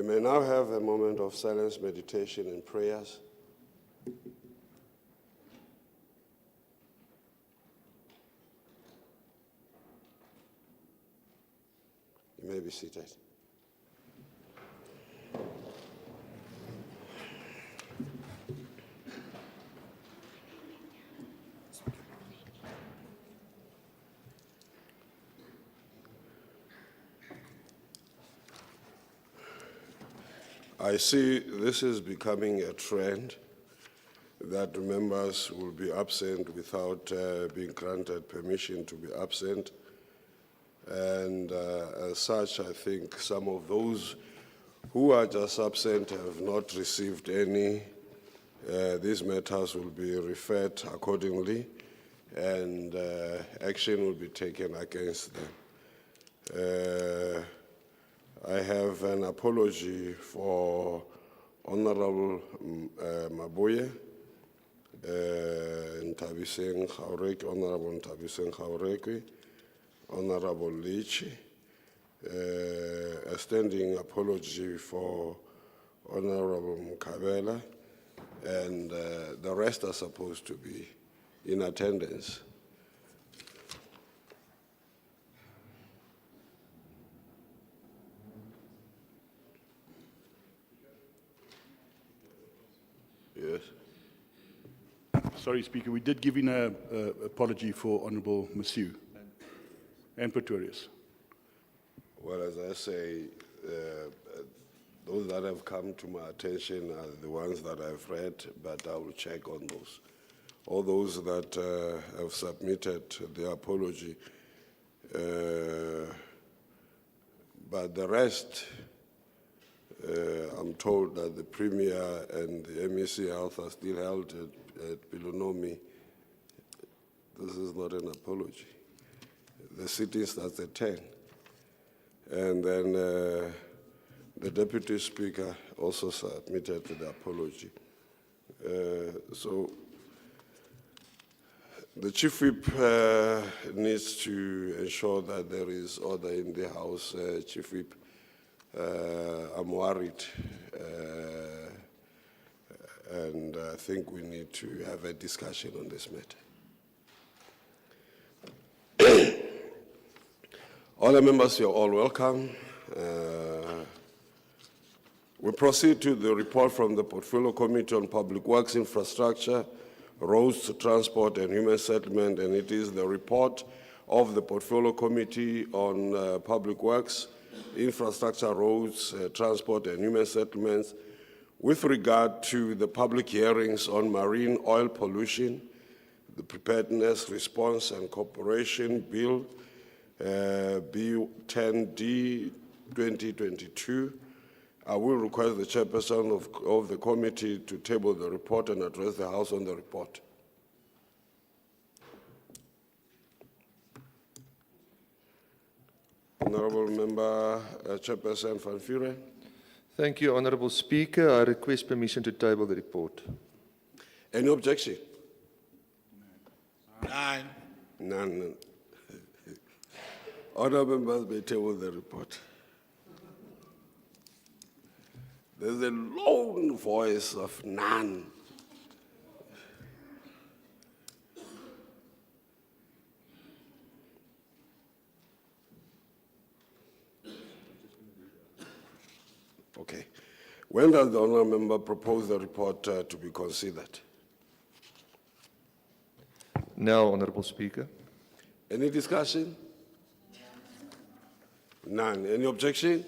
We may now have a moment of silence, meditation, and prayers. You may be seated. I see this is becoming a trend that members will be absent without being granted permission to be absent. And as such, I think some of those who are just absent have not received any. These matters will be referred accordingly, and action will be taken against them. I have an apology for Honorable Maboye, Ntabiseng Khaureki, Honorable Ntabiseng Khaureki, Honorable Lichi, a standing apology for Honorable Mukabela, and the rest are supposed to be in attendance. Yes. Sorry, Speaker, we did give in an apology for Honourable Massieu and Pretorius. Well, as I say, those that have come to my attention are the ones that I've read, but I will check on those. All those that have submitted their apology, but the rest, I'm told that the Premier and the MEC Health are still held at Pilonomi. This is not an apology. The sitting starts at 10. And then the Deputy Speaker also submitted the apology. So the Chief Whip needs to ensure that there is order in the House. Chief Whip, I'm worried, and I think we need to have a discussion on this matter. All the members, you're all welcome. We proceed to the report from the Portfolio Committee on Public Works, Infrastructure, Roads, Transport, and Human Settlement, and it is the report of the Portfolio Committee on Public Works, Infrastructure, Roads, Transport, and Human Settlements with regard to the public hearings on marine oil pollution, the Preparedness, Response, and Cooperation Bill, B10D 2022. I will request the chairperson of the committee to table the report and address the House on the report. Honourable Member, Chairperson Van Vuren. Thank you, Honourable Speaker. I request permission to table the report. Any objection? None. None. Other members may table the report. There's a lone voice of none. Okay. When does the honourable member propose the report to be considered? Now, Honourable Speaker. Any discussion? None. Any objection?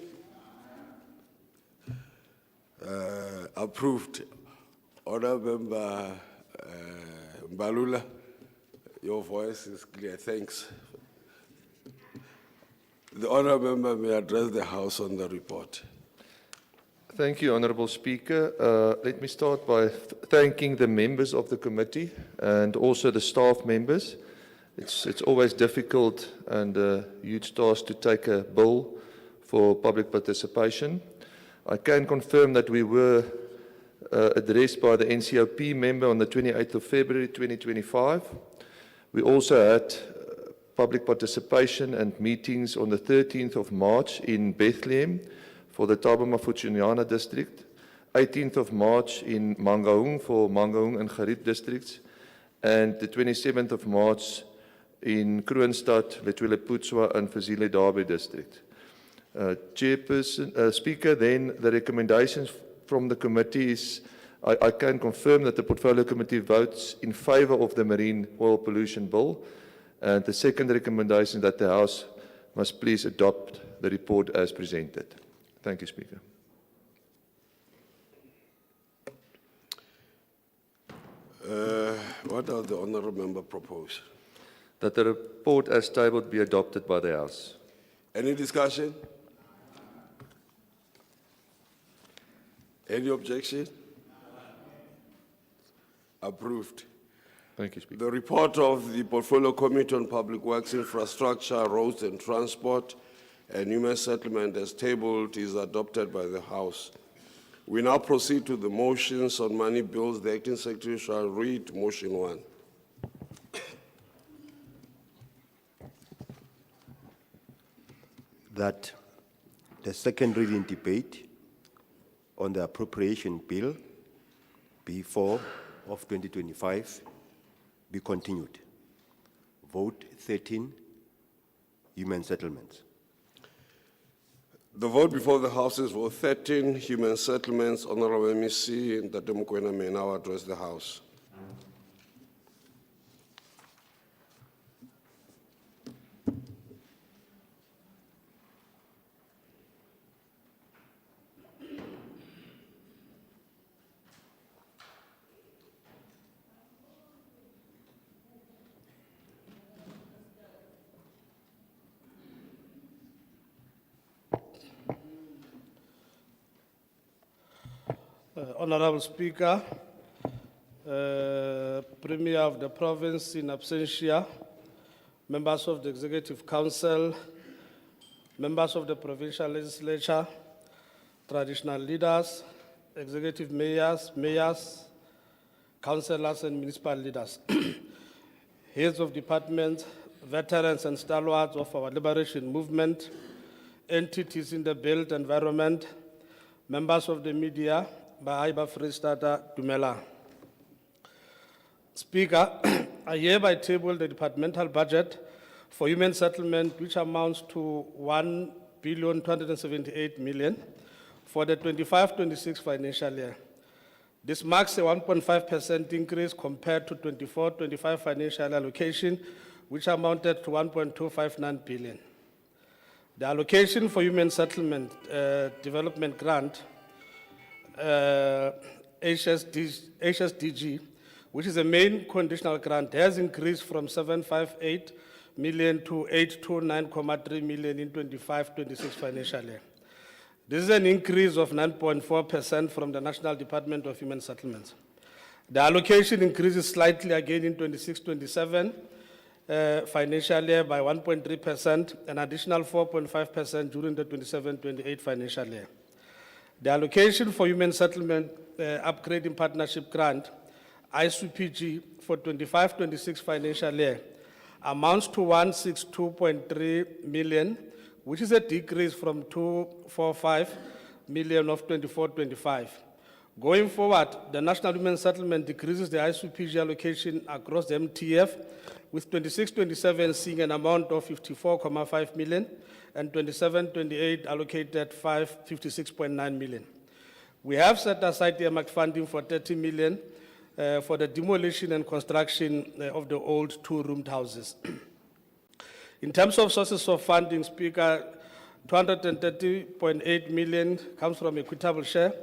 Approved. Honourable Member Mbalula, your voice is clear. Thanks. The honourable member may address the House on the report. Thank you, Honourable Speaker. Let me start by thanking the members of the committee and also the staff members. It's always difficult and a huge task to take a bill for public participation. I can confirm that we were addressed by the NCOP member on the 28th of February 2025. We also had public participation and meetings on the 13th of March in Bethlehem for the Thaba Mafutsanyana district, 18th of March in Mangaung for Mangaung and Gerrit districts, and the 27th of March in Kroonstad, Lethuleputswa and Fazile Derby district. Speaker, then the recommendations from the committee is, I can confirm that the Portfolio Committee votes in favour of the Marine Oil Pollution Bill, and the second recommendation that the House must please adopt the report as presented. Thank you, Speaker. What does the honourable member propose? That the report as tabled be adopted by the House. Any discussion? Any objection? Approved. Thank you, Speaker. The report of the Portfolio Committee on Public Works, Infrastructure, Roads and Transport and Human Settlement as tabled is adopted by the House. We now proceed to the motions on money bills. The Acting Secretary shall read motion 1. That the second reading debate on the appropriation bill B4 of 2025 be continued. Vote 13, human settlements. The vote before the House is vote 13, human settlements. Honourable MEC Ntate Mokoena may now address the House. Honorable Speaker, Premier of the Province in absentia, members of the Executive Council, members of the Provincial Legislature, traditional leaders, executive mayors, councillors and municipal leaders, heads of departments, veterans and stalwarts of our liberation movement, entities in the built environment, members of the media, Bahaiba Freestata Dumela. Speaker, I hereby table the departmental budget for human settlement, which amounts to 1,278,000,000 for the 25-26 financial year. This marks a 1.5% increase compared to 24-25 financial allocation, which amounted to 1.259 billion. The allocation for human settlement development grant HSDG, which is a main conditional grant, has increased from 758 million to 829.3 million in 25-26 financial year. This is an increase of 9.4% from the National Department of Human Settlements. The allocation increases slightly again in 26-27 financial year by 1.3%, an additional 4.5% during the 27-28 financial year. The allocation for human settlement upgrading partnership grant, ICPG, for 25-26 financial year amounts to 162.3 million, which is a decrease from 245 million of 24-25. Going forward, the National Human Settlement decreases the ICPG allocation across the MTF, with 26-27 seeing an amount of 54.5 million, and 27-28 allocated 56.9 million. We have set aside earmarked funding for 30 million for the demolition and construction of the old two-roomed houses. In terms of sources of funding, Speaker, 230.8 million comes from equitable share.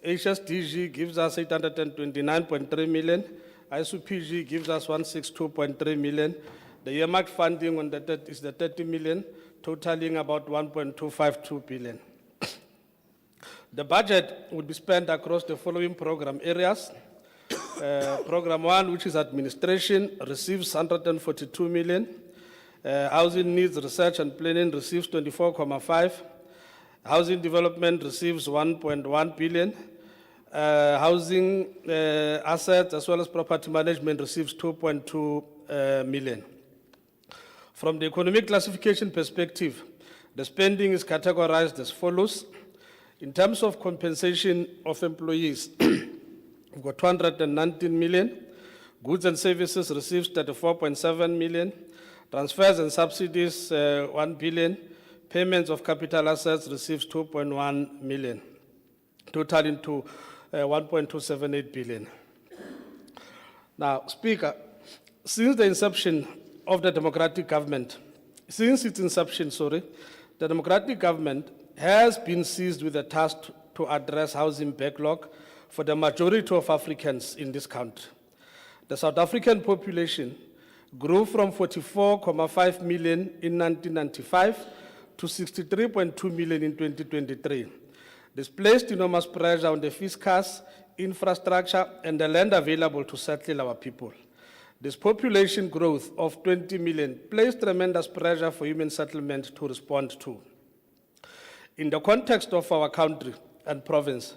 HSDG gives us 829.3 million. ICPG gives us 162.3 million. The earmarked funding on is the 30 million, totaling about 1.252 billion. The budget would be spent across the following program areas. Program 1, which is administration, receives 142 million. Housing needs research and planning receives 24.5. Housing development receives 1.1 billion. Housing assets as well as property management receives 2.2 million. From the economic classification perspective, the spending is categorized as follows. In terms of compensation of employees, we've got 219 million. Goods and services received 34.7 million. Transfers and subsidies, 1 billion. Payments of capital assets received 2.1 million, totaling to 1.278 billion. Now, Speaker, since its inception, the democratic government has been seized with the task to address housing backlog for the majority of Africans in this country. The South African population grew from 44.5 million in 1995 to 63.2 million in 2023. This placed enormous pressure on the fiscus, infrastructure, and the land available to settle our people. This population growth of 20 million placed tremendous pressure for human settlement to respond to. In the context of our country and province,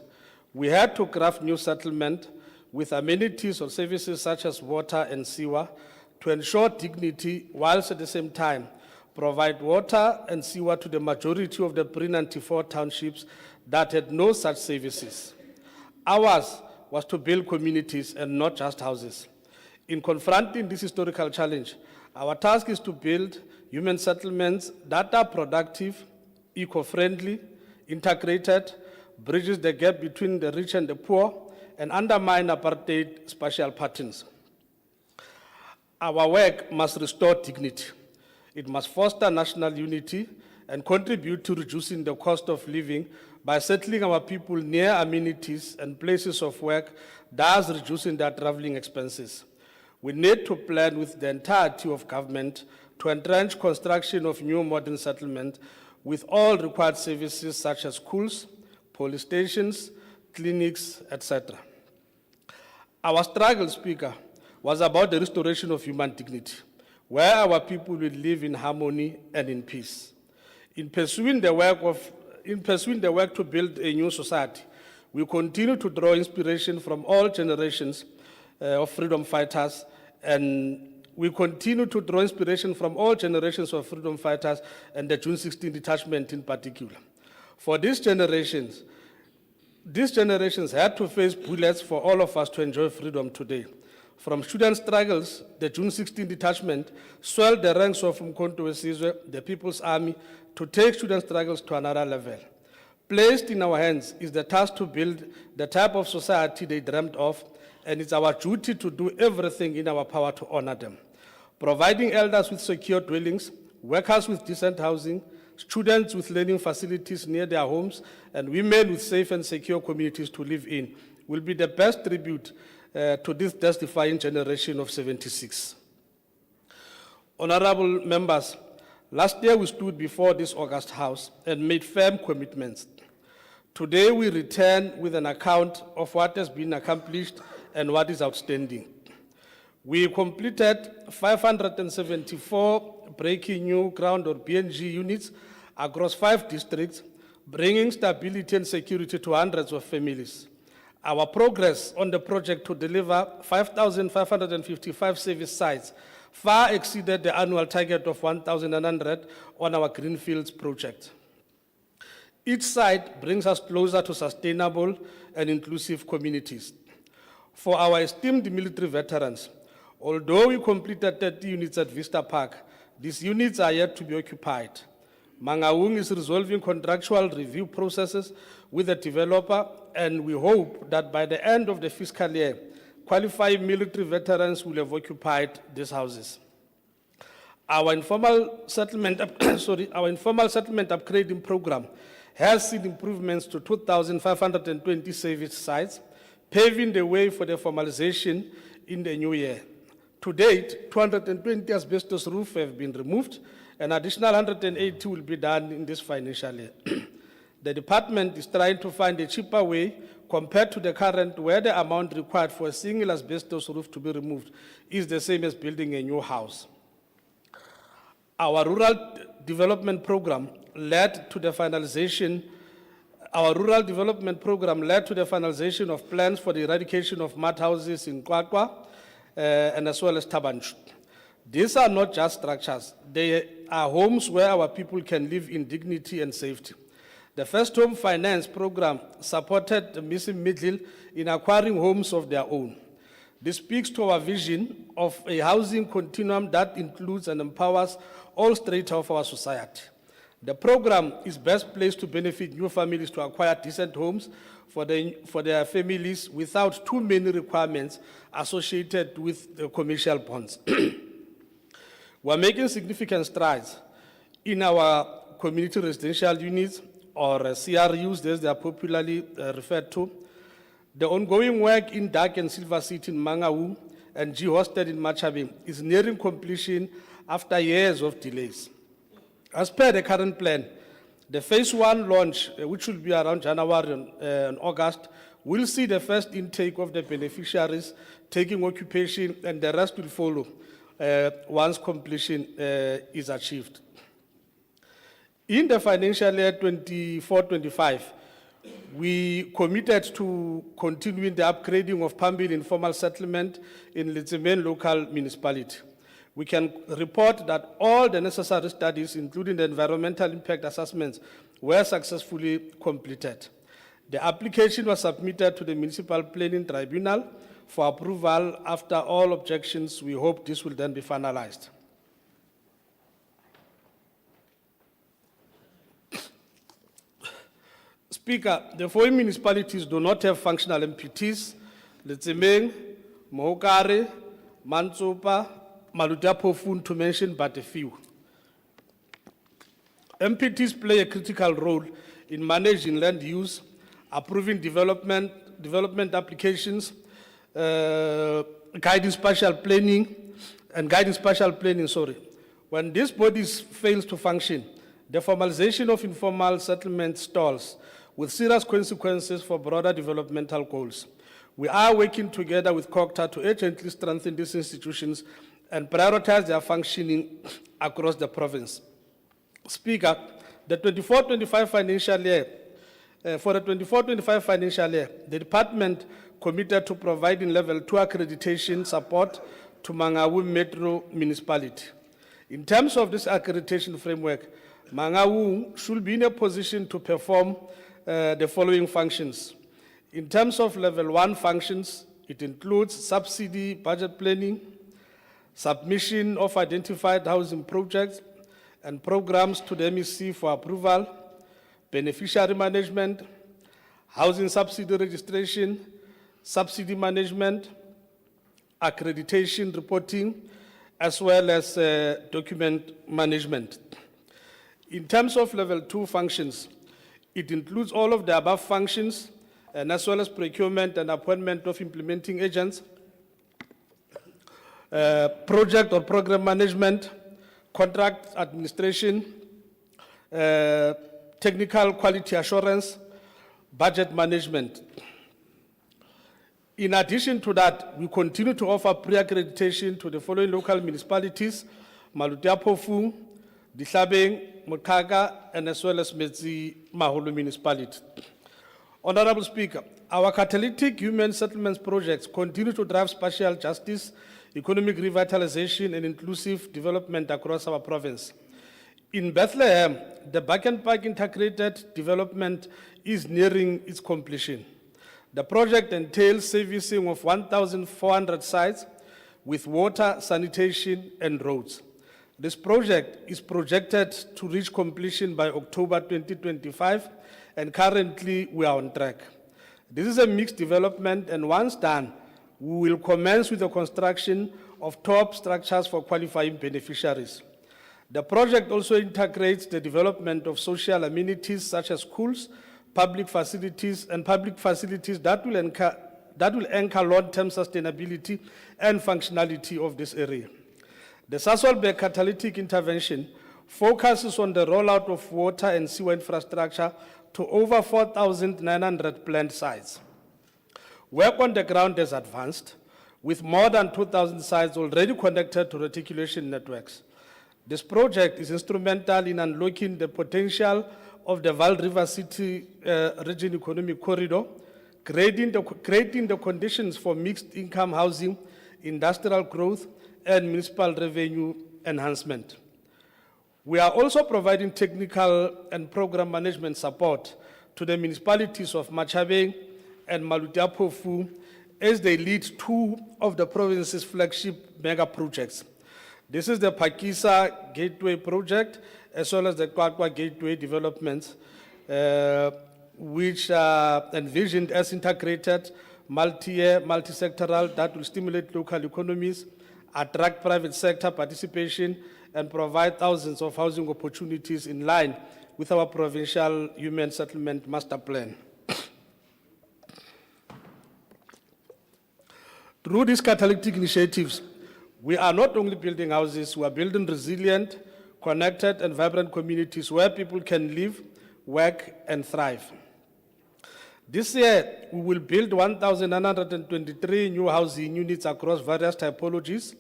we had to craft new settlement with amenities or services such as water and sewer to ensure dignity, whilst at the same time provide water and sewer to the majority of the pre-94 townships that had no such services. Ours was to build communities and not just houses. In confronting this historical challenge, our task is to build human settlements that are productive, eco-friendly, integrated, bridges the gap between the rich and the poor, and undermine apartheid spatial patterns. Our work must restore dignity. It must foster national unity and contribute to reducing the cost of living by settling our people near amenities and places of work, thus reducing their traveling expenses. We need to plan with the entirety of government to entrench construction of new modern settlement with all required services such as schools, police stations, clinics, etc. Our struggle, Speaker, was about the restoration of human dignity, where our people will live in harmony and in peace. In pursuing the work to build a new society, we continue to draw inspiration from all generations of freedom fighters, and the June 16 detachment in particular. For these generations had to face bullets for all of us to enjoy freedom today. From student struggles, the June 16 detachment swelled the ranks of Umkhonto weSizwe, the People's Army, to take student struggles to another level. Placed in our hands is the task to build the type of society they dreamt of, and it's our duty to do everything in our power to honor them. Providing elders with secure dwellings, workers with decent housing, students with learning facilities near their homes, and women with safe and secure communities to live in will be the best tribute to this death-defying generation of 76. Honorable members, last year we stood before this August House and made firm commitments. Today we return with an account of what has been accomplished and what is outstanding. We completed 574 breaking new ground or BNG units across 5 districts, bringing stability and security to hundreds of families. Our progress on the project to deliver 5,555 service sites far exceeded the annual target of 1,100 on our Greenfields project. Each site brings us closer to sustainable and inclusive communities. For our esteemed military veterans, although we completed 30 units at Vista Park, these units are yet to be occupied. Mangaung is resolving contractual review processes with the developer, and we hope that by the end of the fiscal year, qualified military veterans will have occupied these houses. Our informal settlement upgrading program has seen improvements to 2,520 service sites, paving the way for the formalization in the new year. To date, 220 asbestos roofs have been removed, and additional 180 will be done in this financial year. The department is trying to find a cheaper way compared to the current, where the amount required for a single asbestos roof to be removed is the same as building a new house. Our rural development program led to the finalization of plans for the eradication of mud houses in Kwakwa and as well as Tabanchu. These are not just structures, they are homes where our people can live in dignity and safety. The First Home Finance Program supported the missing middle in acquiring homes of their own. This speaks to our vision of a housing continuum that includes and empowers all strata of our society. The program is best placed to benefit new families to acquire decent homes for their families without too many requirements associated with the commercial bonds. We're making significant strides in our community residential units, or CRUs, as they are popularly referred to. The ongoing work in Dark and Silver City in Mangaung and G Hosted in Machabeng is nearing completion after years of delays. As per the current plan, the phase 1 launch, which will be around January and August, will see the first intake of the beneficiaries taking occupation, and the rest will follow once completion is achieved. In the financial year 24-25, we committed to continuing the upgrading of Pambil informal settlement in Legislature local municipality. We can report that all the necessary studies, including the environmental impact assessments, were successfully completed. The application was submitted to the Municipal Planning Tribunal for approval. After all objections, we hope this will then be finalized. Speaker, the following municipalities do not have functional MPTs: Letsemeng, Mohokare, Mantsopa, Malutapofun, to mention but a few. MPTs play a critical role in managing land use, approving development applications, guiding spatial planning. When these bodies fail to function, the formalization of informal settlement stalls, with serious consequences for broader developmental goals. We are working together with COGTA to urgently strengthen these institutions and prioritize their functioning across the province. Speaker, the 24-25 financial year, for the 24-25 financial year, the department committed to providing level 2 accreditation support to Mangaung Metro Municipality. In terms of this accreditation framework, Mangaung should be in a position to perform the following functions. In terms of level 1 functions, it includes subsidy budget planning, submission of identified housing projects and programs to the MEC for approval, beneficiary management, housing subsidy registration, subsidy management, accreditation reporting, as well as document management. In terms of level 2 functions, it includes all of the above functions, and as well as procurement and appointment of implementing agents, project or program management, contract administration, technical quality assurance, budget management. In addition to that, we continue to offer pre-accreditation to the following local municipalities: Malutiapofu, Dihlabeng, Mokaka, and as well as Metsi Mahulu municipality. Honorable Speaker, our catalytic human settlements projects continue to drive spatial justice, economic revitalization, and inclusive development across our province. In Bethlehem, the Back and Park integrated development is nearing its completion. The project entails servicing of 1,400 sites with water, sanitation, and roads. This project is projected to reach completion by October 2025, and currently we are on track. This is a mixed development, and once done, we will commence with the construction of top structures for qualifying beneficiaries. The project also integrates the development of social amenities such as schools, public facilities that will anchor long-term sustainability and functionality of this area. The Sasolburg catalytic intervention focuses on the rollout of water and sewer infrastructure to over 4,900 planned sites. Work on the ground has advanced, with more than 2,000 sites already connected to reticulation networks. This project is instrumental in unlocking the potential of the Val River City Region Economic Corridor, creating the conditions for mixed income housing, industrial growth, and municipal revenue enhancement. We are also providing technical and program management support to the municipalities of Machabeng and Malutiapofu as they lead two of the province's flagship mega projects. This is the Pakisa Gateway Project, as well as the Kwakwa Gateway developments, which are envisioned as integrated, multi-year, multi-sectoral, that will stimulate local economies, attract private sector participation, and provide thousands of housing opportunities in line with our provincial human settlement master plan. Through these catalytic initiatives, we are not only building houses, we are building resilient, connected, and vibrant communities where people can live, work, and thrive. This year, we will build 1,923 new housing units across various typologies,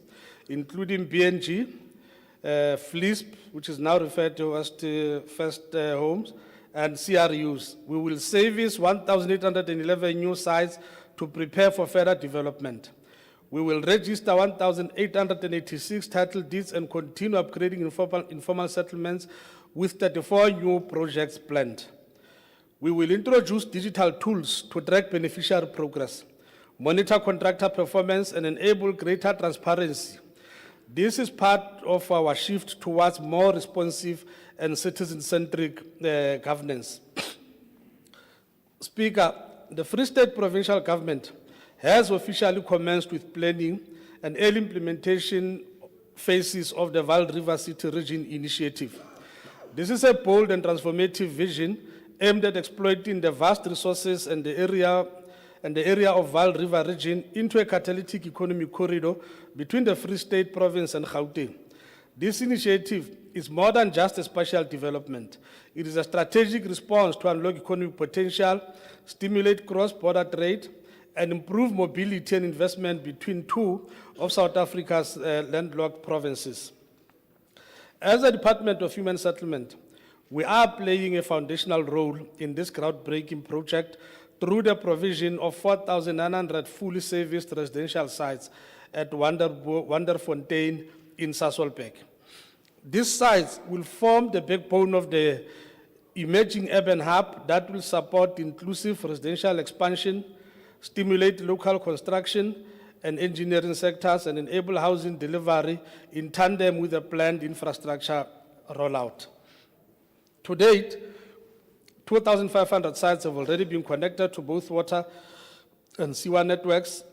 including BNG, FLISP, which is now referred to as the first homes, and CRUs. We will service 1,811 new sites to prepare for further development. We will register 1,886 title deeds and continue upgrading informal settlements with 34 new projects planned. We will introduce digital tools to track beneficiary progress, monitor contractor performance, and enable greater transparency. This is part of our shift towards more responsive and citizen-centric governance. Speaker, the Free State Provincial Government has officially commenced with planning and early implementation phases of the Vaal River City Region Initiative. This is a bold and transformative vision aimed at exploiting the vast resources and the area of Vaal River region into a catalytic economic corridor between the Free State Province and Gauteng. This initiative is more than just a spatial development. It is a strategic response to unlock economic potential, stimulate cross-border trade, and improve mobility and investment between two of South Africa's landlocked provinces. As a Department of Human Settlement, we are playing a foundational role in this groundbreaking project through the provision of 4,900 fully serviced residential sites at Wonderfontein in Sasolburg. These sites will form the backbone of the emerging urban hub that will support inclusive residential expansion, stimulate local construction and engineering sectors, and enable housing delivery in tandem with the planned infrastructure rollout. To date, 2,500 sites have already been connected to both water and sewer networks,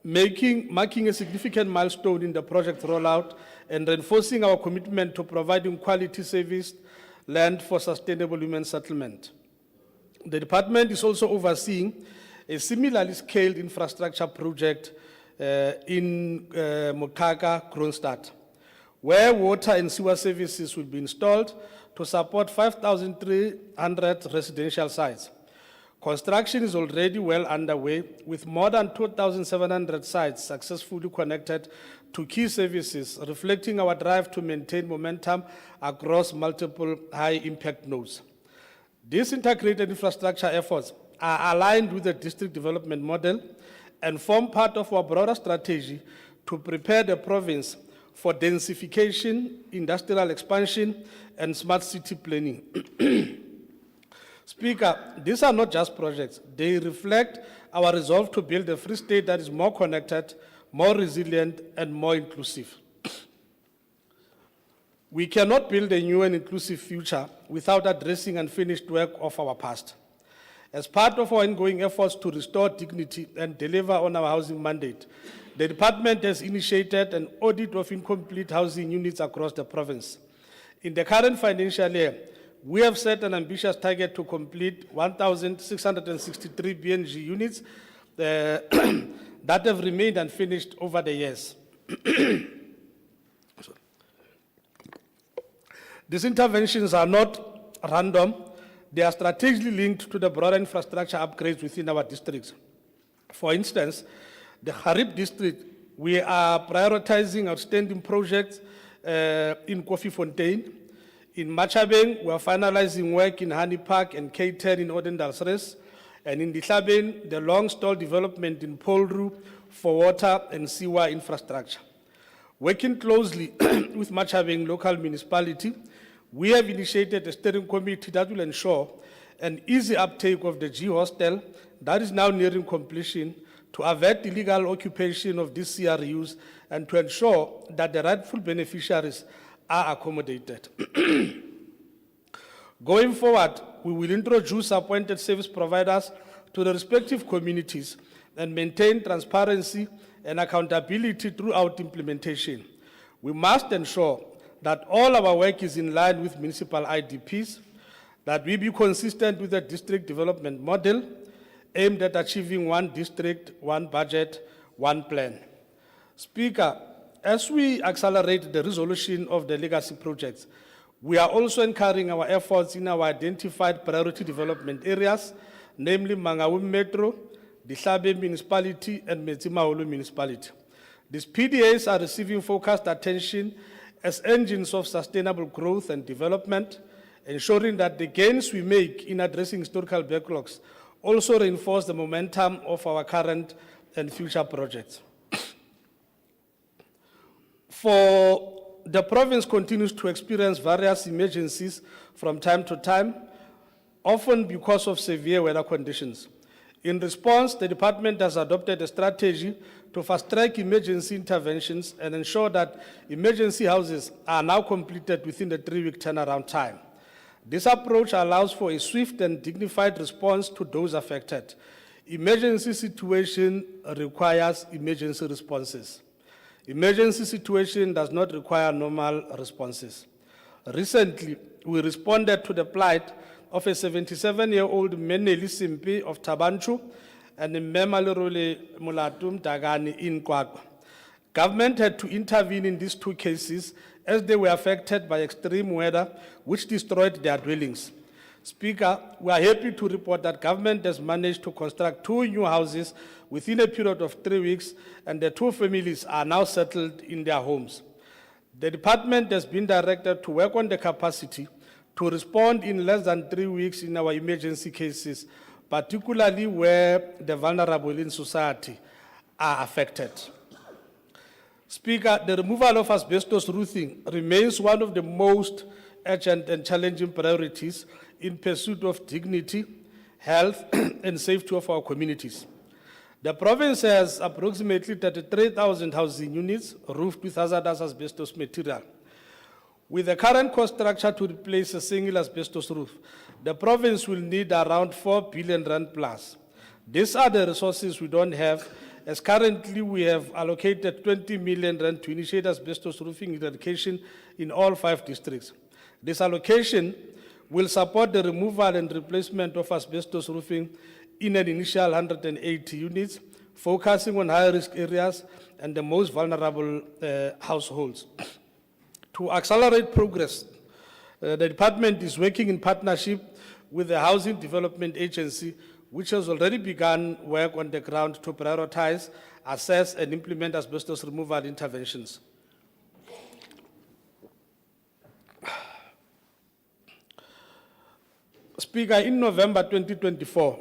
marking a significant milestone in the project rollout and reinforcing our commitment to providing quality service land for sustainable human settlement. The department is also overseeing a similarly scaled infrastructure project in Mokaka, Kronstadt, where water and sewer services will be installed to support 5,300 residential sites. Construction is already well underway, with more than 2,700 sites successfully connected to key services, reflecting our drive to maintain momentum across multiple high-impact nodes. These integrated infrastructure efforts are aligned with the district development model and form part of our broader strategy to prepare the province for densification, industrial expansion, and smart city planning. Speaker, these are not just projects. They reflect our resolve to build a Free State that is more connected, more resilient, and more inclusive. We cannot build a new and inclusive future without addressing unfinished work of our past. As part of our ongoing efforts to restore dignity and deliver on our housing mandate, the department has initiated an audit of incomplete housing units across the province. In the current financial year, we have set an ambitious target to complete 1,663 BNG units that have remained unfinished over the years. These interventions are not random. They are strategically linked to the broader infrastructure upgrades within our districts. For instance, the Harib district, we are prioritizing outstanding projects in Koffiefontein. In Machabeng, we are finalizing work in Honey Park and K10 in Odendalsres. And in Ditlhabeng, the long-stalled development in Polru for water and sewer infrastructure. Working closely with Machabeng local municipality, We have initiated a steering committee that will ensure an easy uptake of the G hostel that is now nearing completion to avert illegal occupation of these CRUs and to ensure that the rightful beneficiaries are accommodated. Going forward, we will introduce appointed service providers to the respective communities and maintain transparency and accountability throughout implementation. We must ensure that all our work is in line with municipal IDPs, that we be consistent with the district development model aimed at achieving one district, one budget, one plan. Speaker, as we accelerate the resolution of the legacy projects, we are also encouraging our efforts in our identified priority development areas, namely Mangaung Metro, Dihlabe Municipality, and Metsimaholo Municipality. These PDAs are receiving focused attention as engines of sustainable growth and development, ensuring that the gains we make in addressing historical backlogs also reinforce the momentum of our current and future projects. For the province continues to experience various emergencies from time to time, often because of severe weather conditions. In response, the department has adopted a strategy to fast-track emergency interventions and ensure that emergency houses are now completed within the 3-week turnaround time. This approach allows for a swift and dignified response to those affected. Emergency situation requires emergency responses. Emergency situation does not require normal responses. Recently, we responded to the plight of a 77-year-old Meneli Simpi of Tabanchu and a Memalerole Mulatum Dagani in Kwakwa. Government had to intervene in these two cases as they were affected by extreme weather which destroyed their dwellings. Speaker, we are happy to report that government has managed to construct 2 new houses within a period of 3 weeks, and the 2 families are now settled in their homes. The department has been directed to work on the capacity to respond in less than 3 weeks in our emergency cases, particularly where the vulnerable in society are affected. Speaker, the removal of asbestos roofing remains one of the most urgent and challenging priorities in pursuit of dignity, health, and safety of our communities. The province has approximately 33,000 housing units roofed with hazardous asbestos material. With the current cost structure to replace a single asbestos roof, the province will need around 4 billion rand plus. These are the resources we don't have, as currently we have allocated 20 million rand to initiate asbestos roofing eradication in all 5 districts. This allocation will support the removal and replacement of asbestos roofing in an initial 180 units, focusing on high-risk areas and the most vulnerable households. To accelerate progress, the department is working in partnership with the Housing Development Agency, which has already begun work on the ground to prioritize, assess, and implement asbestos removal interventions. Speaker, in November 2024,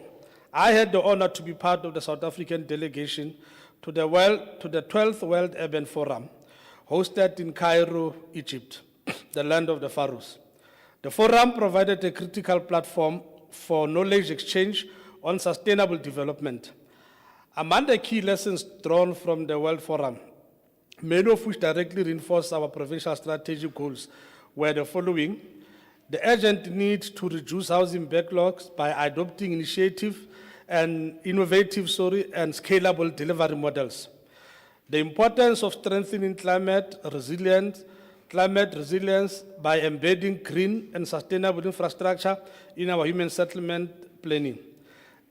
I had the honor to be part of the South African delegation to the 12th World Urban Forum, hosted in Cairo, Egypt, the land of the pharaohs. The forum provided a critical platform for knowledge exchange on sustainable development. Among the key lessons drawn from the World Forum, many of which directly reinforce our provincial strategic goals, were the following: the urgent need to reduce housing backlogs by adopting innovative and scalable delivery models. The importance of strengthening climate resilience by embedding green and sustainable infrastructure in our human settlement planning.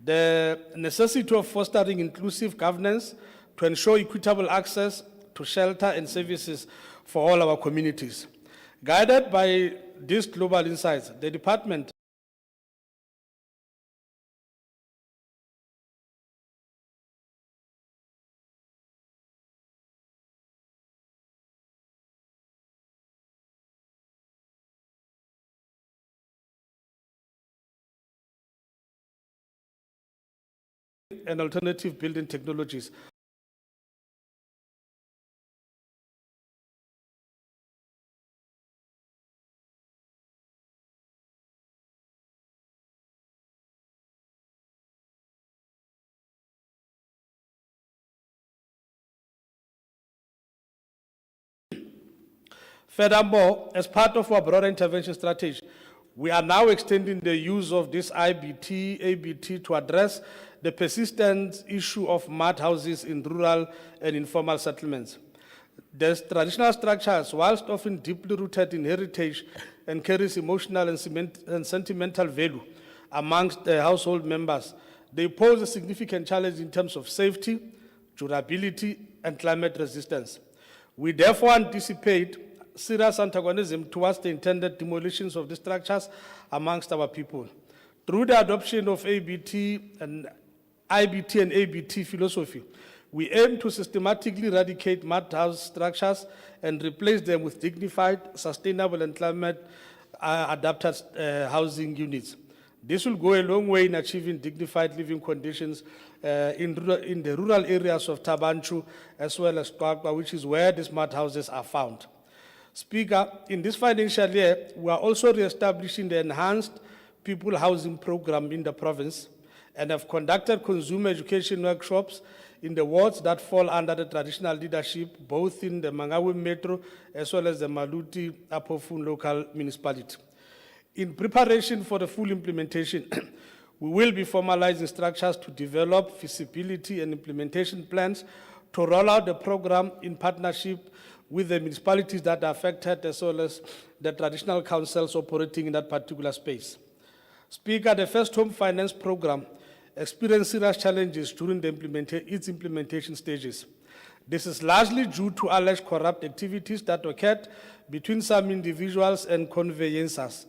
The necessity of fostering inclusive governance to ensure equitable access to shelter and services for all our communities. Guided by these global insights, the department and alternative building technologies Furthermore, as part of our broader intervention strategy, we are now extending the use of this ABT to address the persistent issue of mud houses in rural and informal settlements. These traditional structures, whilst often deeply rooted in heritage and carries emotional and sentimental value amongst the household members, they pose a significant challenge in terms of safety, durability, and climate resistance. We therefore anticipate serious antagonism towards the intended demolitions of the structures amongst our people. Through the adoption of IBT and ABT philosophy, we aim to systematically eradicate mud house structures and replace them with dignified, sustainable, and climate-adapted housing units. This will go a long way in achieving dignified living conditions in the rural areas of Tabanchu as well as Kwakwa, which is where these mud houses are found. Speaker, in this financial year, we are also re-establishing the enhanced people housing program in the province and have conducted consumer education workshops in the wards that fall under the traditional leadership, both in the Mangawi Metro as well as the Maluti Apofun local municipality. In preparation for the full implementation, we will be formalizing structures to develop feasibility and implementation plans to roll out the program in partnership with the municipalities that are affected as well as the traditional councils operating in that particular space. Speaker, the First Home Finance Program experienced serious challenges during its implementation stages. This is largely due to alleged corrupt activities that occurred between some individuals and conveyancers.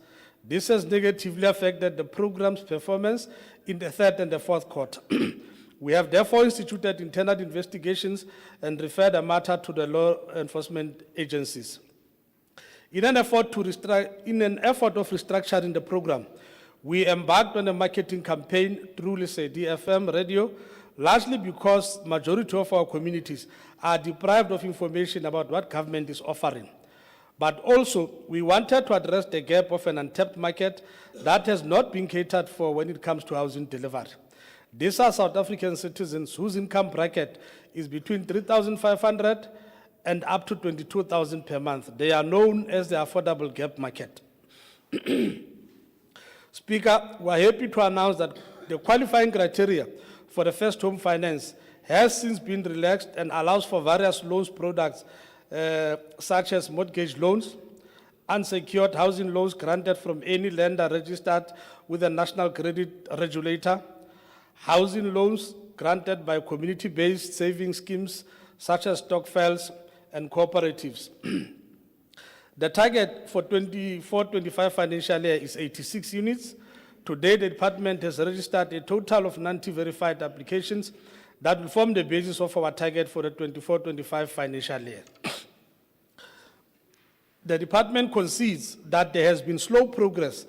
This has negatively affected the program's performance in the third and the fourth quarter. We have therefore instituted internal investigations and referred the matter to the law enforcement agencies. In an effort of restructuring the program, we embarked on a marketing campaign through DFM radio, largely because majority of our communities are deprived of information about what government is offering. But also, we wanted to address the gap of an untapped market that has not been catered for when it comes to housing delivery. These are South African citizens whose income bracket is between 3,500 and up to 22,000 per month. They are known as the affordable gap market. Speaker, we are happy to announce that the qualifying criteria for the First Home Finance has since been relaxed and allows for various loans products such as mortgage loans, unsecured housing loans granted from any lender registered with the National Credit Regulator, housing loans granted by community-based saving schemes such as stokvels and cooperatives. The target for 24-25 financial year is 86 units. Today, the department has registered a total of 90 verified applications that will form the basis of our target for the 24-25 financial year. The department concedes that there has been slow progress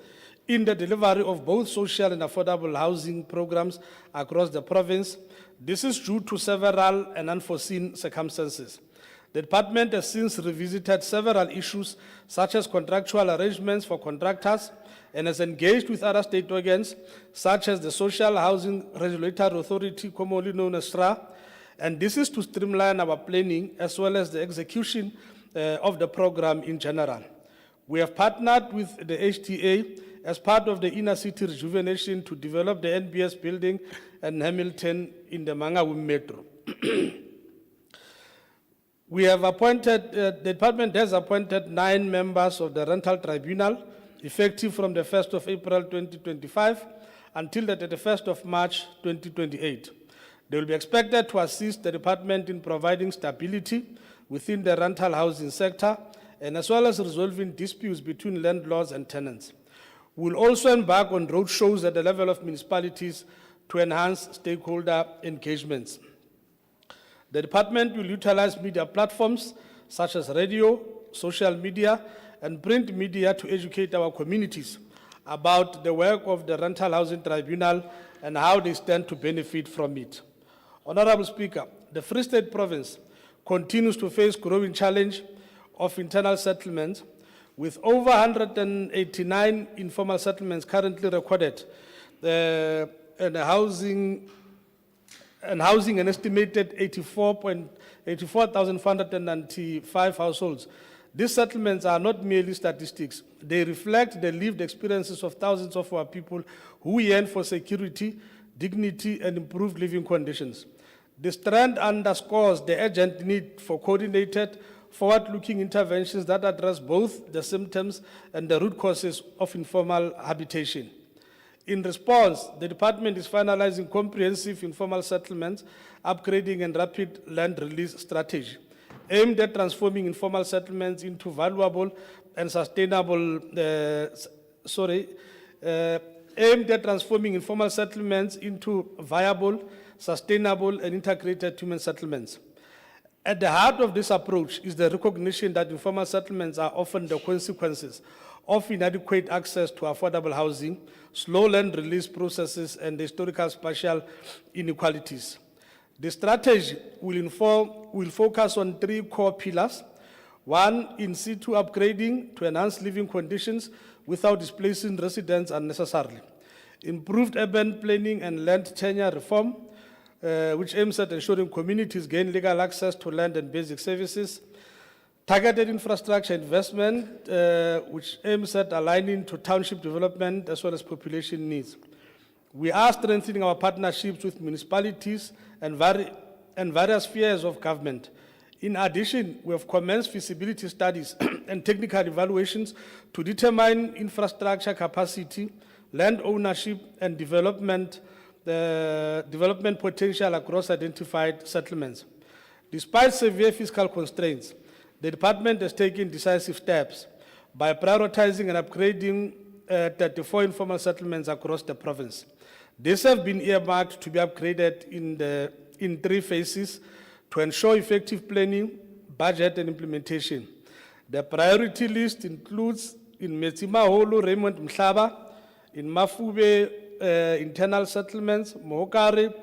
in the delivery of both social and affordable housing programs across the province. This is due to several and unforeseen circumstances. The department has since revisited several issues, such as contractual arrangements for contractors, and has engaged with other state organs, such as the Social Housing Regulatory Authority, commonly known as SRA, and this is to streamline our planning as well as the execution of the program in general. We have partnered with the HTA as part of the inner city rejuvenation to develop the NBS building and Hamilton in the Mangawi Metro. We have appointed, the department has appointed 9 members of the rental tribunal, effective from the 1st of April 2025 until the 31st of March 2028. They will be expected to assist the department in providing stability within the rental housing sector and as well as resolving disputes between landlords and tenants. We will also embark on roadshows at the level of municipalities to enhance stakeholder engagements. The department will utilize media platforms such as radio, social media, and print media to educate our communities about the work of the Rental Housing Tribunal and how they stand to benefit from it. Honorable Speaker, the Free State Province continues to face growing challenge of internal settlements, with over 189 informal settlements currently recorded, and housing an estimated 84,495 households. These settlements are not merely statistics. They reflect the lived experiences of thousands of our people who yearn for security, dignity, and improved living conditions. This trend underscores the urgent need for coordinated, forward-looking interventions that address both the symptoms and the root causes of informal habitation. In response, the department is finalizing comprehensive informal settlements, upgrading and rapid land release strategy, aimed at transforming informal settlements into valuable and sustainable, aimed at transforming informal settlements into viable, sustainable and integrated human settlements. At the heart of this approach is the recognition that informal settlements are often the consequences of inadequate access to affordable housing, slow land release processes, and historical spatial inequalities. The strategy will focus on three core pillars. One, in situ upgrading to enhance living conditions without displacing residents unnecessarily. Improved urban planning and land tenure reform, which aims at ensuring communities gain legal access to land and basic services. Targeted infrastructure investment, which aims at aligning to township development as well as population needs. We are strengthening our partnerships with municipalities and various spheres of government. In addition, we have commenced feasibility studies and technical evaluations to determine infrastructure capacity, land ownership, and development potential across identified settlements. Despite severe fiscal constraints, the department has taken decisive steps by prioritizing and upgrading 34 informal settlements across the province. These have been earmarked to be upgraded in three phases to ensure effective planning, budget, and implementation. The priority list includes in Metsimaholo, Raymond Mhlaba, in Mafube, internal settlements, Mohokare,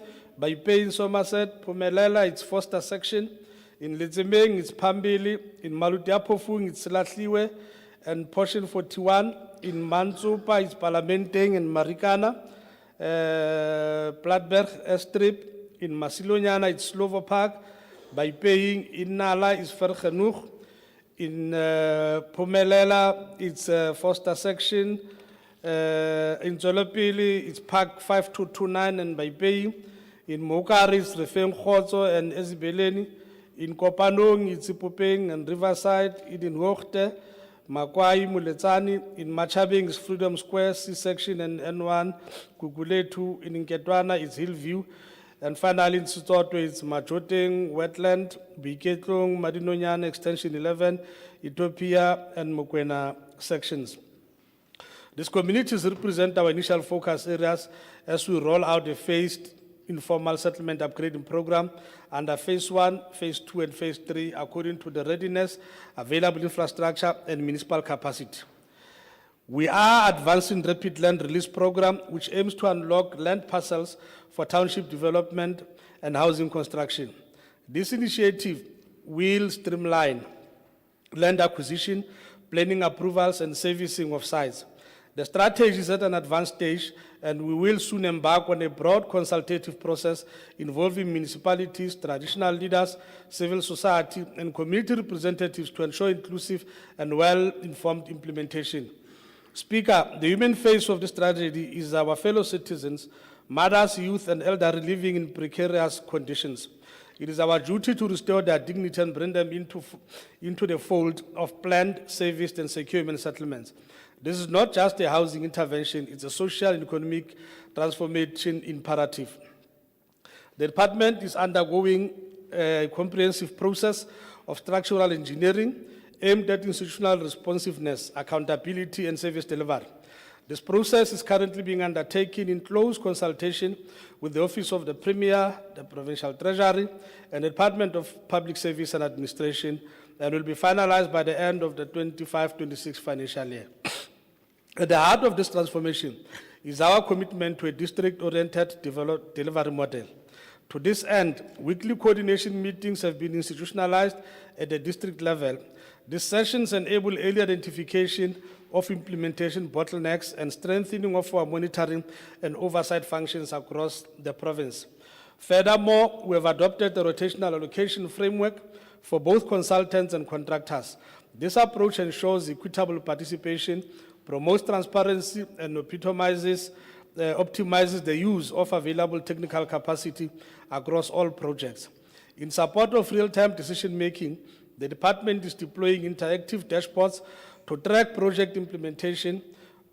Baipei in Somerset, Pumelela, its Foster section, in Lezemeng, it's Pambili, in Malutiapofung, it's Latliwe, and portion 41, in Mantsopa, it's Parlamenteng and Marikana, Platberg Estrip, in Masilonyana, it's Slovo Park, Baipei, in Nala, it's Vergenoeg, in Pumelela, it's Foster section, in Zolopili, it's Park 5229 and Baipei, in Mohokare, it's Refeng Khotso and Ezibeleni, in Kopanong, it's Ipopeng and Riverside, in Hoogte, Makwai, Muletsani, in Machabeng, it's Freedom Square, C-section and N1, Kukuletu, in Nketwana, it's Hillview, and finally in Sotho, it's Machoteng, Wetland, Biketlong, Madinonyana, Extension 11, Ethiopia, and Mokwena sections. These communities represent our initial focus areas as we roll out a phased informal settlement upgrading program under phase 1, phase 2, and phase 3 according to the readiness, available infrastructure, and municipal capacity. We are advancing rapid land release program, which aims to unlock land parcels for township development and housing construction. This initiative will streamline land acquisition, planning approvals, and servicing of sites. The strategy is at an advanced stage, and we will soon embark on a broad consultative process involving municipalities, traditional leaders, civil society, and community representatives to ensure inclusive and well-informed implementation. Speaker, the human face of this tragedy is our fellow citizens, mothers, youth, and elderly living in precarious conditions. It is our duty to restore their dignity and bring them into the fold of planned, serviced, and secure human settlements. This is not just a housing intervention, it's a social and economic transformation imperative. The department is undergoing a comprehensive process of structural engineering aimed at institutional responsiveness, accountability, and service delivery. This process is currently being undertaken in close consultation with the Office of the Premier, the Provincial Treasury, and the Department of Public Service and Administration, and will be finalized by the end of the 25-26 financial year. At the heart of this transformation is our commitment to a district-oriented delivery model. To this end, weekly coordination meetings have been institutionalized at the district level. These sessions enable early identification of implementation bottlenecks and strengthening of our monitoring and oversight functions across the province. Furthermore, we have adopted a rotational allocation framework for both consultants and contractors. This approach ensures equitable participation, promotes transparency, and optimizes the use of available technical capacity across all projects. In support of real-time decision-making, the department is deploying interactive dashboards to track project implementation,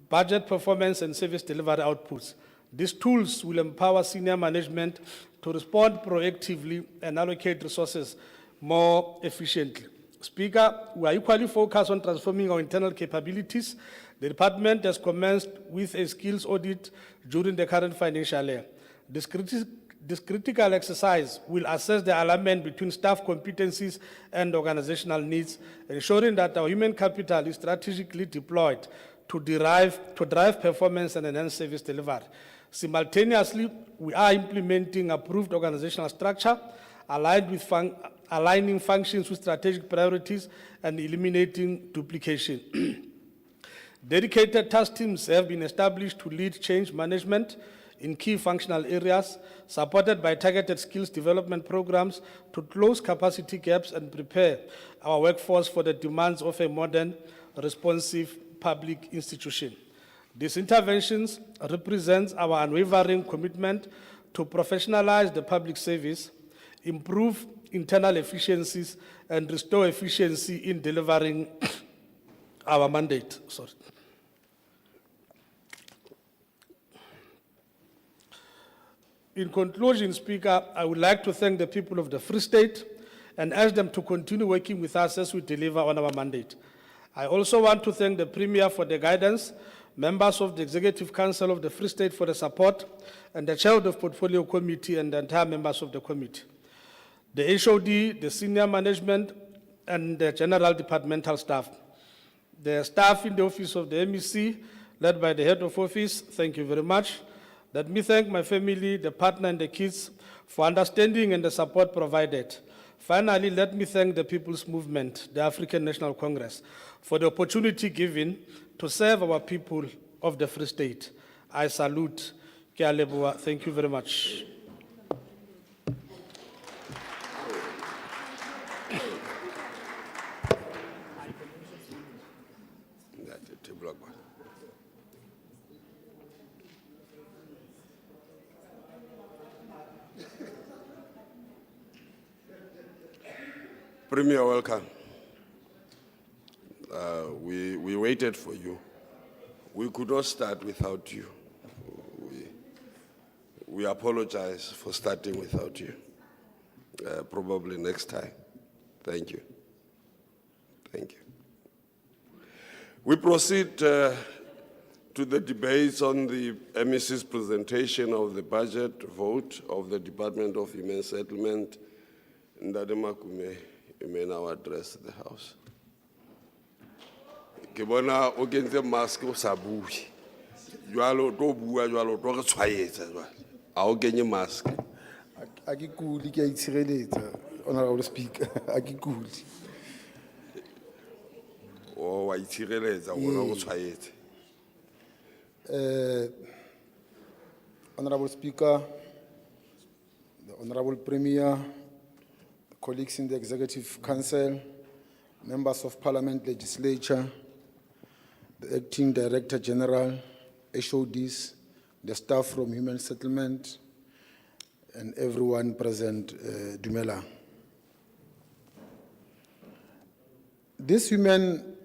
budget performance, and service delivery outputs. These tools will empower senior management to respond proactively and allocate resources more efficiently. Speaker, we are equally focused on transforming our internal capabilities. The department has commenced with a skills audit during the current financial year. This critical exercise will assess the alignment between staff competencies and organizational needs, ensuring that our human capital is strategically deployed to drive performance and enhance service delivery. Simultaneously, we are implementing approved organizational structure, aligning functions with strategic priorities and eliminating duplication. Dedicated task teams have been established to lead change management in key functional areas, supported by targeted skills development programs to close capacity gaps and prepare our workforce for the demands of a modern, responsive public institution. These interventions represent our unwavering commitment to professionalize the public service, improve internal efficiencies, and restore efficiency in delivering our mandate. Sorry. In conclusion, Speaker, I would like to thank the people of the Free State and ask them to continue working with us as we deliver on our mandate. I also want to thank the Premier for the guidance, members of the Executive Council of the Free State for the support, and the Chair of the Portfolio Committee and the entire members of the committee. The HOD, the senior management, and the general departmental staff. The staff in the office of the MEC, led by the head of office, thank you very much. Let me thank my family, the partner, and the kids for understanding and the support provided. Finally, let me thank the People's Movement, the African National Congress, for the opportunity given to serve our people of the Free State. I salute. Ke a leboha. Thank you very much. Premier, welcome. We waited for you. We could not start without you. We apologize for starting without you. Probably next time. Thank you. Thank you. We proceed to the debates on the MEC's presentation of the budget vote of the Department of Human Settlement. Ndade Makume, you may now address the House. Ke bona o kentse mask o sa bue. Jwalo to bua jwalo to re tshwaetsa jwale. A o kenye mask. A ke kuli ke a itshireletsa, Honorable Speaker. A ke kuli. O wa itshireletsa bona go tshwaetsa. Honorable Speaker, the Honorable Premier, colleagues in the Executive Council, members of Parliament, Legislature, the Acting Director General, HODs, the staff from Human Settlement, and everyone present, Dumela. This Human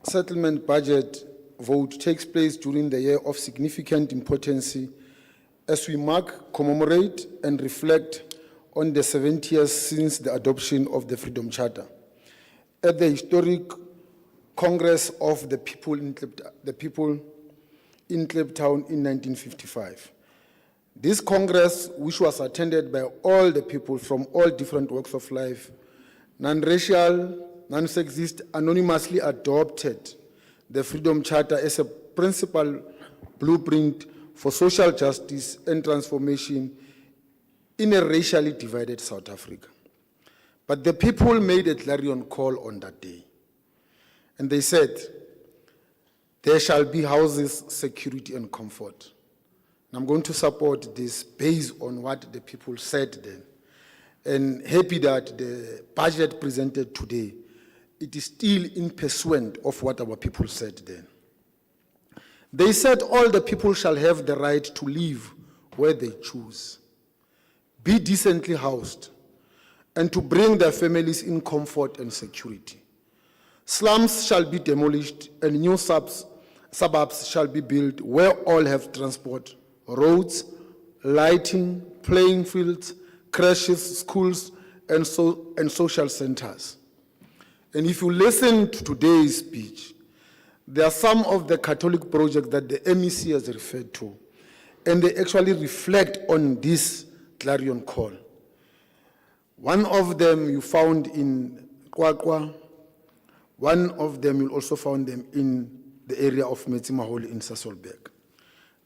Settlement budget vote takes place during the year of significant importance as we mark, commemorate, and reflect on the 70 years since the adoption of the Freedom Charter at the historic Congress of the People in Kliptown in 1955. This Congress, which was attended by all the people from all different walks of life, non-racial, non-sexist, anonymously adopted the Freedom Charter as a principal blueprint for social justice and transformation in a racially divided South Africa. But the people made a clarion call on that day. And they said, there shall be houses, security, and comfort. And I'm going to support this based on what the people said then. And happy that the budget presented today it is still in pursuant of what our people said then. They said all the people shall have the right to live where they choose, be decently housed, and to bring their families in comfort and security. Slums shall be demolished and new suburbs shall be built where all have transport, roads, lighting, playing fields, creches, schools, and social centers. And if you listen to today's speech, there are some of the Catholic projects that the MEC has referred to, and they actually reflect on this clarion call. One of them you found in Kwakwa, one of them you'll also find them in the area of Metsimaholi in Sasolburg.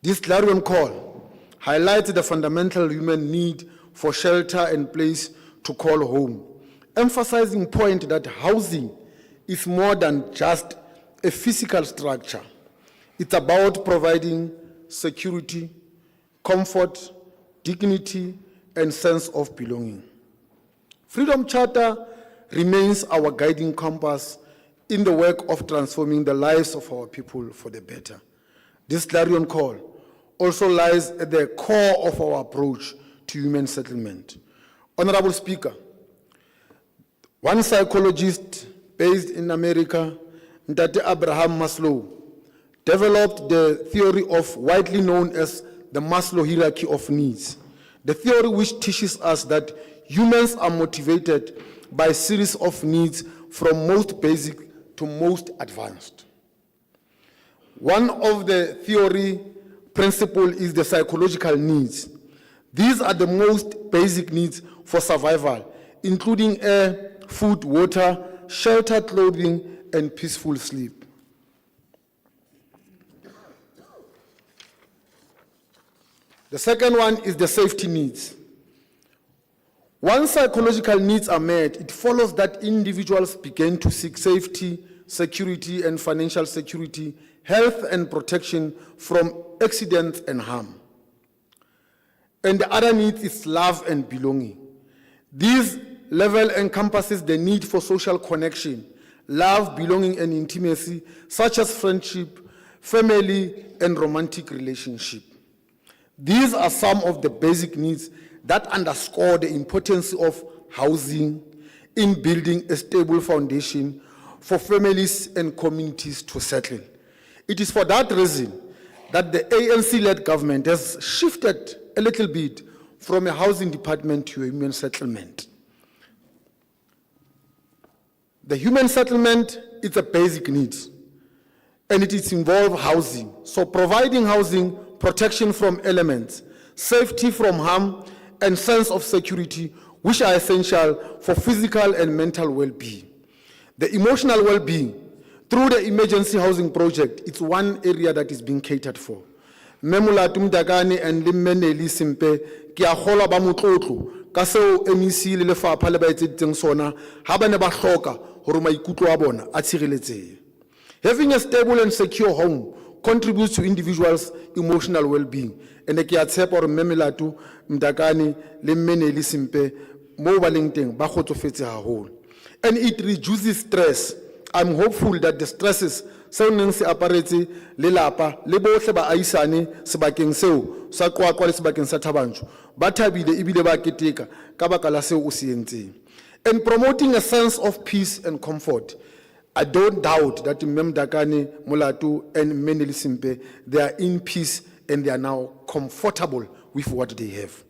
This clarion call highlights the fundamental human need for shelter and place to call home, emphasizing point that housing is more than just a physical structure. It's about providing security, comfort, dignity, and sense of belonging. Freedom Charter remains our guiding compass in the work of transforming the lives of our people for the better. This clarion call also lies at the core of our approach to human settlement. Honorable Speaker, one psychologist based in America, Dr. Abraham Maslow, developed the theory of widely known as the Maslow hierarchy of needs, the theory which teaches us that humans are motivated by a series of needs from most basic to most advanced. One of the theory principles is the psychological needs. These are the most basic needs for survival, including air, food, water, shelter, clothing, and peaceful sleep. The second one is the safety needs. Once psychological needs are met, it follows that individuals begin to seek safety, security, and financial security, health and protection from accidents and harm. And the other need is love and belonging. This level encompasses the need for social connection, love, belonging, and intimacy, such as friendship, family, and romantic relationship. These are some of the basic needs that underscore the importance of housing in building a stable foundation for families and communities to settle. It is for that reason that the ANC-led government has shifted a little bit from a housing department to a human settlement. The human settlement is a basic need, and it involves housing. So providing housing, protection from elements, safety from harm, and sense of security, which are essential for physical and mental well-being. The emotional well-being, through the emergency housing project, it's one area that is being catered for. Memulatum Dagani and Limeneli Simpe, Kia Hola Bamutlotlu, Kaseo MEC le Lefapha le ba etseditseng sona, ha ba ne ba hloka hore maikutlo a bona a tshireletsehe. Having a stable and secure home contributes to individuals' emotional well-being. And ke a tshepa hore Memelatu Mdakani le Meneli Simpe mo ba leng teng ba kgotsofetse haholo. And it reduces stress. I'm hopeful that the stresses seo neng se aparetse le lapa le bohle ba aisane sebakeng seo sa Kwakwa le sebakeng sa Thabanchu ba thabile ebile ba keteka ka baka la seo o se entseng. And promoting a sense of peace and comfort. I don't doubt that Memdakane, Mulatu, and Meneli Simpe, they are in peace and they are now comfortable with what they have.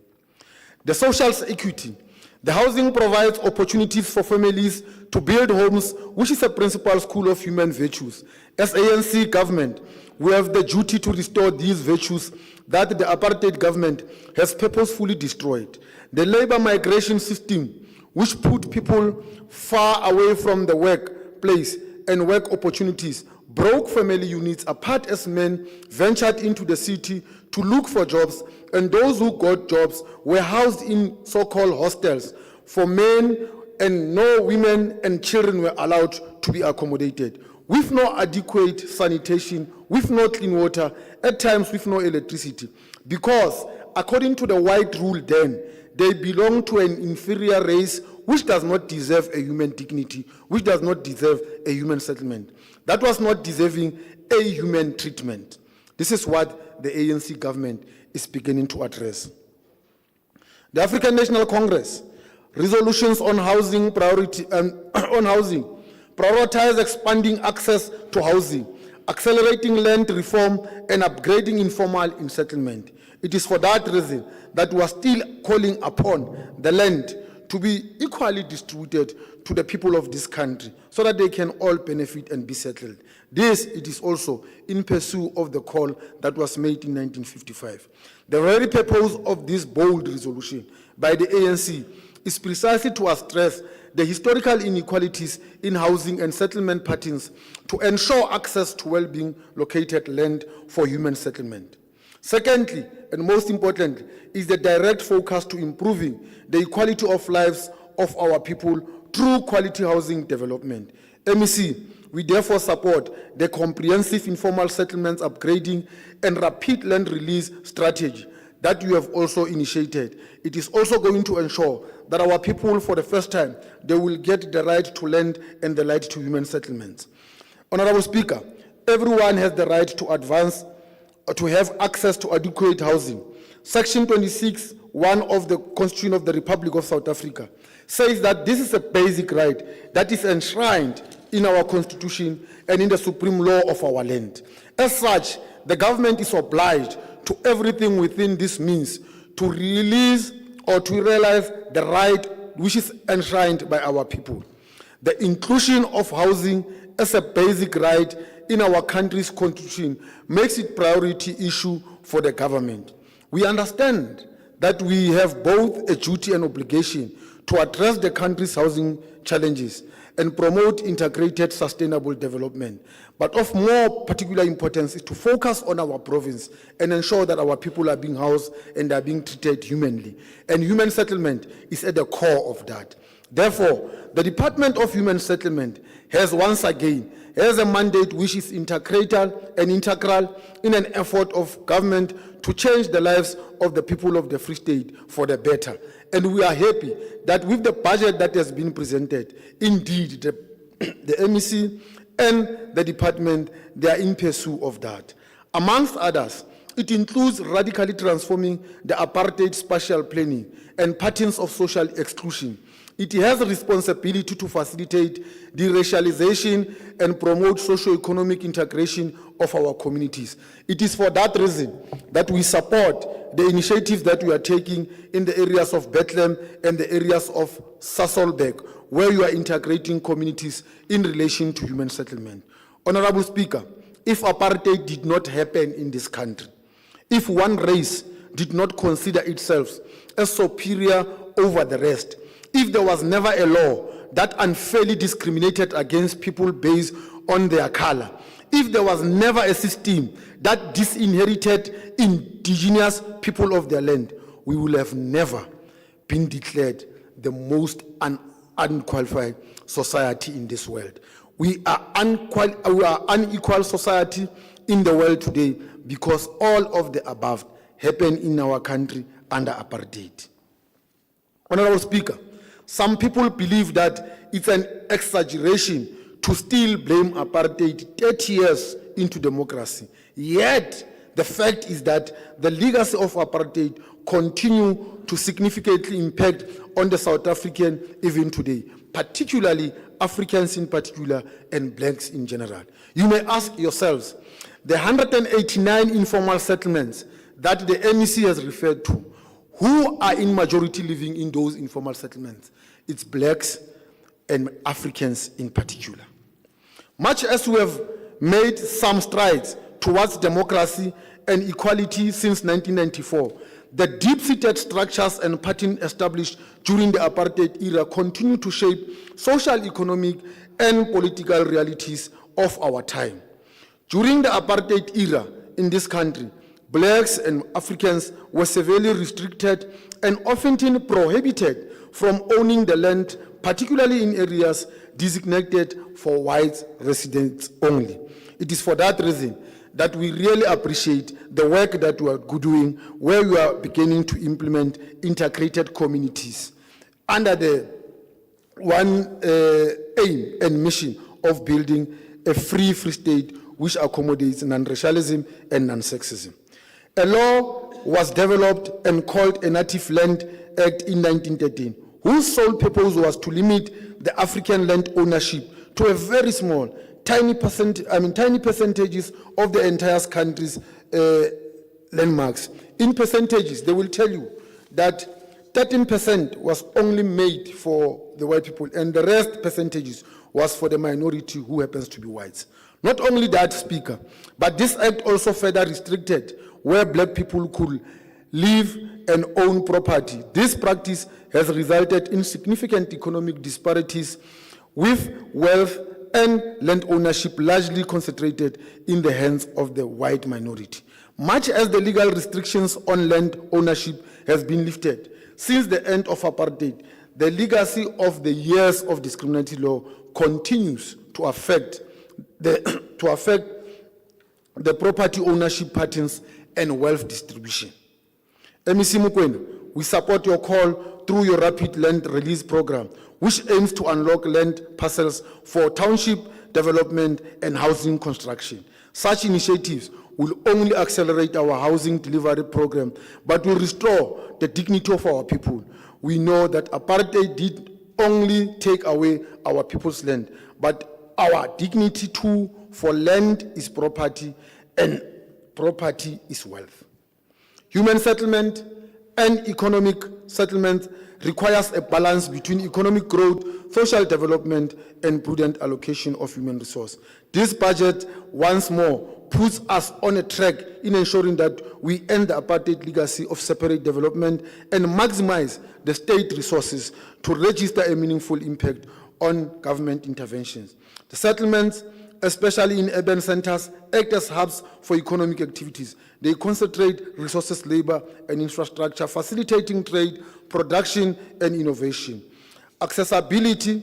The social equity. The housing provides opportunities for families to build homes, which is a principal school of human virtues. As ANC government, we have the duty to restore these virtues that the apartheid government has purposefully destroyed. The labor migration system, which put people far away from the workplace and work opportunities, broke family units apart as men ventured into the city to look for jobs, and those who got jobs were housed in so-called hostels for men, and no women and children were allowed to be accommodated. With no adequate sanitation, with no clean water, at times with no electricity. Because according to the white rule then, they belong to an inferior race which does not deserve a human dignity, which does not deserve a human settlement. That was not deserving a human treatment. This is what the ANC government is beginning to address. The African National Congress, resolutions on housing prioritize expanding access to housing, accelerating land reform, and upgrading informal settlement. It is for that reason that we are still calling upon the land to be equally distributed to the people of this country so that they can all benefit and be settled. This, it is also in pursuit of the call that was made in 1955. The very purpose of this bold resolution by the ANC is precisely to address the historical inequalities in housing and settlement patterns to ensure access to well-being located land for human settlement. Secondly, and most importantly, is the direct focus to improving the equality of lives of our people through quality housing development. MEC, we therefore support the comprehensive informal settlements upgrading and rapid land release strategy that you have also initiated. It is also going to ensure that our people, for the first time, they will get the right to land and the right to human settlements. Honorable Speaker, everyone has the right to advance or to have access to adequate housing. Section 26(1) of the Constitution of the Republic of South Africa says that this is a basic right that is enshrined in our Constitution and in the supreme law of our land. As such, the government is obliged to everything within this means to release or to realize the right which is enshrined by our people. The inclusion of housing as a basic right in our country's constitution makes it a priority issue for the government. We understand that we have both a duty and obligation to address the country's housing challenges and promote integrated sustainable development. But of more particular importance is to focus on our province and ensure that our people are being housed and are being treated humanly. And human settlement is at the core of that. Therefore, the Department of Human Settlement has once again a mandate which is integral in an effort of government to change the lives of the people of the Free State for the better. And we are happy that with the budget that has been presented, indeed, the MEC and the department, they are in pursuit of that. Amongst others, it includes radically transforming the apartheid spatial planning and patterns of social exclusion. It has a responsibility to facilitate de-racialization and promote socio-economic integration of our communities. It is for that reason that we support the initiatives that we are taking in the areas of Bethlehem and the areas of Sasolburg, where you are integrating communities in relation to human settlement. Honorable Speaker, if apartheid did not happen in this country, if one race did not consider itself as superior over the rest, if there was never a law that unfairly discriminated against people based on their color, if there was never a system that disinherited indigenous people of their land, we will have never been declared the most unqualified society in this world. We are unequal society in the world today because all of the above happened in our country under apartheid. Honorable Speaker, some people believe that it's an exaggeration to still blame apartheid 30 years into democracy. Yet, the fact is that the legacy of apartheid continue to significantly impact on the South African even today, particularly Africans in particular and blacks in general. You may ask yourselves, the 189 informal settlements that the MEC has referred to, who are in majority living in those informal settlements? It's blacks and Africans in particular. Much as we have made some strides towards democracy and equality since 1994, the deep-seated structures and patterns established during the apartheid era continue to shape social, economic, and political realities of our time. During the apartheid era in this country, blacks and Africans were severely restricted and often prohibited from owning the land, particularly in areas designated for white residents only. It is for that reason that we really appreciate the work that we are doing, where we are beginning to implement integrated communities under the aim and mission of building a free state which accommodates non-racialism and non-sexism. A law was developed and called a Native Land Act in 1913, whose sole purpose was to limit the African land ownership to a very small, tiny percentages of the entire country's landmarks. In percentages, they will tell you that 13% was only made for the white people, and the rest percentages was for the minority who happens to be whites. Not only that, Speaker, but this act also further restricted where black people could live and own property. This practice has resulted in significant economic disparities, with wealth and land ownership largely concentrated in the hands of the white minority. Much as the legal restrictions on land ownership has been lifted since the end of apartheid, the legacy of the years of discriminatory law continues to affect the property ownership patterns and wealth distribution. MEC Mokoena, we support your call through your rapid land release program, which aims to unlock land parcels for township development and housing construction. Such initiatives will only accelerate our housing delivery program, but will restore the dignity of our people. We know that apartheid did only take away our people's land, but our dignity too, for land is property and property is wealth. Human settlement and economic settlement requires a balance between economic growth, social development, and prudent allocation of human resource. This budget, once more, puts us on a track in ensuring that we end the apartheid legacy of separate development and maximize the state resources to register a meaningful impact on government interventions. The settlements, especially in urban centers, act as hubs for economic activities. They concentrate resources, labor, and infrastructure, facilitating trade, production, and innovation. Accessibility,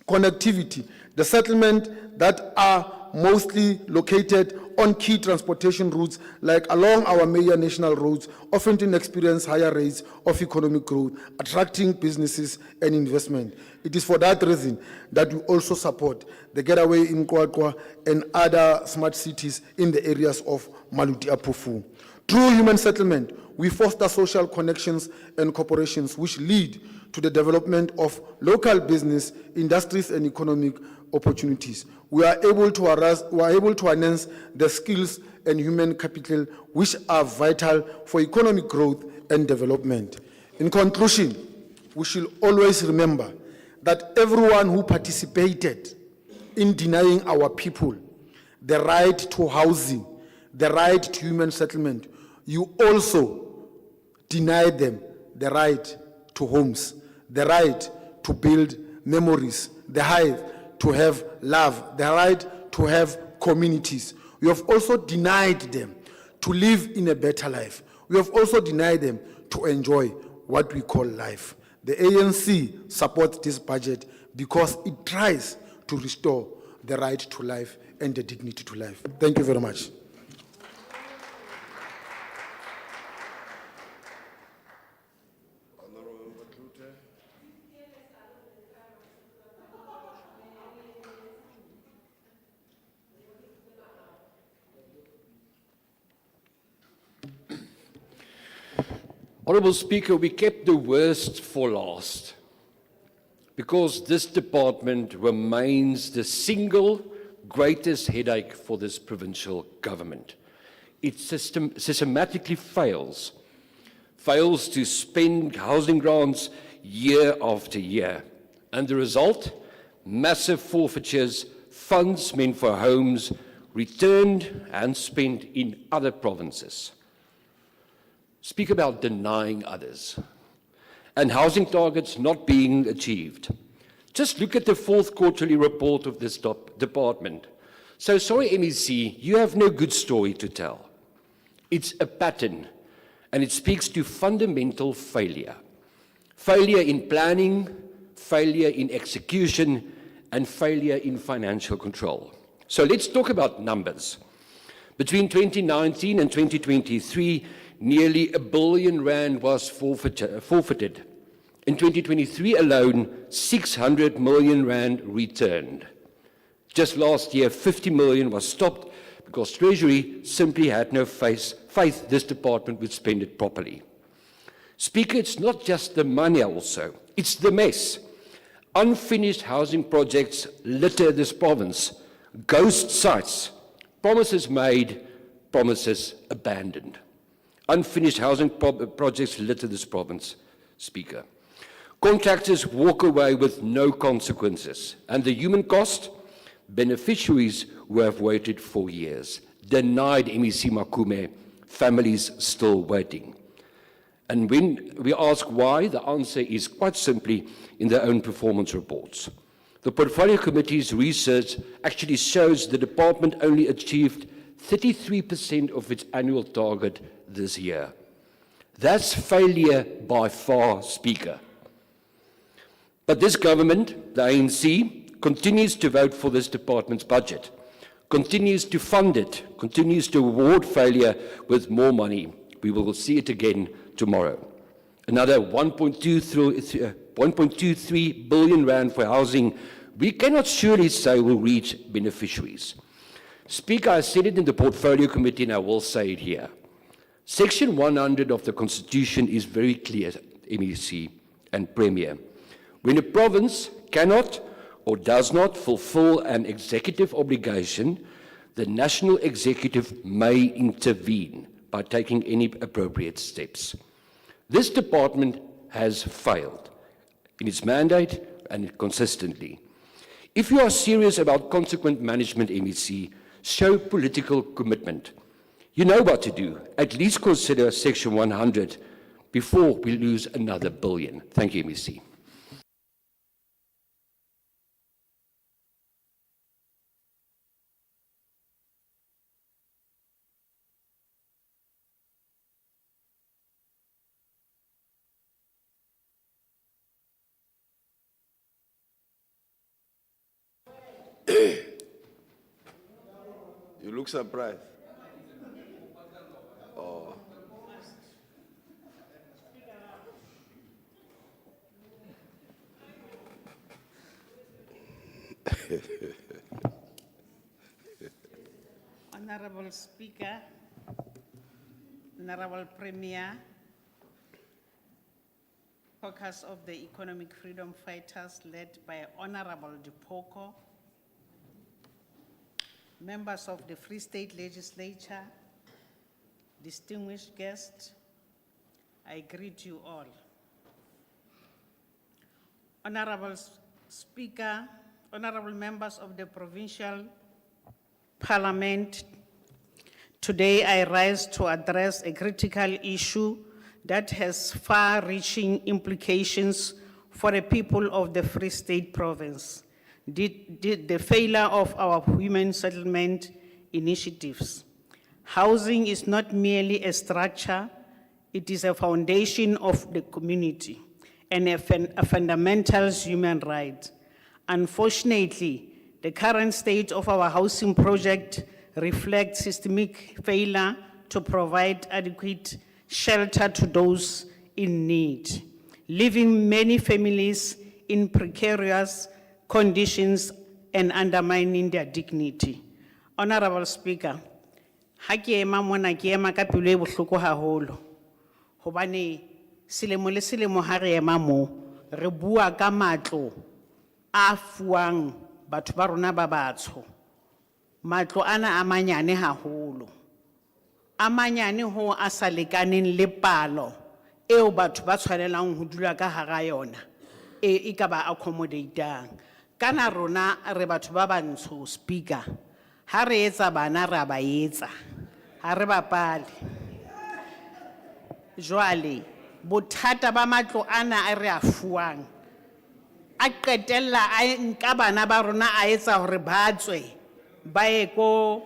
connectivity. The settlements that are mostly located on key transportation routes, like along our major national roads, often experience higher rates of economic growth, attracting businesses and investment. It is for that reason that we also support the Getaway in Kwakwa and other smart cities in the areas of Maluti Apofu. Through human settlement, we foster social connections and corporations which lead to the development of local business, industries, and economic opportunities. We are able to enhance the skills and human capital which are vital for economic growth and development. In conclusion, we should always remember that everyone who participated in denying our people the right to housing, the right to human settlement, you also denied them the right to homes, the right to build memories, the right to have love, the right to have communities. We have also denied them to live in a better life. We have also denied them to enjoy what we call life. The ANC supports this budget because it tries to restore the right to life and the dignity to life. Thank you very much. Honourable Speaker, we kept the worst for last because this department remains the single greatest headache for this provincial government. It systematically fails to spend housing grants year after year. And the result? Massive forfeitures, funds meant for homes returned and spent in other provinces. Speak about denying others and housing targets not being achieved. Just look at the fourth quarterly report of this department. So sorry, MEC, you have no good story to tell. It's a pattern, and it speaks to fundamental failure. Failure in planning, failure in execution, and failure in financial control. So let's talk about numbers. Between 2019 and 2023, nearly R1 billion was forfeited, In 2023 alone, 600 million rand returned. Just last year, 50 million was stopped because Treasury simply had no faith this department would spend it properly. Speaker, it's not just the money also, it's the mess. Unfinished housing projects litter this province. Ghost sites, promises made, promises abandoned. Unfinished housing projects litter this province, Speaker. Contractors walk away with no consequences. And the human cost? Beneficiaries who have waited for years. Denied MEC Makume, families still waiting. And when we ask why, the answer is quite simply in their own performance reports. The Portfolio Committee's research actually shows the department only achieved 33% of its annual target this year. That's failure by far, Speaker. But this government, the ANC, continues to vote for this department's budget, continues to fund it, continues to reward failure with more money. We will see it again tomorrow. Another 1.23 billion rand for housing, we cannot surely say will reach beneficiaries. Speaker, I said it in the Portfolio Committee and I will say it here. Section 100 of the Constitution is very clear, MEC and Premier. When a province cannot or does not fulfill an executive obligation, the national executive may intervene by taking any appropriate steps. This department has failed in its mandate and consistently. If you are serious about consequent management, MEC, show political commitment. You know what to do. At least consider Section 100 before we lose another billion. Thank you, MEC. You look surprised. Oh. Honorable Speaker, Honorable Premier, caucus of the Economic Freedom Fighters led by Honorable Dipoko, members of the Free State Legislature, distinguished guests, I greet you all. Honorable Speaker, honorable members of the Provincial Parliament, today I rise to address a critical issue that has far-reaching implications for the people of the Free State Province. The failure of our women settlement initiatives. Housing is not merely a structure, it is a foundation of the community and a fundamental human right. Unfortunately, the current state of our housing project reflects systemic failure to provide adequate shelter to those in need, leaving many families in precarious conditions and undermining their dignity. Honorable Speaker, ha ke ema mona ke ema ka pelo e bohloko haholo hobane selemo le selemo ha re ema mo re bua ka matlo a fuang batho ba rona ba batsho. Matlo ana a manyane haholo, a manyane ho a sa lekaneng le palo eo batho ba tshwanelang ho dula ka hara yona e ka ba accommodatang. Kana rona re batho ba bantsho, Speaker, ha re etsa bana ra ba etsa, ha re bapale. Jwale bothata ba matlo ana a re a fuang a qetella a nka bana ba rona a etsa hore ba tswe ba ye ko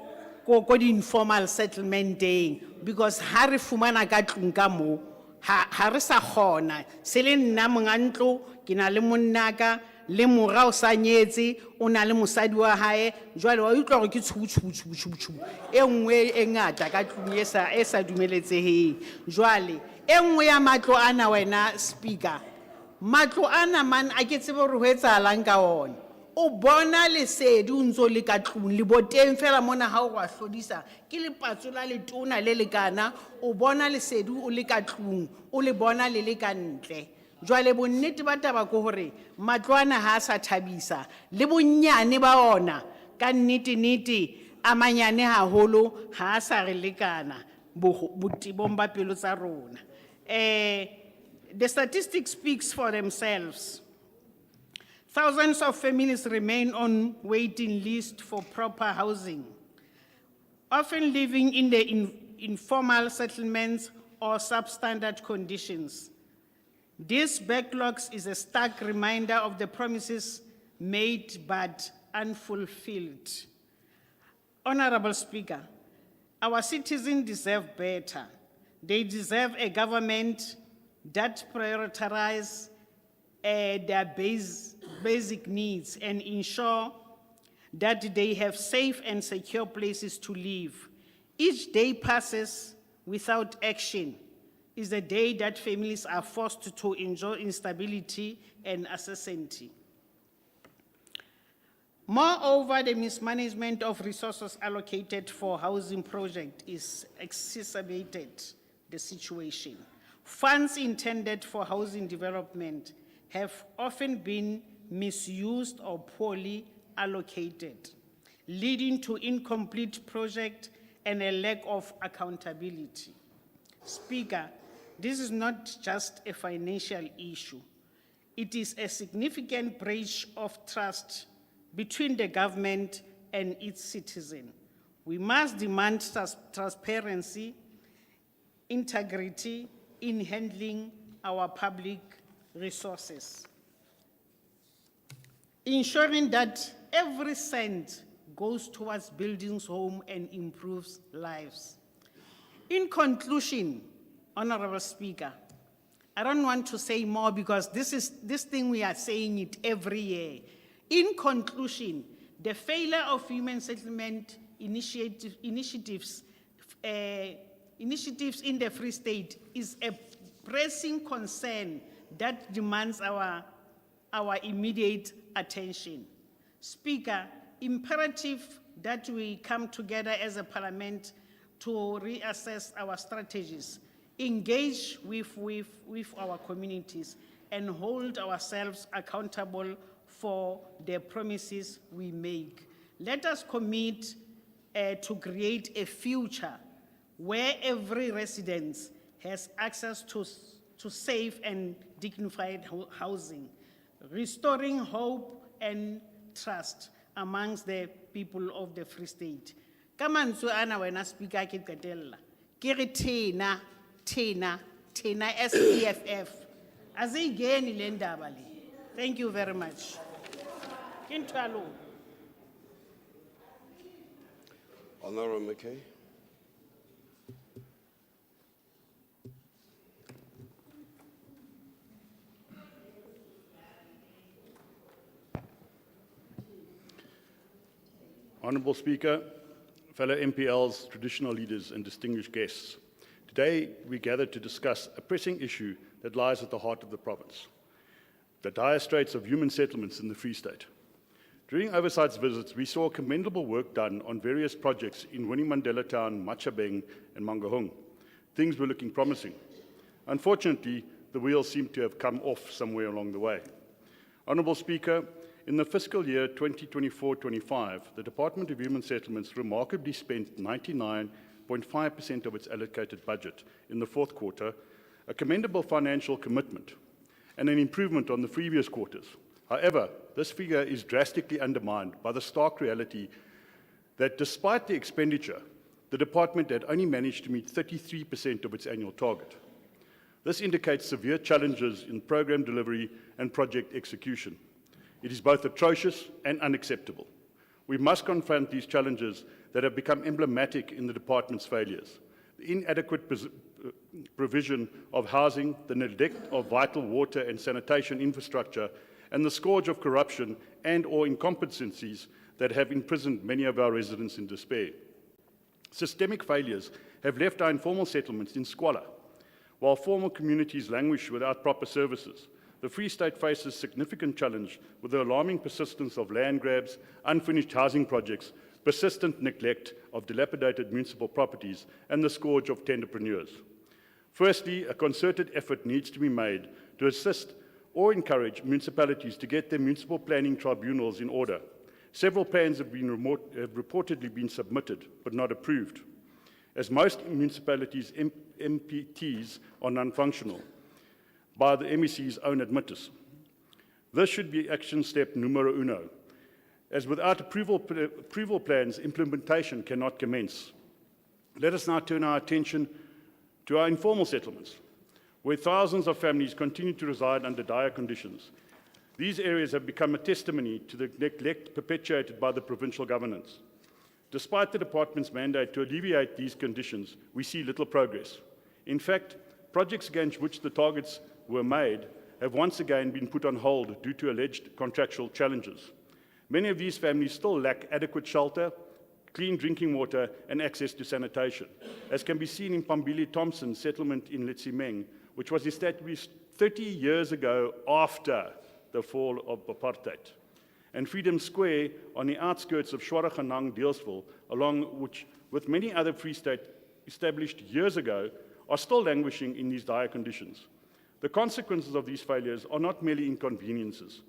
di informal settlement day, because ha re fumana ka tlung ka mo ha re sa khona se le nna monga ntlo ke na le monnaka le mora o sa nyetse o na le mosadi wa hae, jwale wa utlwa gore ke tshutshu e nngwe e ngata ka tlung e sa dumeletseheng. Jwale e nngwe ya matlo ana wena Speaker matlo ana man a ke tsebe hore ho etsahalang ka ona. O bona lesedi o ntso le ka tlung le boteng fela mona ha o wa hlodisa ke lepatso la letona le lekana o bona lesedi o le ka tlung o le bona le le ka ntle. Jwale bonnete ba taba ke hore matlo ana ha a sa thabisa le bonyane ba ona ka nnete a manyane haholo ha a sa re lekana botebong ba pelo tsa rona. The statistics speaks for themselves. Thousands of families remain on waiting list for proper housing, often living in the informal settlements or substandard conditions. This backlogs is a stark reminder of the promises made but unfulfilled. Honorable Speaker, our citizens deserve better. They deserve a government that prioritizes their basic needs and ensure that they have safe and secure places to live. Each day passes without action is a day that families are forced to enjoy instability and uncertainty. Moreover, the mismanagement of resources allocated for housing projects is exacerbated the situation. Funds intended for housing development have often been misused or poorly allocated, leading to incomplete projects and a lack of accountability. Speaker, this is not just a financial issue. It is a significant breach of trust between the government and its citizens. We must demand transparency, integrity in handling our public resources, ensuring that every cent goes towards building homes and improves lives. In conclusion, Honorable Speaker, I don't want to say more because this thing we are saying it every year. In conclusion, the failure of human settlement initiatives in the Free State is a pressing concern that demands our immediate attention. Speaker, imperative that we come together as a parliament to reassess our strategies, engage with our communities, and hold ourselves accountable for the promises we make. Let us commit to create a future where every resident has access to safe and dignified housing, restoring hope and trust amongst the people of the Free State. Ka mantswe ana wena speaker ke qetella ke re thena SEFF azigeni le ndaba le. Thank you very much. Kintalo. Honorable McKay. Honourable Speaker, fellow MPLs, traditional leaders and distinguished guests, today we gather to discuss a pressing issue that lies at the heart of the province, the dire straits of human settlements in the Free State. During Oversight's visits, we saw commendable work done on various projects in Winnie Mandela Town, Machabeng and Mangaung. Things were looking promising. Unfortunately, the wheels seem to have come off somewhere along the way. Honourable Speaker, in the fiscal year 2024-25, the Department of Human Settlements remarkably spent 99.5% of its allocated budget in the fourth quarter, a commendable financial commitment and an improvement on the previous quarters. However, this figure is drastically undermined by the stark reality that despite the expenditure, the department had only managed to meet 33% of its annual target. This indicates severe challenges in program delivery and project execution. It is both atrocious and unacceptable. We must confront these challenges that have become emblematic in the department's failures. The inadequate provision of housing, the neglect of vital water and sanitation infrastructure, and the scourge of corruption and/or incompetencies that have imprisoned many of our residents in despair. Systemic failures have left our informal settlements in squalor, while formal communities languish without proper services. the Free State faces significant challenge with the alarming persistence of land grabs, unfinished housing projects, persistent neglect of dilapidated municipal properties, and the scourge of tenderpreneurs. Firstly, a concerted effort needs to be made to assist or encourage municipalities to get their municipal planning tribunals in order. Several plans have reportedly been submitted, but not approved, as most municipalities' MPTs are non-functional, by the MEC's own admitters. This should be action step numero uno, as without approval plans, implementation cannot commence. Let us now turn our attention to our informal settlements, where thousands of families continue to reside under dire conditions. These areas have become a testimony to the neglect perpetuated by the provincial governance. Despite the department's mandate to alleviate these conditions, we see little progress. In fact, projects against which the targets were made have once again been put on hold due to alleged contractual challenges. Many of these families still lack adequate shelter, clean drinking water, and access to sanitation, as can be seen in Pambili Thompson's settlement in Letsimeng, which was established 30 years ago after the fall of apartheid. And Freedom Square on the outskirts of Shwaraganang, Deelsville, along which, with many other Free State established years ago, are still languishing in these dire conditions. The consequences of these failures are not merely inconveniences.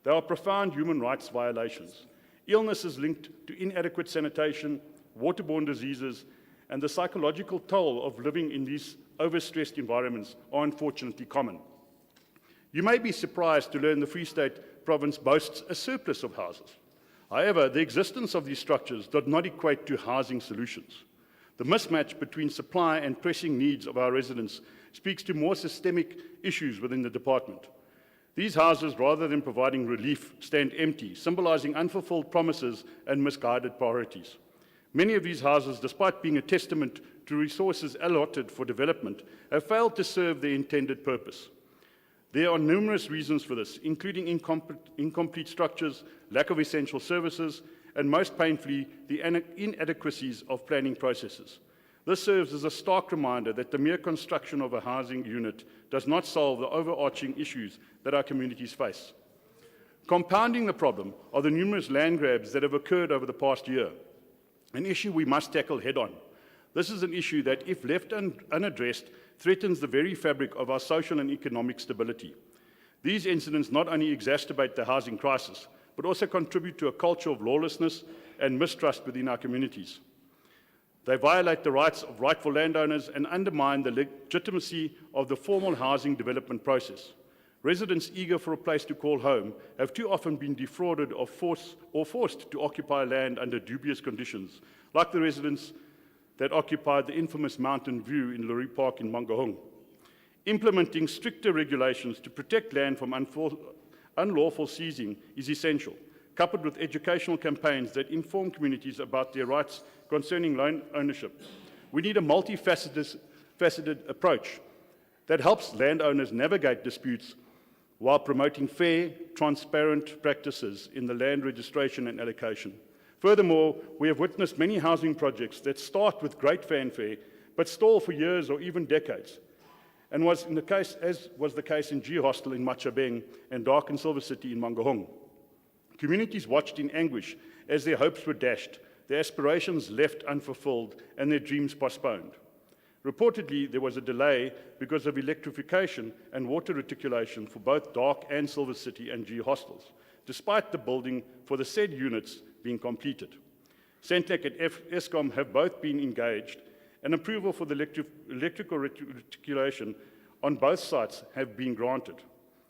They are profound human rights violations. Illnesses linked to inadequate sanitation, waterborne diseases, and the psychological toll of living in these overstressed environments are unfortunately common. You may be surprised to learn the Free State province boasts a surplus of houses. However, the existence of these structures does not equate to housing solutions. The mismatch between supply and pressing needs of our residents speaks to more systemic issues within the department. These houses, rather than providing relief, stand empty, symbolizing unfulfilled promises and misguided priorities. Many of these houses, despite being a testament to resources allotted for development, have failed to serve their intended purpose. There are numerous reasons for this, including incomplete structures, lack of essential services, and most painfully, the inadequacies of planning processes. This serves as a stark reminder that the mere construction of a housing unit does not solve the overarching issues that our communities face. Compounding the problem are the numerous land grabs that have occurred over the past year, an issue we must tackle head-on. This is an issue that, if left unaddressed, threatens the very fabric of our social and economic stability. These incidents not only exacerbate the housing crisis, but also contribute to a culture of lawlessness and mistrust within our communities. They violate the rights of rightful landowners and undermine the legitimacy of the formal housing development process. Residents eager for a place to call home have too often been defrauded or forced to occupy land under dubious conditions, like the residents that occupied the infamous Mountain View in Lurie Park in Mangaung. Implementing stricter regulations to protect land from unlawful seizing is essential, coupled with educational campaigns that inform communities about their rights concerning land ownership. We need a multifaceted approach that helps landowners navigate disputes while promoting fair, transparent practices in the land registration and allocation. Furthermore, we have witnessed many housing projects that start with great fanfare, but stall for years or even decades, and as was the case in G Hostel in Machabeng and Dark and Silver City in Mangaung. Communities watched in anguish as their hopes were dashed, their aspirations left unfulfilled, and their dreams postponed. Reportedly, there was a delay because of electrification and water reticulation for both Dark and Silver City and G Hostels, despite the building for the said units being completed. Centlec and Eskom have both been engaged, and approval for the electrical reticulation on both sites have been granted.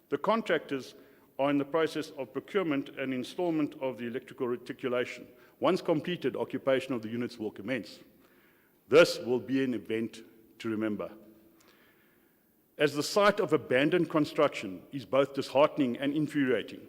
The contractors are in the process of procurement and installment of the electrical reticulation. Once completed, occupation of the units will commence. This will be an event to remember. As the sight of abandoned construction is both disheartening and infuriating.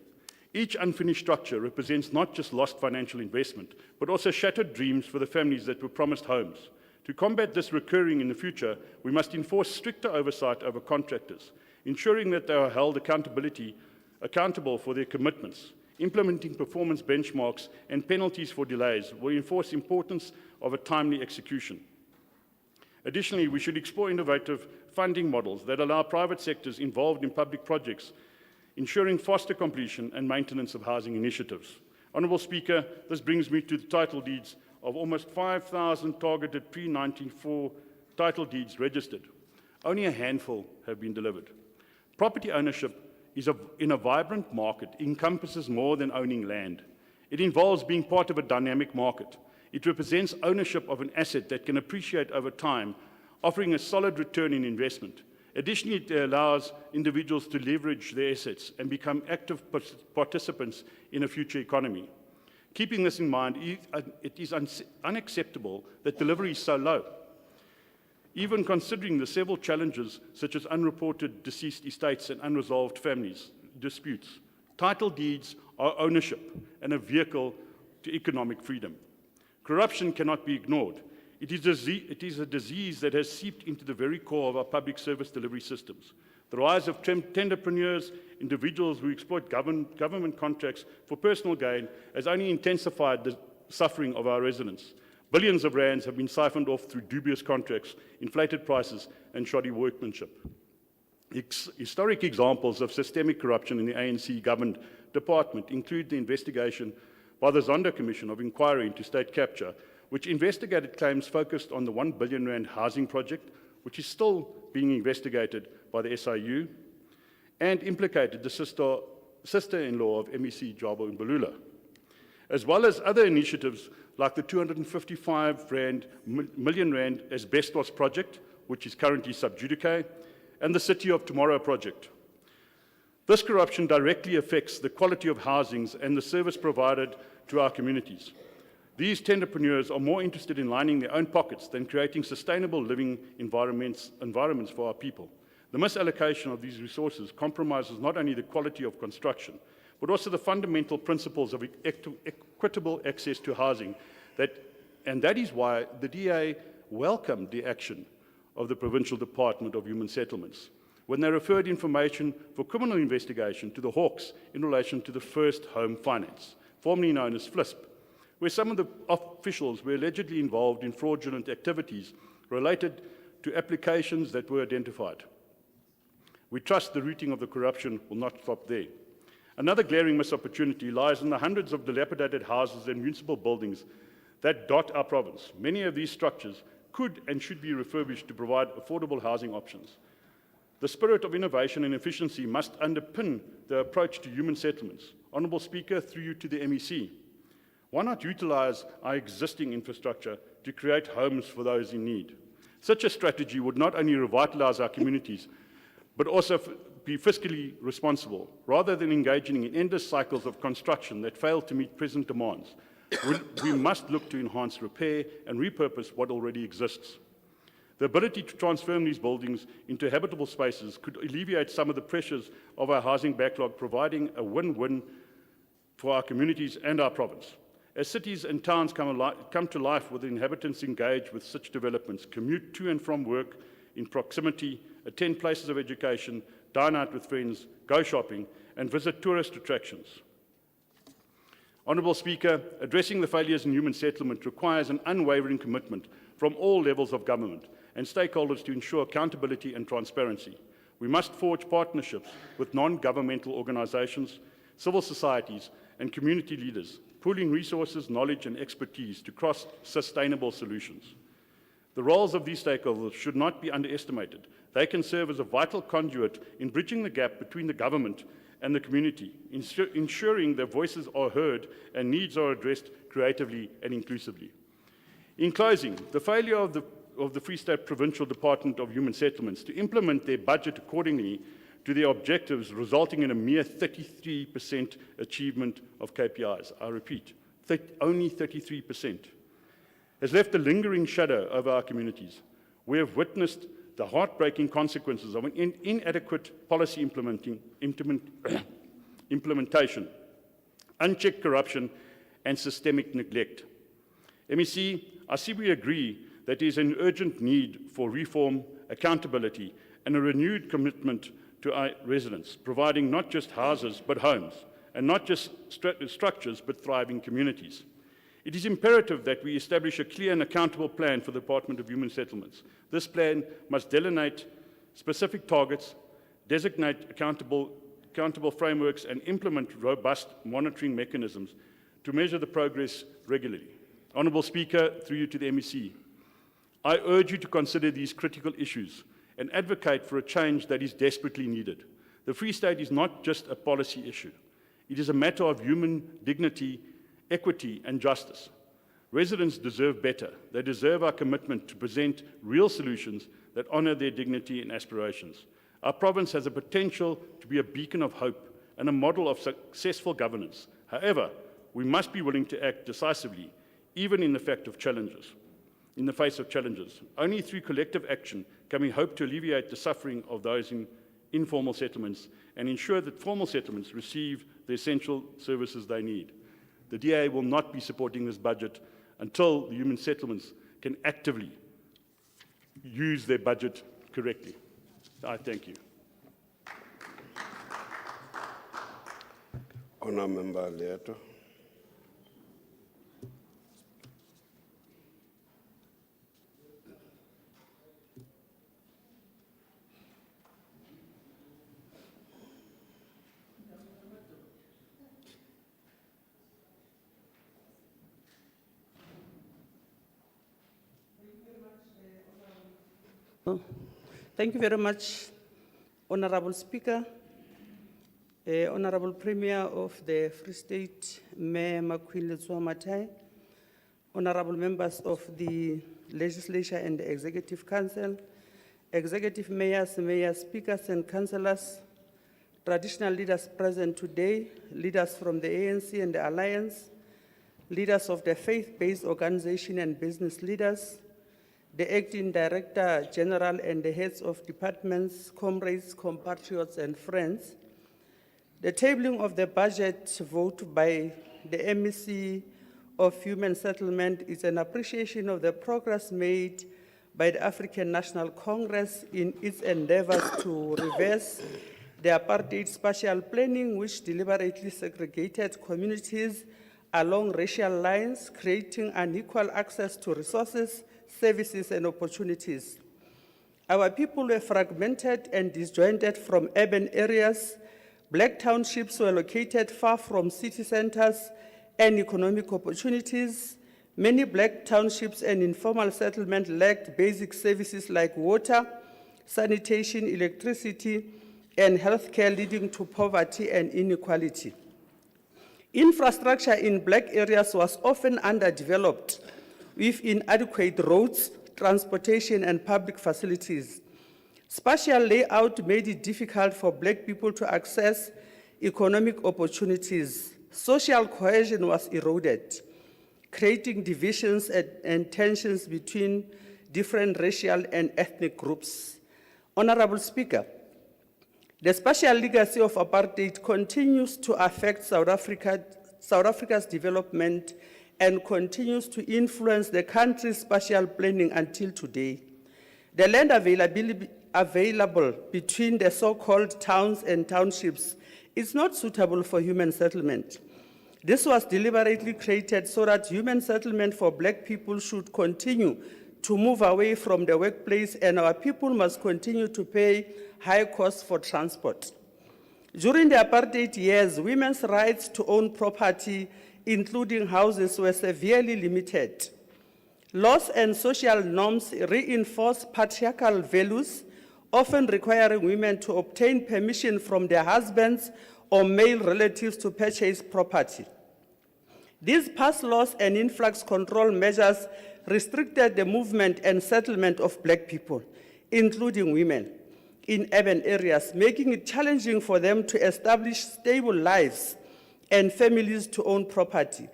Each unfinished structure represents not just lost financial investment, but also shattered dreams for the families that were promised homes. To combat this recurring in the future, we must enforce stricter oversight over contractors, ensuring that they are held accountable for their commitments. Implementing performance benchmarks and penalties for delays will enforce the importance of a timely execution. Additionally, we should explore innovative funding models that allow private sectors involved in public projects ensuring faster completion and maintenance of housing initiatives. Honourable Speaker, this brings me to the title deeds of almost 5,000 targeted pre-1994 title deeds registered. Only a handful have been delivered. Property ownership in a vibrant market encompasses more than owning land. It involves being part of a dynamic market. It represents ownership of an asset that can appreciate over time, offering a solid return in investment. Additionally, it allows individuals to leverage their assets and become active participants in a future economy. Keeping this in mind, it is unacceptable that delivery is so low. Even considering the several challenges, such as unreported deceased estates and unresolved families disputes, title deeds are ownership and a vehicle to economic freedom. Corruption cannot be ignored. It is a disease that has seeped into the very core of our public service delivery systems. The rise of tenderpreneurs, individuals who exploit government contracts for personal gain, has only intensified the suffering of our residents. Billions of rands have been siphoned off through dubious contracts, inflated prices, and shoddy workmanship. Historic examples of systemic corruption in the ANC-governed department include the investigation by the Zondo Commission of Inquiry into State Capture, which investigated claims focused on the R1 billion housing project, which is still being investigated by the SIU, and implicated the sister-in-law of MEC Jabo Mbalula, as well as other initiatives like the 255 million rand asbestos project, which is currently sub judice, and the City of Tomorrow project. This corruption directly affects the quality of housings and the service provided to our communities. These tenderpreneurs are more interested in lining their own pockets than creating sustainable living environments for our people. The misallocation of these resources compromises not only the quality of construction, but also the fundamental principles of equitable access to housing. And that is why the DA welcomed the action of the Provincial Department of Human Settlements when they referred information for criminal investigation to the Hawks in relation to the First Home Finance, formerly known as FLISP, where some of the officials were allegedly involved in fraudulent activities related to applications that were identified. We trust the rooting of the corruption will not stop there. Another glaring missed opportunity lies in the hundreds of dilapidated houses and municipal buildings that dot our province. Many of these structures could and should be refurbished to provide affordable housing options. The spirit of innovation and efficiency must underpin the approach to human settlements. Honourable Speaker, through you to the MEC, why not utilise our existing infrastructure to create homes for those in need? Such a strategy would not only revitalise our communities, but also be fiscally responsible, rather than engaging in endless cycles of construction that fail to meet present demands. We must look to enhance, repair, and repurpose what already exists. The ability to transform these buildings into habitable spaces could alleviate some of the pressures of our housing backlog, providing a win-win for our communities and our province. As cities and towns come to life with inhabitants engaged with such developments, commute to and from work in proximity, attend places of education, dine out with friends, go shopping, and visit tourist attractions. Honourable Speaker, addressing the failures in human settlement requires an unwavering commitment from all levels of government and stakeholders to ensure accountability and transparency. We must forge partnerships with non-governmental organisations, civil societies, and community leaders, pooling resources, knowledge, and expertise to cross sustainable solutions. The roles of these stakeholders should not be underestimated. They can serve as a vital conduit in bridging the gap between the government and the community, ensuring their voices are heard and needs are addressed creatively and inclusively. In closing, the failure of the Free State Provincial Department of Human Settlements to implement their budget accordingly to their objectives, resulting in a mere 33% achievement of KPIs. I repeat, only 33%. Has left a lingering shadow over our communities. We have witnessed the heartbreaking consequences of an inadequate policy implementation, unchecked corruption, and systemic neglect. MEC, I see we agree that there is an urgent need for reform, accountability, and a renewed commitment to our residents, providing not just houses but homes, and not just structures but thriving communities. It is imperative that we establish a clear and accountable plan for the Department of Human Settlements. This plan must delineate specific targets, designate accountable accountable frameworks, and implement robust monitoring mechanisms to measure the progress regularly. Honourable Speaker, through you to the MEC, I urge you to consider these critical issues and advocate for a change that is desperately needed. The Free State is not just a policy issue. It is a matter of human dignity, equity, and justice. Residents deserve better. They deserve our commitment to present real solutions that honour their dignity and aspirations. Our province has a potential to be a beacon of hope and a model of successful governance. However, we must be willing to act decisively, even in the face of challenges. Only through collective action can we hope to alleviate the suffering of those in informal settlements and ensure that formal settlements receive the essential services they need. The DA will not be supporting this budget until the human settlements can actively use their budget correctly. I thank you. Honour Member Leto. Thank you very much, Honorable Speaker, Honorable Premier of the Free State, Mayor Makwile Tsuamatai, Honorable members of the Legislature and the Executive Council, Executive Mayors, Mayor Speakers and Councillors, traditional leaders present today, leaders from the ANC and the Alliance, leaders of the faith-based organization and business leaders, the Acting Director General and the heads of departments, comrades, compatriots, and friends. The tabling of the budget vote by the MEC of Human Settlement is an appreciation of the progress made by the African National Congress in its endeavors to reverse the apartheid spatial planning, which deliberately segregated communities along racial lines, creating unequal access to resources, services, and opportunities. Our people were fragmented and disjointed from urban areas. Black townships were located far from city centers and economic opportunities. Many black townships and informal settlements lacked basic services like water, sanitation, electricity, and healthcare, leading to poverty and inequality. Infrastructure in black areas was often underdeveloped, with inadequate roads, transportation, and public facilities. Spatial layout made it difficult for black people to access economic opportunities. Social cohesion was eroded, creating divisions and tensions between different racial and ethnic groups. Honorable Speaker, the spatial legacy of apartheid continues to affect South Africa's development and continues to influence the country's spatial planning until today. The land available between the so-called towns and townships is not suitable for human settlement. This was deliberately created so that human settlement for black people should continue to move away from the workplace, and our people must continue to pay high costs for transport. During the apartheid years, women's rights to own property, including houses, were severely limited. Laws and social norms reinforce patriarchal values, often requiring women to obtain permission from their husbands or male relatives to purchase property. These past laws and influx control measures restricted the movement and settlement of black people, including women, in urban areas, making it challenging for them to establish stable lives and families to own property.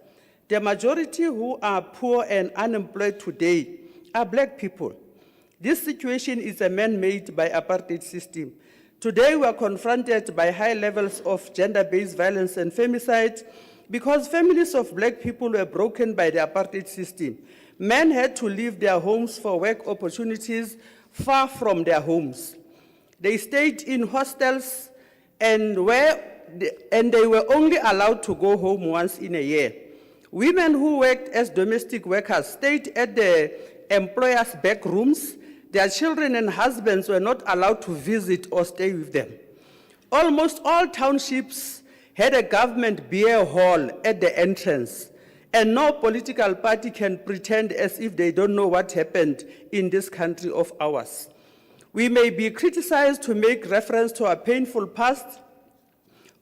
The majority who are poor and unemployed today are black people. This situation is a man-made by apartheid system. Today we are confronted by high levels of gender-based violence and femicide because families of black people were broken by the apartheid system. Men had to leave their homes for work opportunities far from their homes. They stayed in hostels and they were only allowed to go home once in a year. Women who worked as domestic workers stayed at the employers' back rooms. Their children and husbands were not allowed to visit or stay with them. Almost all townships had a government beer hall at the entrance, and no political party can pretend as if they don't know what happened in this country of ours. We may be criticized to make reference to our painful past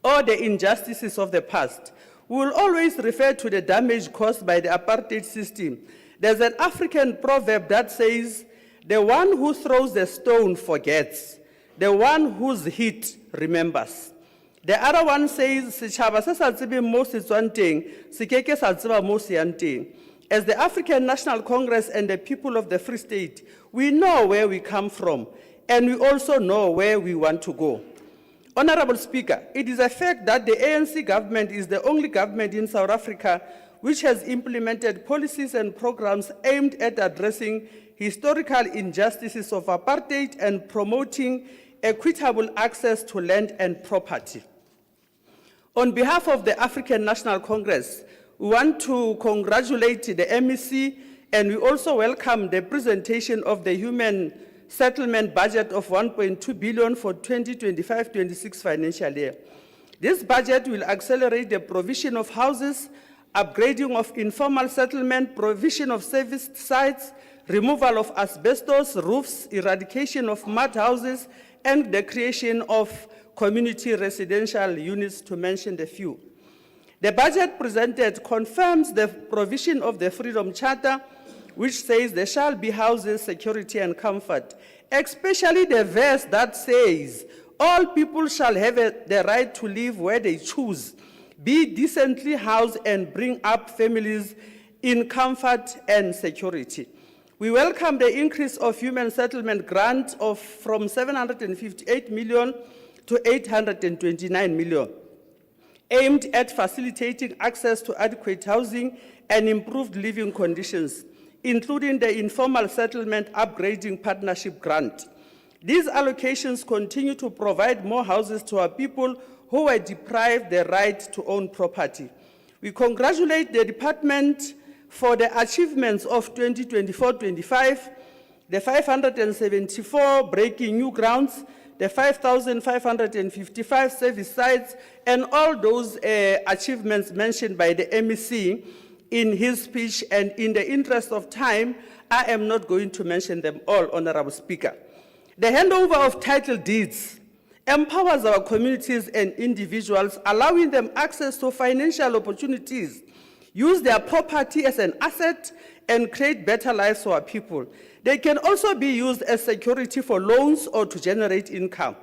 or the injustices of the past. We will always refer to the damage caused by the apartheid system. There's an African proverb that says, "The one who throws the stone forgets, the one who's hit remembers." The other one says, "Setjhaba se sa tsebeng mo se tswang teng, se keke sa tseba mo se yang teng." As the African National Congress and the people of the Free State, we know where we come from, and we also know where we want to go. Honorable Speaker, it is a fact that the ANC government is the only government in South Africa which has implemented policies and programs aimed at addressing historical injustices of apartheid and promoting equitable access to land and property. On behalf of the African National Congress, we want to congratulate the MEC, and we also welcome the presentation of the human settlement budget of 1.2 billion for 2025-26 financial year. This budget will accelerate the provision of houses, upgrading of informal settlement, provision of service sites, removal of asbestos roofs, eradication of mud houses, and the creation of community residential units, to mention a few. The budget presented confirms the provision of the Freedom Charter, which says there shall be houses, security, and comfort, especially the verse that says, all people shall have the right to live where they choose, be decently housed, and bring up families in comfort and security. We welcome the increase of human settlement grant from 758 million to 829 million, aimed at facilitating access to adequate housing and improved living conditions, including the informal settlement upgrading partnership grant. These allocations continue to provide more houses to our people who were deprived the right to own property. We congratulate the department for the achievements of 2024-25, the 574 breaking new grounds, the 5,555 service sites, and all those achievements mentioned by the MEC in his speech, and in the interest of time, I am not going to mention them all, Honorable Speaker. The handover of title deeds empowers our communities and individuals, allowing them access to financial opportunities, use their property as an asset, and create better lives for our people. They can also be used as security for loans or to generate income.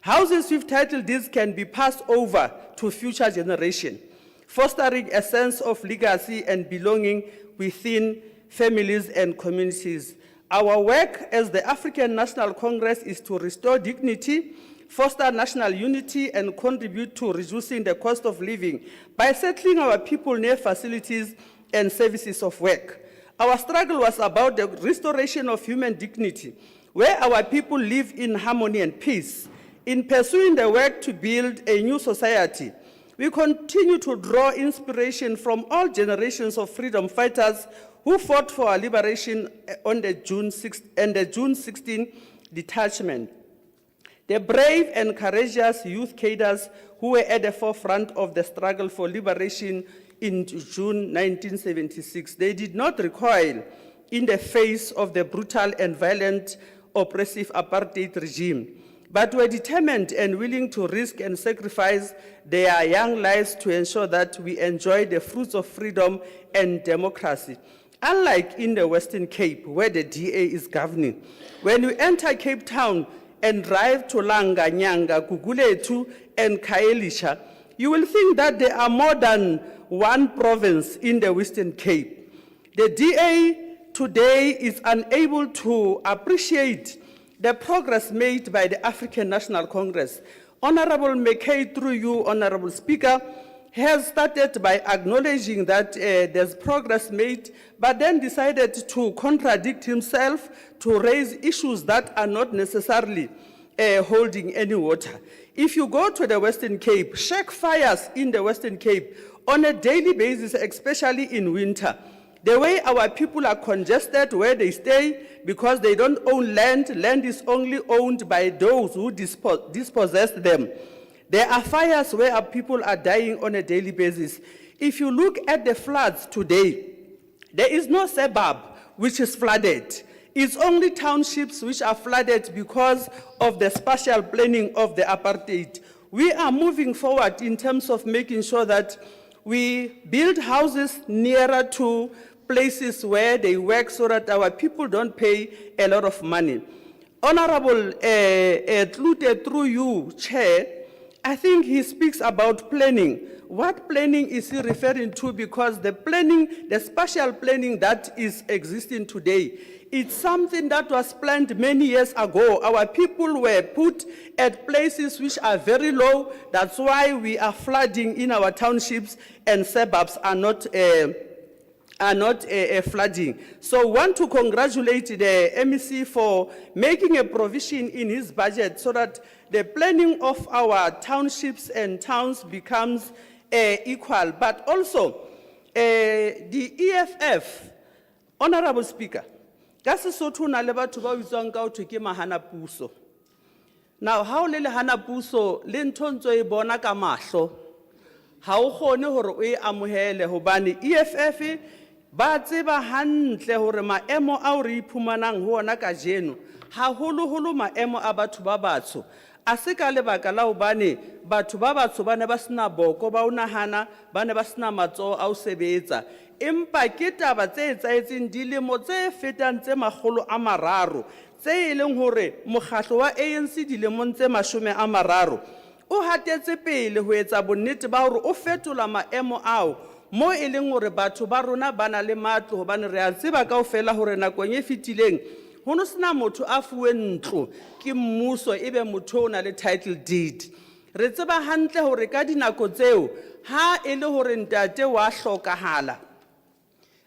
Houses with title deeds can be passed over to future generations, fostering a sense of legacy and belonging within families and communities. Our work as the African National Congress is to restore dignity, foster national unity, and contribute to reducing the cost of living by settling our people near facilities and services of work. Our struggle was about the restoration of human dignity, where our people live in harmony and peace. In pursuing the work to build a new society, we continue to draw inspiration from all generations of freedom fighters who fought for our liberation on the June 16 detachment. The brave and courageous youth cadres who were at the forefront of the struggle for liberation in June 1976, they did not recoil in the face of the brutal and violent oppressive apartheid regime, but were determined and willing to risk and sacrifice their young lives to ensure that we enjoy the fruits of freedom and democracy. Unlike in the Western Cape, where the DA is governing, when you enter Cape Town and drive to Langa, Nyanga, Guguletu, and Kaelisha, you will think that there are more than one province in the Western Cape. The DA today is unable to appreciate the progress made by the African National Congress. Honorable McKay, through you, Honorable Speaker, has started by acknowledging that there's progress made, but then decided to contradict himself to raise issues that are not necessarily holding any water. If you go to the Western Cape, check fires in the Western Cape on a daily basis, especially in winter. The way our people are congested where they stay because they don't own land, land is only owned by those who dispossess them. There are fires where our people are dying on a daily basis. If you look at the floods today, there is no suburb which is flooded. It's only townships which are flooded because of the spatial planning of the apartheid. We are moving forward in terms of making sure that we build houses nearer to places where they work so that our people don't pay a lot of money. Honorable Tlute, through you, Chair, I think he speaks about planning. What planning is he referring to? Because the planning, the spatial planning that is existing today, it's something that was planned many years ago. Our people were put at places which are very low. That's why we are flooding in our townships, and suburbs are not flooding. So want to congratulate the MEC for making a provision in his budget so that the planning of our townships and towns becomes equal. But also, the EFF, Honorable Speaker, ka Sesotho na le batho ba bitswang ka hothwe ke mahana puso. Now, how le hana puso le ntho ntse e bona ka mahlo, ha o kgone hore o e amohele hobane EFF ba tseba hantle hore maemo a re iphumanang ho ona ka jeno haholoholo maemo a batho ba batsho a se ka lebaka la hobane batho ba batsho ba ne ba sena boko ba o nahana ba ne ba sena matsoho a o sebetsa empa ke taba tse etsaetseng dilemo tse fetang tse 300 tse e leng hore mokgatlo wa ANC dilemong tse 30 o hatetse pele ho etsa bonnete ba hore o fetola maemo ao mo e leng hore batho ba rona ba na le matlo hobane re a tseba kaofela hore nakong e fetileng ho no sena motho a fuweng ntlo ke mmuso ebe motho o na le title deed. Re tseba hantle hore ka dinako tseo ha e le hore ntate wa hlokahala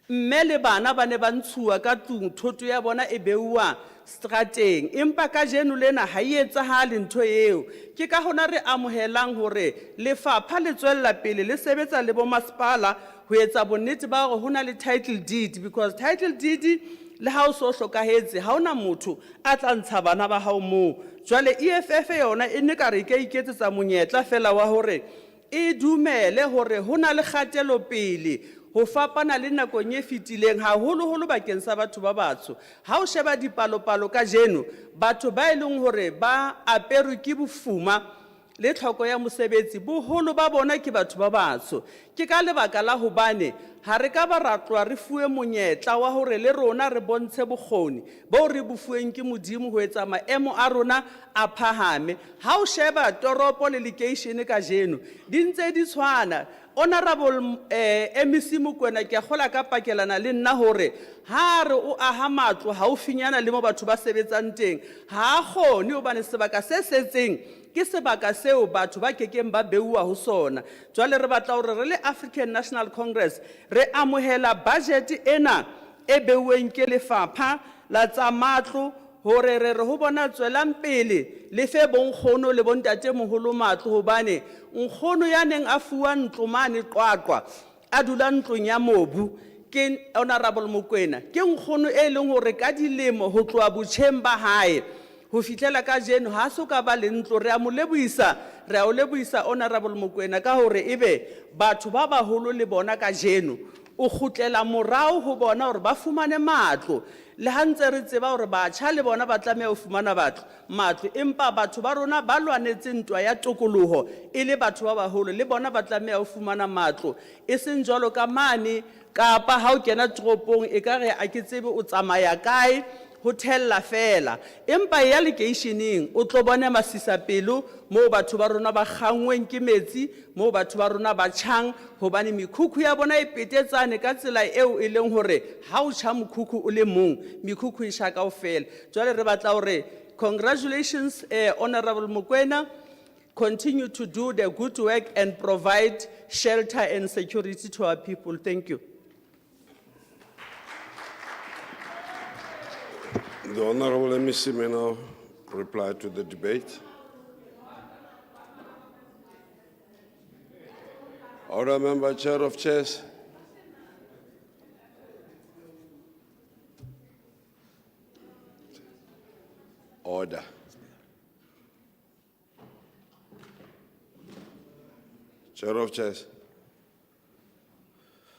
mme le bana ba ne ba ntshuwa ka tlung thoto ya bona e beuwa strateng empa ka jeno lena ha e etsahale ntho eo ke ka hona re amohelang hore lefapha le tswella pele le sebetsa le bo masepala ho etsa bonnete ba hore hona le title deed because title deed le ha o so hlokahetse ha ona motho a tla ntsha bana ba hao moo jwale EFF yona e ne ka re ke iketsetsa monyetla fela wa hore e dumele hore hona le kgatelo pele ho fapana le nakong e fetileng haholoholo bakeng sa batho ba batsho ha o sheba dipalopalo ka jeno batho ba eleng hore ba aperwe ke bofuma le tlhoko ya mosebetsi boholo ba bona ke batho ba batsho ke ka lebaka la hobane ha re ka ba ratwa re fuwe monyetla wa hore le rona re bontshe bokgoni bo re bufuweng ke modimo ho etsa maemo a rona a phahame ha o sheba toropo le location ka jeno di ntse di tshwana. Honorable MEC Mokoena ke a gola ka pakelana le nna hore ha re o aha matlo ha o finyana le mo batho ba sebetsang teng ha gone o bane sebaka se setseng ke sebaka seo batho ba kekeng ba beuwa ho sona jwale re batla hore re le African National Congress re amohela budget ena e beuweng ke lefapha la tsa matlo hore re ho bona tswelang pele le fe bonkgono le bontate moholo matlo hobane nkgono ya neng a fuwa ntlo mane qwaqwa a dula ntlong ya mobu ke Honorable Mokoena ke nkgono e leng hore ka dilemo ho tloa botjheng ba hae ho fitlela ka jeno ha so ka ba le ntlo re a mo lebohisa re a o lebohisa Honorable Mokoena ka hore ebe batho ba baholo le bona ka jeno o khutlela morao ho bona hore ba fumane matlo le hantse re tseba hore batjha le bona ba tlameha ho fumana matlo empa batho ba rona ba lwanetse ntwa ya tokoloho e le batho ba baholo le bona ba tlameha ho fumana matlo e seng jwalo ka mane kapa ha o kena toropong e ka re a ke tsebe o tsamaya kae ho thella fela empa ya locationeng o tlo bona masisapelo mo batho ba rona ba kgangweng ke metsi mo batho ba rona ba tjhang hobane mekhukhu ya bona e petetsane ka tsela eo e leng hore ha o tjha mokhukhu o le mong mekhukhu e sha kaofela jwale re batla hore congratulations Honorable Mokoena, continue to do the good work and provide shelter and security to our people. Thank you. The Honorable MEC may now reply to the debate. Order, Member, Chair of Chairs. Order. Chair of Chairs.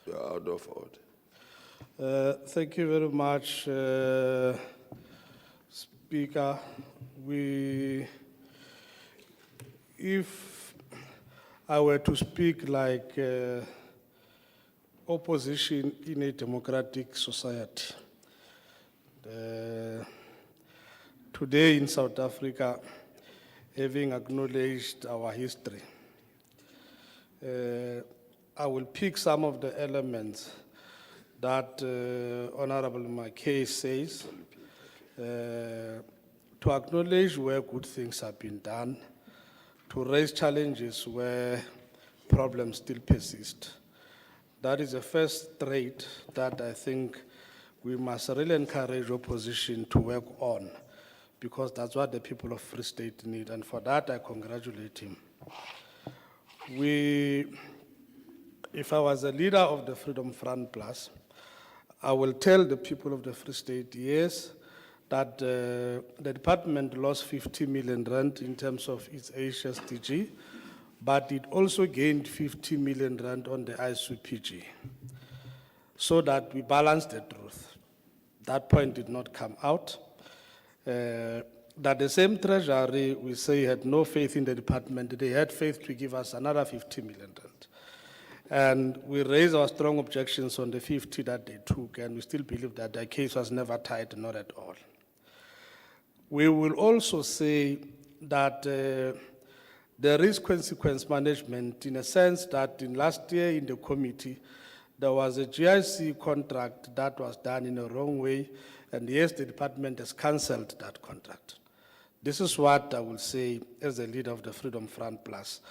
You are out of order. Thank you very much, Speaker. If I were to speak like opposition in a democratic society, today in South Africa, having acknowledged our history, I will pick some of the elements that Honorable McKay says to acknowledge where good things have been done, to raise challenges where problems still persist. That is the first trait that I think we must really encourage opposition to work on, because that's what the people of Free State need, and for that I congratulate him. If I was a leader of the Freedom Front Plus, I will tell the people of the Free State, yes, that the department lost 50 million rand in terms of its HSTG, but it also gained 50 million rand on the ISUPG, so that we balance the truth. That point did not come out. That the same treasury, we say, had no faith in the department. They had faith to give us another 50 million rand. And we raised our strong objections on the 50 that they took, and we still believe that their case was never tied, not at all. We will also say that there is consequence management, in a sense that in last year in the committee, there was a GIC contract that was done in a wrong way, and yes, the department has cancelled that contract. This is what I will say as the leader of the Freedom Front Plus,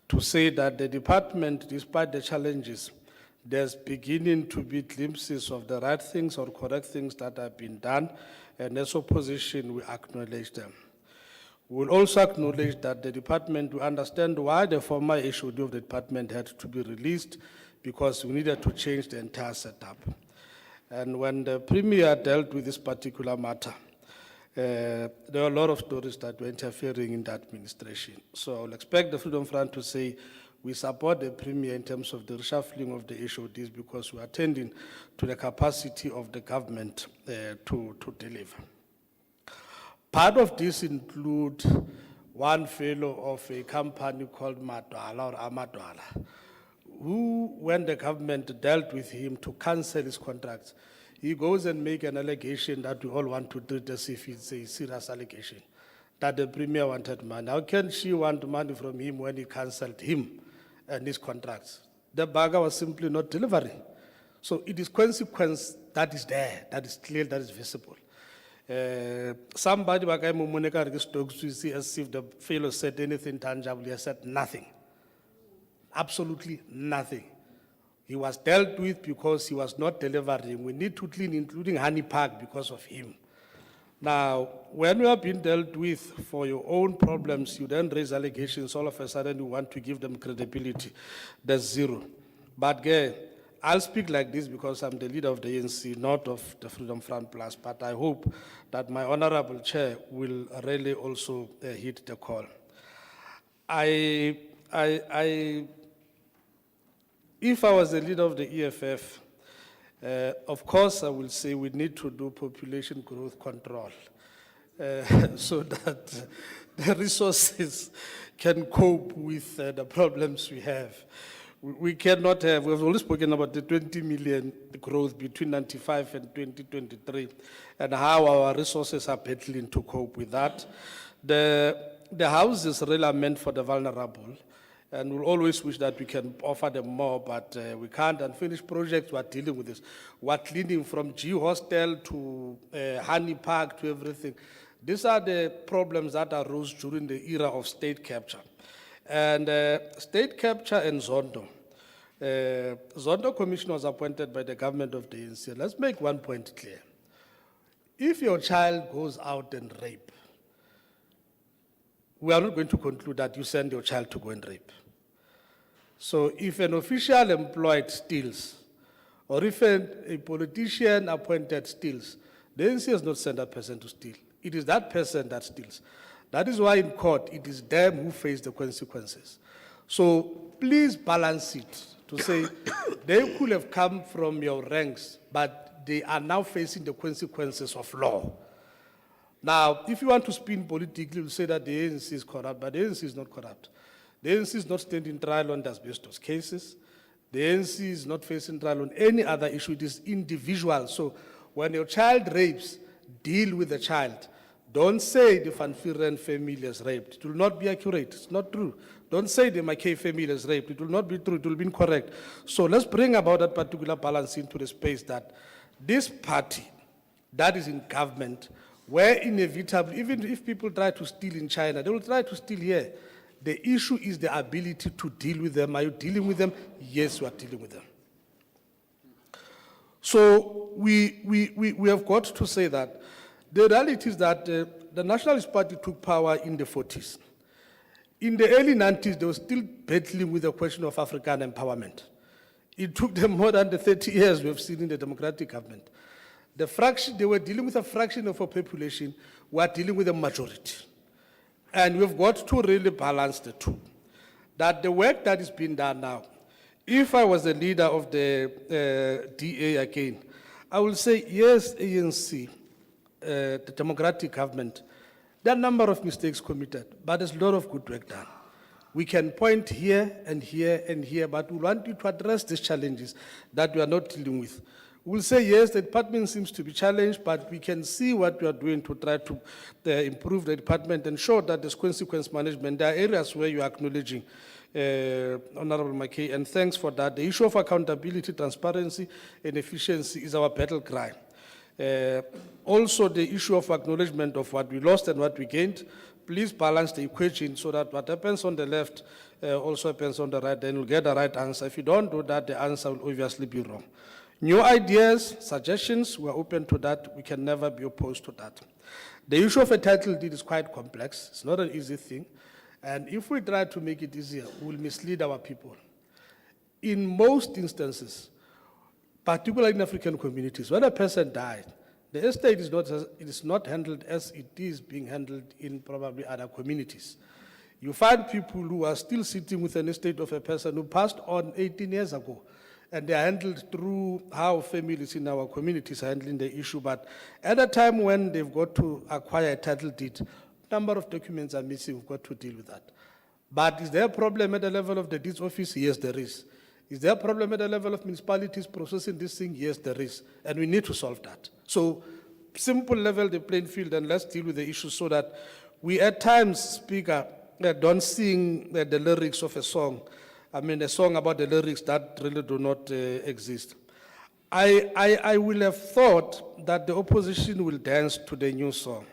to say that the department, despite the challenges, there's beginning to be glimpses of the right things or correct things that have been done, and as opposition, we acknowledge them. We'll also acknowledge that the department, we understand why the former HOD of the department had to be released, because we needed to change the entire setup. And when the Premier dealt with this particular matter, there were a lot of stories that were interfering in the administration. So I'll expect the Freedom Front to say we support the Premier in terms of the reshuffling of the HODs, because we are attending to the capacity of the government to deliver. Part of this include one fellow of a company called Madwala or Amadwala, who, when the government dealt with him to cancel his contracts, he goes and make an allegation that we all want to treat as if it's a serious allegation, that the Premier wanted money. How can she want money from him when he cancelled him and his contracts? The bagger was simply not delivering. So it is consequence that is there, that is clear, that is visible. Somebody see as if the fellow said anything tangible. He said nothing. Absolutely nothing. He was dealt with because he was not delivering. We need to clean, including Honey Park, because of him. Now, when you have been dealt with for your own problems, you then raise allegations, all of a sudden you want to give them credibility. That's zero. But I'll speak like this because I'm the leader of the ANC, not of the Freedom Front Plus, but I hope that my honorable chair will really also hit the call. If I was the leader of the EFF, of course I will say we need to do population growth control so that the resources can cope with the problems we have. We cannot have, we've already spoken about the 20 million growth between 95 and 2023 and how our resources are battling to cope with that. The houses really are meant for the vulnerable, and we'll always wish that we can offer them more, but we can't. Unfinished projects, we're dealing with this. We're cleaning from G Hostel to Honey Park to everything. These are the problems that arose during the era of state capture. And state capture and Zondo. Zondo Commission was appointed by the government of the ANC. Let's make one point clear. If your child goes out and rape, we are not going to conclude that you send your child to go and rape. So if an official employed steals, or if a politician appointed steals, the ANC has not sent that person to steal. It is that person that steals. That is why in court, it is them who face the consequences. So please balance it to say they could have come from your ranks, but they are now facing the consequences of law. Now, if you want to spin politically, you'll say that the ANC is corrupt, but the ANC is not corrupt. The ANC is not standing trial on the asbestos cases. The ANC is not facing trial on any other issue. It is individual. So when your child rapes, deal with the child. Don't say the Van Vuuren family is raped. It will not be accurate. It's not true. Don't say the McKay family is raped. It will not be true. It will be incorrect. So let's bring about that particular balance into the space that this party that is in government, where inevitably, even if people try to steal in China, they will try to steal here. The issue is the ability to deal with them. Are you dealing with them? Yes, you are dealing with them. So we have got to say that the reality is that the Nationalist Party took power in the 40s. In the early 90s, they were still battling with the question of African empowerment. It took them more than the 30 years we have seen in the democratic government. The fraction, they were dealing with a fraction of our population, we are dealing with a majority. And we've got to really balance the two. That the work that is being done now, if I was the leader of the DA again, I will say, yes, ANC, the democratic government, there are a number of mistakes committed, but there's a lot of good work done. We can point here and here and here, but we want you to address these challenges that we are not dealing with. We'll say, yes, the department seems to be challenged, but we can see what we are doing to try to improve the department and show that there's consequence management. There are areas where you are acknowledging, Honorable McKay, and thanks for that. The issue of accountability, transparency, and efficiency is our battle cry. Also, the issue of acknowledgement of what we lost and what we gained. Please balance the equation so that what happens on the left also happens on the right, then you'll get the right answer. If you don't do that, the answer will obviously be wrong. New ideas, suggestions, we're open to that. We can never be opposed to that. The issue of a title deed is quite complex. It's not an easy thing. And if we try to make it easier, we'll mislead our people. In most instances, particularly in African communities, when a person died, the estate is not handled as it is being handled in probably other communities. You find people who are still sitting with an estate of a person who passed on 18 years ago, and they are handled through how families in our communities are handling the issue. But at a time when they've got to acquire a title deed, number of documents are missing, we've got to deal with that. But is there a problem at the level of the deeds office? Yes, there is. Is there a problem at the level of municipalities processing this thing? Yes, there is. And we need to solve that. So simple level the playing field and let's deal with the issue so that we at times, Speaker, don't sing the lyrics of a song. I mean, a song about the lyrics that really do not exist. I will have thought that the opposition will dance to the new song.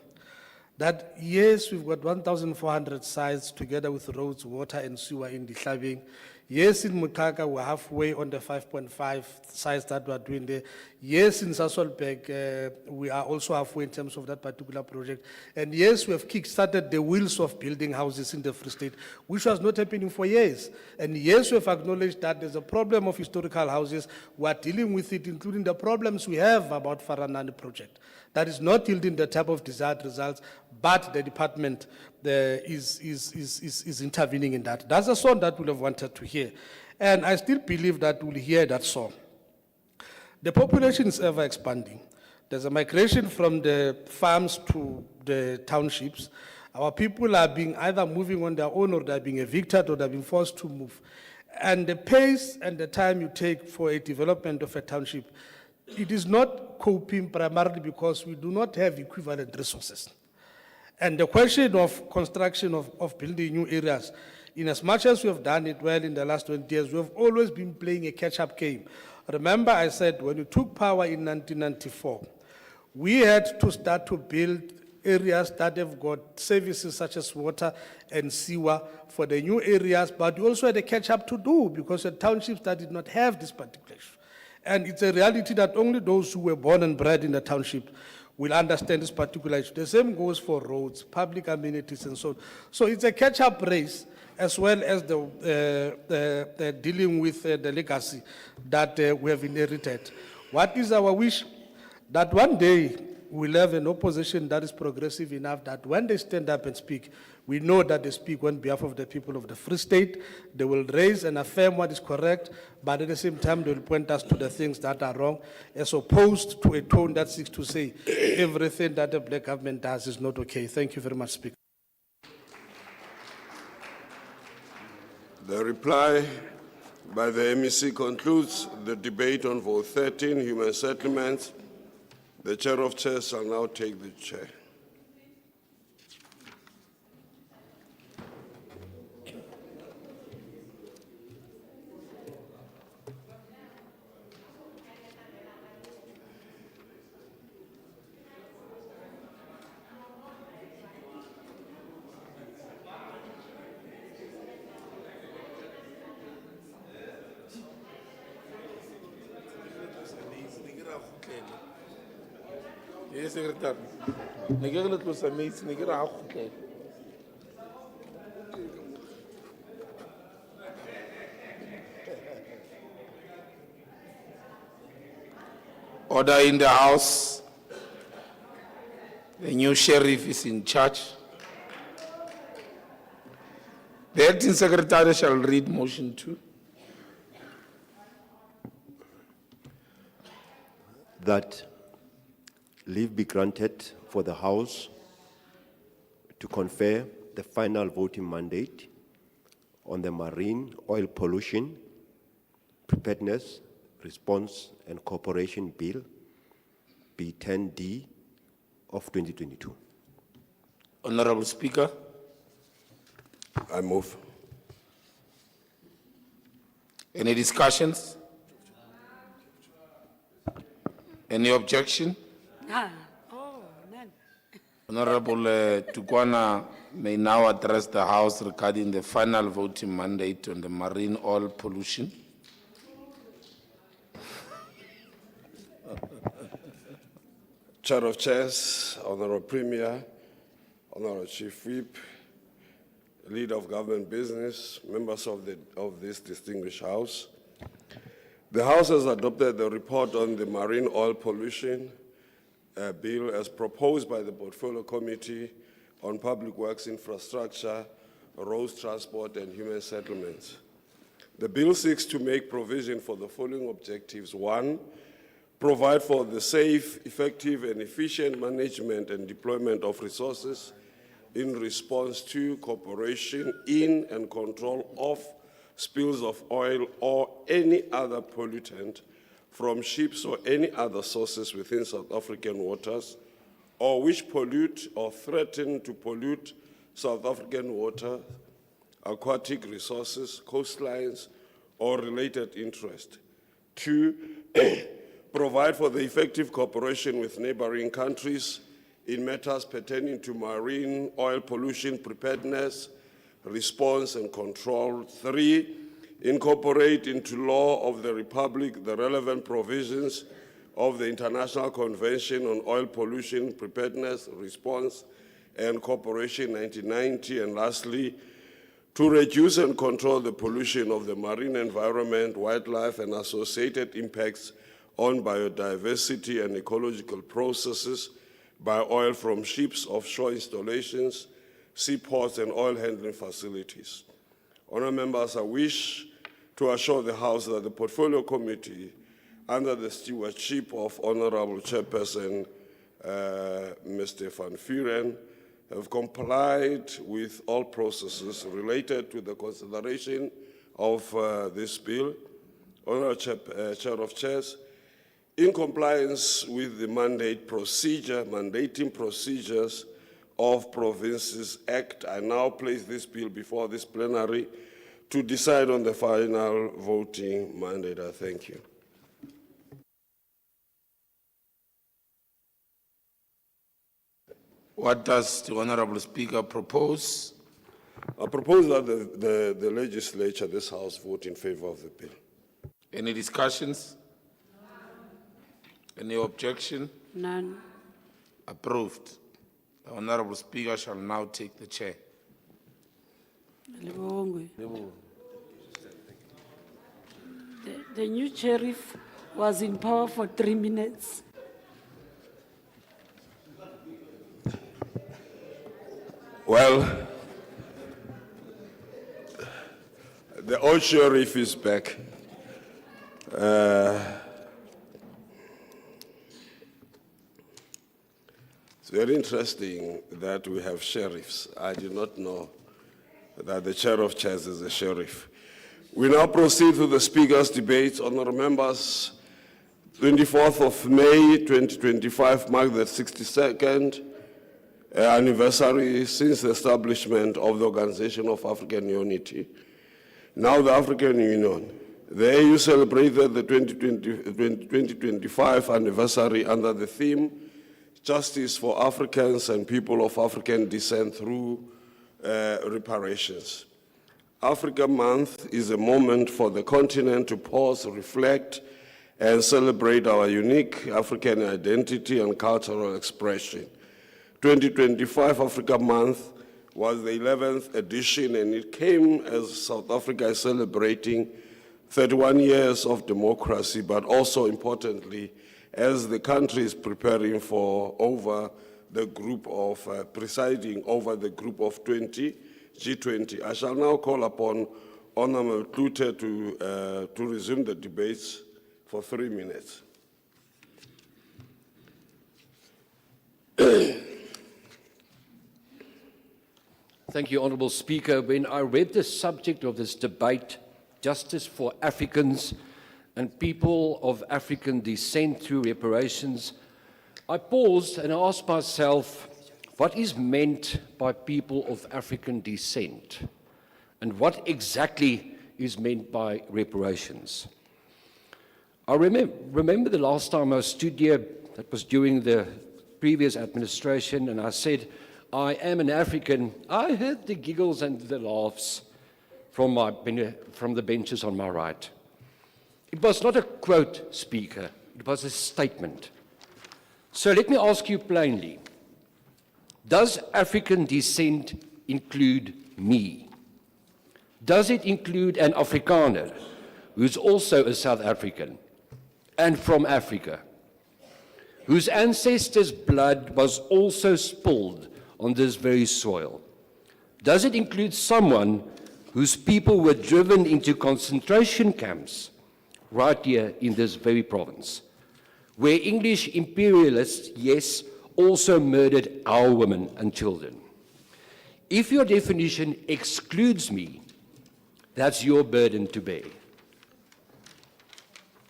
That yes, we've got 1,400 sites together with roads, water, and sewer in the Ditlhabeng. Yes, in Mutaka, we're halfway on the 5.5 sites that we're doing there. Yes, in Sasolburg, we are also halfway in terms of that particular project. And yes, we have kick-started the wheels of building houses in the Free State, which was not happening for years. And yes, we have acknowledged that there's a problem of historical houses. We are dealing with it, including the problems we have about Faranani project. That is not yielding the type of desired results, but the department is intervening in that. That's a song that we'll have wanted to hear. And I still believe that we'll hear that song. The population is ever expanding. There's a migration from the farms to the townships. Our people are being either moving on their own or they're being evicted or they're being forced to move. And the pace and the time you take for a development of a township, it is not coping primarily because we do not have equivalent resources. And the question of construction of building new areas, in as much as we have done it well in the last 20 years, we have always been playing a catch-up game. Remember I said when we took power in 1994, we had to start to build areas that have got services such as water and sewer for the new areas, but we also had a catch-up to do because the townships that did not have this particular issue. And it's a reality that only those who were born and bred in the township will understand this particular issue. The same goes for roads, public amenities, and so on. So it's a catch-up race as well as the dealing with the legacy that we have inherited. What is our wish? That one day we'll have an opposition that is progressive enough that when they stand up and speak, we know that they speak on behalf of the people of the Free State. They will raise and affirm what is correct, but at the same time, they will point us to the things that are wrong, as opposed to a tone that seeks to say everything that the black government does is not okay. Thank you very much, Speaker. The reply by the MEC concludes the debate on vote 13, human settlements. The chair of chairs shall now take the chair. Yes, Secretary. Negere tlosa metsi, ne ke re ha kgutlela. Order in the House. The new sheriff is in charge. The acting secretary shall read motion 2. That leave be granted for the House to confer the final voting mandate on the Marine Oil Pollution, Preparedness, Response and Cooperation Bill, B10D of 2022. Honorable Speaker, I move. any discussions? Any objection? Oh, none. Honorable Tukwana may now address the House regarding the final voting mandate on the marine oil pollution. Chair of Chairs, Honorable Premier, Honorable Chief Whip, Leader of Government Business, members of this distinguished House. The House has adopted the report on the marine oil pollution bill as proposed by the Portfolio Committee on Public Works Infrastructure, Roads, Transport and Human Settlements. The bill seeks to make provision for the following objectives. 1, provide for the safe, effective and efficient management and deployment of resources in response to cooperation in and control of spills of oil or any other pollutant from ships or any other sources within South African waters, or which pollute or threaten to pollute South African water, aquatic resources, coastlines, or related interest. 2, provide for the effective cooperation with neighboring countries in matters pertaining to marine oil pollution preparedness, response and control. 3, incorporate into law of the Republic the relevant provisions of the International Convention on Oil Pollution Preparedness, Response and Cooperation 1990. And lastly, to reduce and control the pollution of the marine environment, wildlife and associated impacts on biodiversity and ecological processes by oil from ships, offshore installations, seaports and oil handling facilities. Honourable members, I wish to assure the House that the Portfolio Committee, under the stewardship of Honourable Chairperson Mr. Van Vuren, have complied with all processes related to the consideration of this bill. Honourable Chair of Chairs, in compliance with the mandating procedures of Provinces Act, I now place this bill before this plenary to decide on the final voting mandate. I thank you. What does the Honorable Speaker propose? I propose that the Legislature, this House, vote in favor of the bill. Any discussions? Any objection? None. Approved. The Honorable Speaker shall now take the chair. Lebongwe. The new sheriff was in power for 3 minutes. Well, the old sheriff is back. It's very interesting that we have sheriffs. I did not know that the chair of chairs is a sheriff. We now proceed to the speaker's debate. Honourable members, 24th of May 2025 marked the 62nd anniversary since the establishment of the Organization of African Unity, now the African Union. The AU celebrated the 2025 anniversary under the theme, Justice for Africans and People of African Descent through reparations. Africa Month is a moment for the continent to pause, reflect, and celebrate our unique African identity and cultural expression. 2025 Africa Month was the 11th edition, and it came as South Africa is celebrating 31 years of democracy, but also importantly, as the country is preparing for presiding over the group of 20, G20. I shall now call upon Honourable Klute to resume the debates for 3 minutes. Thank you, Honourable Speaker. When I read the subject of this debate, Justice for Africans and People of African Descent through reparations, I paused and asked myself, what is meant by people of African descent? And what exactly is meant by reparations? I remember the last time I stood here, that was during the previous administration, and I said, I am an African. I heard the giggles and the laughs from the benches on my right. It was not a quote, Speaker. It was a statement. So let me ask you plainly, does African descent include me? Does it include an Afrikaner who's also a South African and from Africa, whose ancestors' blood was also spilled on this very soil? Does it include someone whose people were driven into concentration camps right here in this very province, where English imperialists, yes, also murdered our women and children? If your definition excludes me, that's your burden to bear.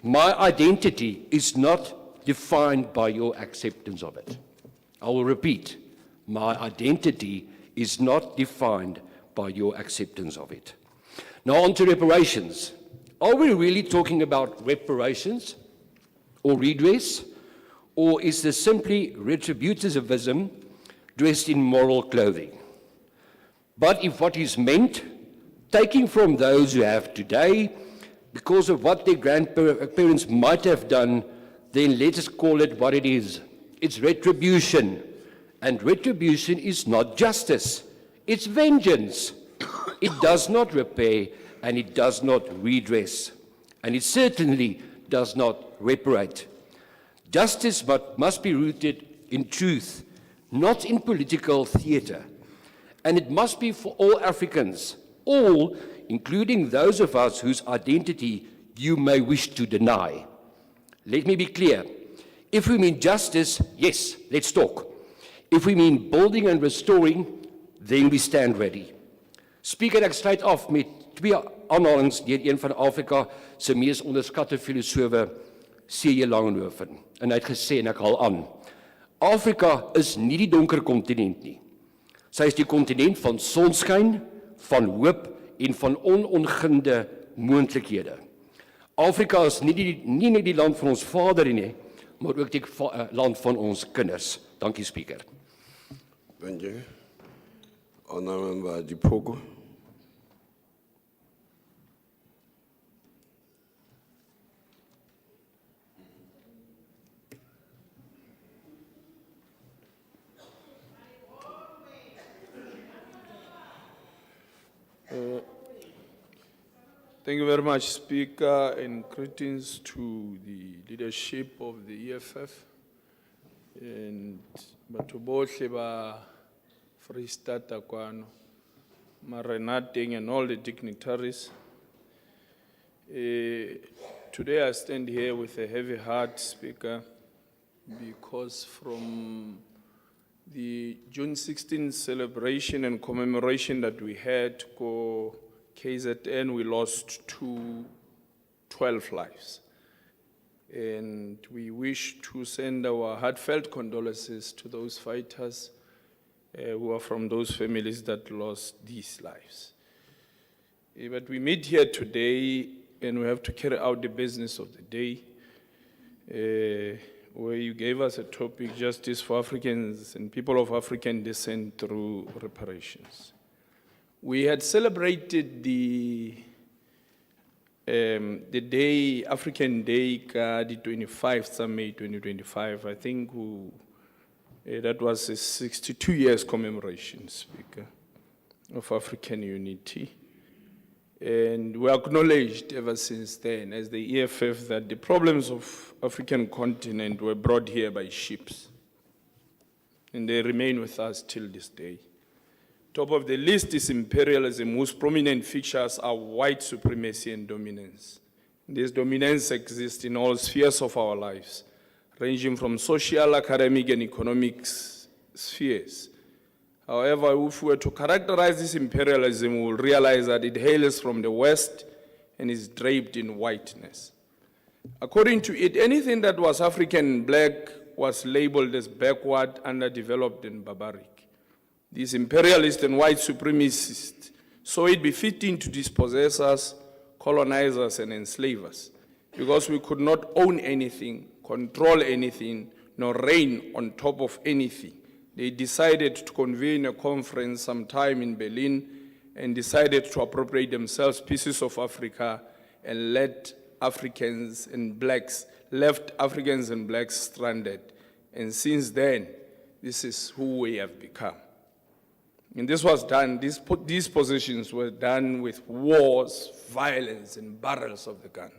My identity is not defined by your acceptance of it. I will repeat, my identity is not defined by your acceptance of it. Now on to reparations. Are we really talking about reparations or redress? Or is this simply retributivism dressed in moral clothing? But if what is meant, taking from those who have today because of what their grandparents might have done, then let us call it what it is. It's retribution. And retribution is not justice. It's vengeance. It does not repair and it does not redress. And it certainly does not reparate. Justice must be rooted in truth, not in political theatre. And it must be for all Africans, all, including those of us whose identity you may wish to deny. Let me be clear. If we mean justice, yes, let's talk. If we mean building and restoring, then we stand ready. Speaker, ek sluit af met 2 aanhalings deur een van Afrika se mees onderskatte filosofe, C.J. Langenhoven. En hy het gesê, en ek haal aan, Afrika is nie die donker kontinent nie. Sy is die kontinent van sonskyn, van hoop en van onongunde moontlikhede. Afrika is nie net die land van ons vader nie, maar ook die land van ons kinders. Dankie, Speaker. Thank you. Honourable Dipogo. Thank you very much, Speaker, and greetings to the leadership of the EFF and batho bohle ba Freestata kwano, Marenating and all the dignitaries. Today I stand here with a heavy heart, Speaker, because from the June 16th celebration and commemoration that we had for KZN, we lost 12 lives. And we wish to send our heartfelt condolences to those fighters who are from those families that lost these lives. But we meet here today and we have to carry out the business of the day, where you gave us a topic, justice for Africans and people of African descent through reparations. We had celebrated the day, African Day, the 25th of May 2025. I think that was a 62 years commemoration, Speaker, of African unity. And we acknowledged ever since then, as the EFF, that the problems of African continent were brought here by ships. And they remain with us till this day. Top of the list is imperialism, whose prominent features are white supremacy and dominance. This dominance exists in all spheres of our lives, ranging from social, academic, and economic spheres. However, if we were to characterize this imperialism, we will realize that it hails from the West and is draped in whiteness. According to it, anything that was African and black was labeled as backward, underdeveloped, and barbaric. These imperialists and white supremacists saw it befitting to dispossess us, colonize us, and enslave us, because we could not own anything, control anything, nor reign on top of anything. They decided to convene a conference sometime in Berlin and decided to appropriate themselves pieces of Africa and left Africans and blacks stranded. And since then, this is who we have become. And this was done, these positions were done with wars, violence, and barrels of the gun.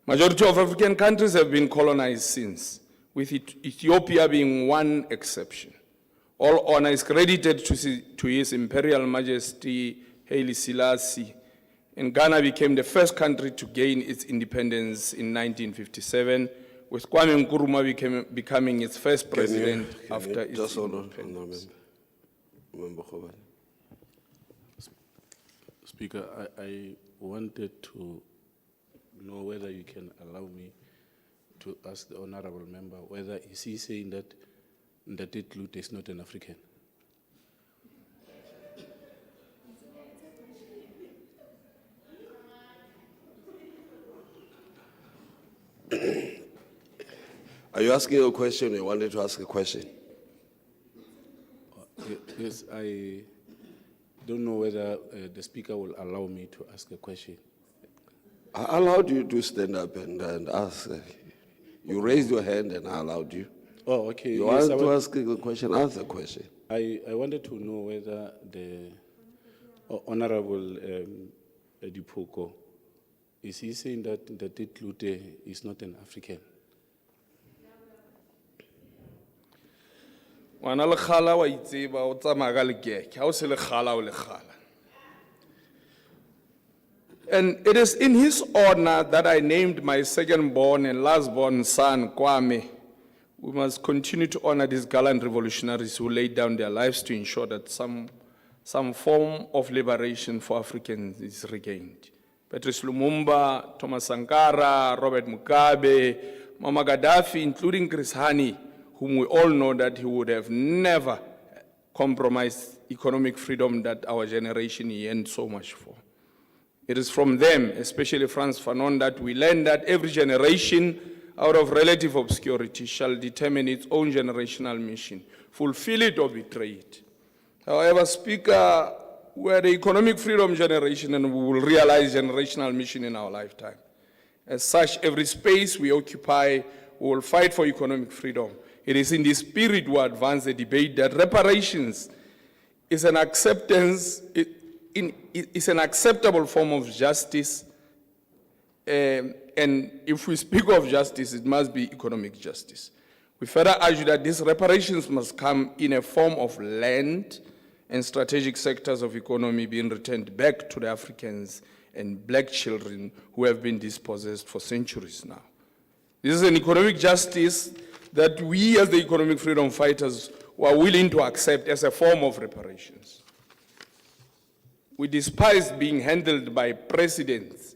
Majority of African countries have been colonized since, with Ethiopia being one exception. All honor is credited to His Imperial Majesty Haile Selassie, and Ghana became the first country to gain its independence in 1957, with Kwame Nkrumah becoming its first president after its just hold on, independence. Member Khobane. Speaker, I wanted to know whether you can allow me to ask the honorable member whether is he saying that Ndati Lute is not an African? Are you asking a question or you wanted to ask a question? Yes, I don't know whether the speaker will allow me to ask a question. I allowed you to stand up and ask. You raised your hand and I allowed you. Oh, okay. You Yes, want to ask a question, ask a question. I wanted to know whether the Honorable Dipoko, is he saying that Ndati Lute is not an African? Wana le kgala wa itseba o tsamaya ka lekeke ha o se le kgala o le kgala. And it is in his honor that I named my second-born and last-born son, Kwame. We must continue to honor these gallant revolutionaries who laid down their lives to ensure that some form of liberation for Africans is regained. Patrice Lumumba, Thomas Sankara, Robert Mugabe, Muammar Gaddafi, including Chris Hani, whom we all know that he would have never compromised economic freedom that our generation yearned so much for. It is from them, especially Frantz Fanon, that we learn that every generation out of relative obscurity shall determine its own generational mission, fulfill it or betray it. However, Speaker, we are the economic freedom generation and we will realize generational mission in our lifetime. As such, every space we occupy, we will fight for economic freedom. It is in this spirit we advance the debate that reparations is an acceptable form of justice, and if we speak of justice, it must be economic justice. We further argue that these reparations must come in a form of land and strategic sectors of economy being returned back to the Africans and black children who have been dispossessed for centuries now. This is an economic justice that we as the economic freedom fighters were willing to accept as a form of reparations. We despise being handled by presidents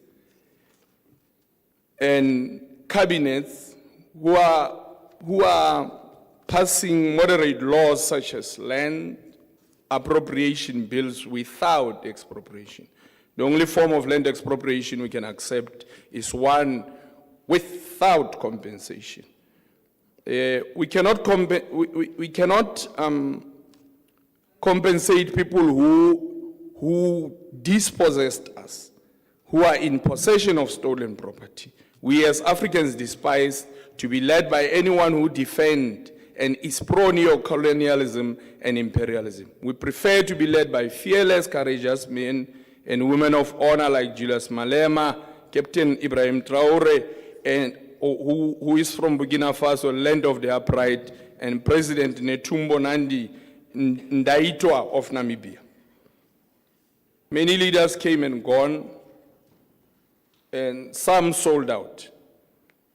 and cabinets who are passing moderate laws such as land appropriation bills without expropriation. The only form of land expropriation we can accept is one without compensation. We cannot compensate people who dispossessed us, who are in possession of stolen property. We as Africans despise to be led by anyone who defends and is pro-neo-colonialism and imperialism. We prefer to be led by fearless, courageous men and women of honor like Julius Malema, Captain Ibrahim Traore, and who is from Burkina Faso, land of the upright, and President Netumbo Nandi Ndaitwa of Namibia. Many leaders came and gone, and some sold out.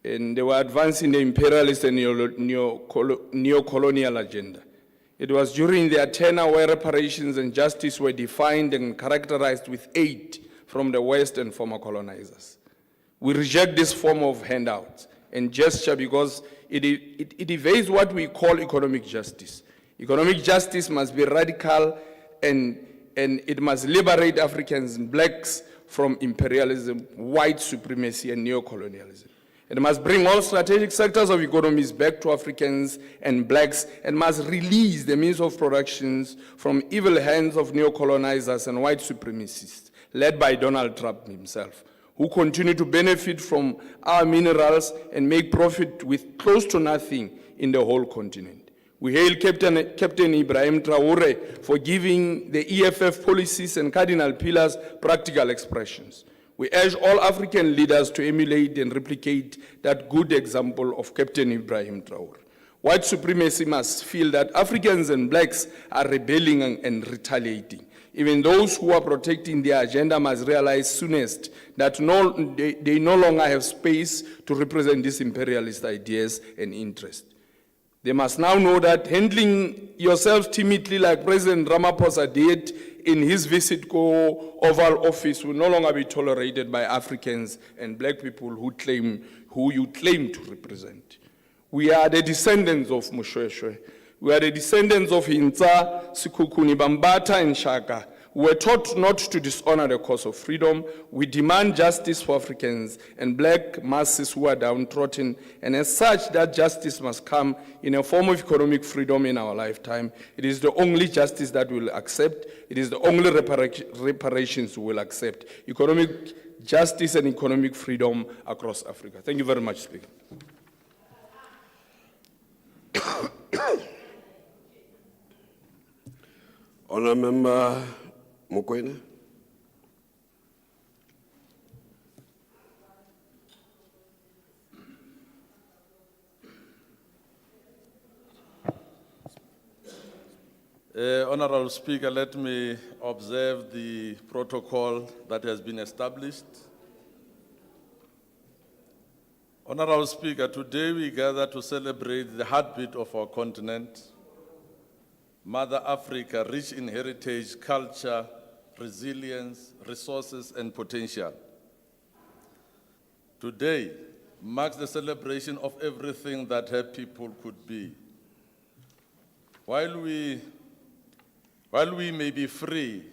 And they were advancing the imperialist and neo-colonial agenda. It was during their tenure where reparations and justice were defined and characterized with aid from the West and former colonizers. We reject this form of handout and gesture because it evades what we call economic justice. Economic justice must be radical and it must liberate Africans and blacks from imperialism, white supremacy, and neo-colonialism. It must bring all strategic sectors of economies back to Africans and blacks and must release the means of productions from evil hands of neo-colonizers and white supremacists, led by Donald Trump himself, who continue to benefit from our minerals and make profit with close to nothing in the whole continent. We hail Captain Ibrahim Traore for giving the EFF policies and cardinal pillars practical expressions. We urge all African leaders to emulate and replicate that good example of Captain Ibrahim Traore. White supremacy must feel that Africans and blacks are rebelling and retaliating. Even those who are protecting their agenda must realize soonest that they no longer have space to represent these imperialist ideas and interests. They must now know that handling yourselves timidly like President Ramaphosa did in his visit to Oval Office will no longer be tolerated by Africans and black people who you claim to represent. We are the descendants of Mushweshwe. We are the descendants of Hintsa, Sikukuni, Bambata, and Shaka. We were taught not to dishonor the cause of freedom. We demand justice for Africans and black masses who are downtrodden, and as such, that justice must come in a form of economic freedom in our lifetime. It is the only justice that we will accept. It is the only reparations we will accept. Economic justice and economic freedom across Africa. Thank you very much, Speaker. Honourable Member Mokoena. Honorable Speaker, let me observe the protocol that has been established. Honorable Speaker, today we gather to celebrate the heartbeat of our continent, Mother Africa, rich in heritage, culture, resilience, resources, and potential. Today marks the celebration of everything that her people could be. While we may be free,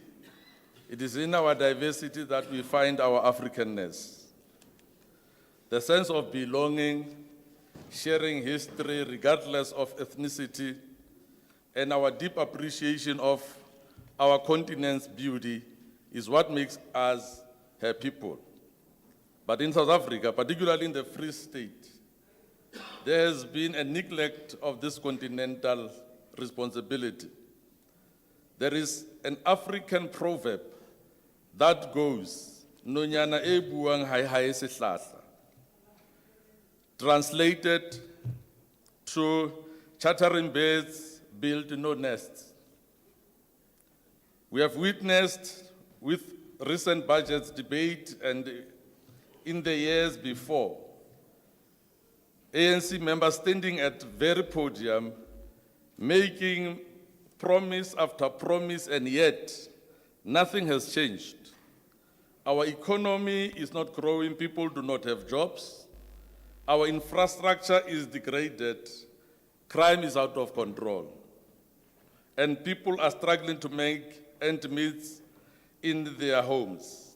it is in our diversity that we find our Africanness. The sense of belonging, sharing history regardless of ethnicity, and our deep appreciation of our continent's beauty is what makes us her people. But in South Africa, particularly in the Free State, there has been a neglect of this continental responsibility. There is an African proverb that goes, "Nonyana e buang hai hai sehlahla." Translated, to chartering birds build no nests. We have witnessed with recent budgets debate and in the years before, ANC members standing at very podium, making promise after promise, and yet nothing has changed. Our economy is not growing, people do not have jobs. Our infrastructure is degraded, crime is out of control, and people are struggling to make ends meet in their homes.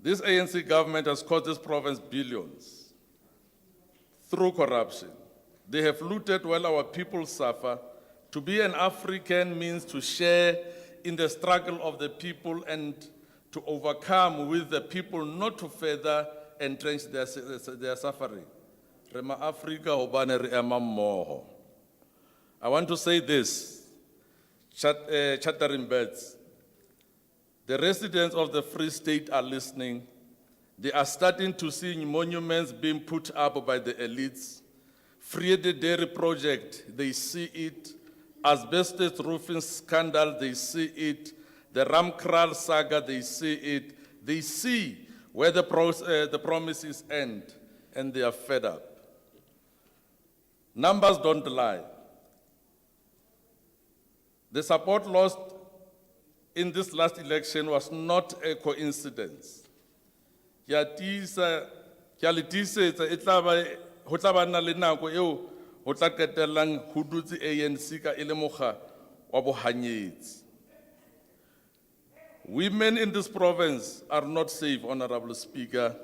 This ANC government has cost this province billions through corruption. They have looted while our people suffer. To be an African means to share in the struggle of the people and to overcome with the people, not to further entrench their suffering. Rema Africa hobane re ema mmoho. I want to say this, chattering birds. The residents of the Free State are listening. They are starting to see monuments being put up by the elites. Free the Dairy Project, they see it. Asbestos roofing scandal, they see it. The Ramkral saga, they see it. They see where the promises end, and they are fed up. Numbers don't lie. The support lost in this last election was not a coincidence. Ke a le tiisetsa, e tla ba ho tla ba na le nako eo ho tla qetellang ho dutse ANC ka e le mokga wa bohanyetsi. Women in this province are not safe, Honorable Speaker.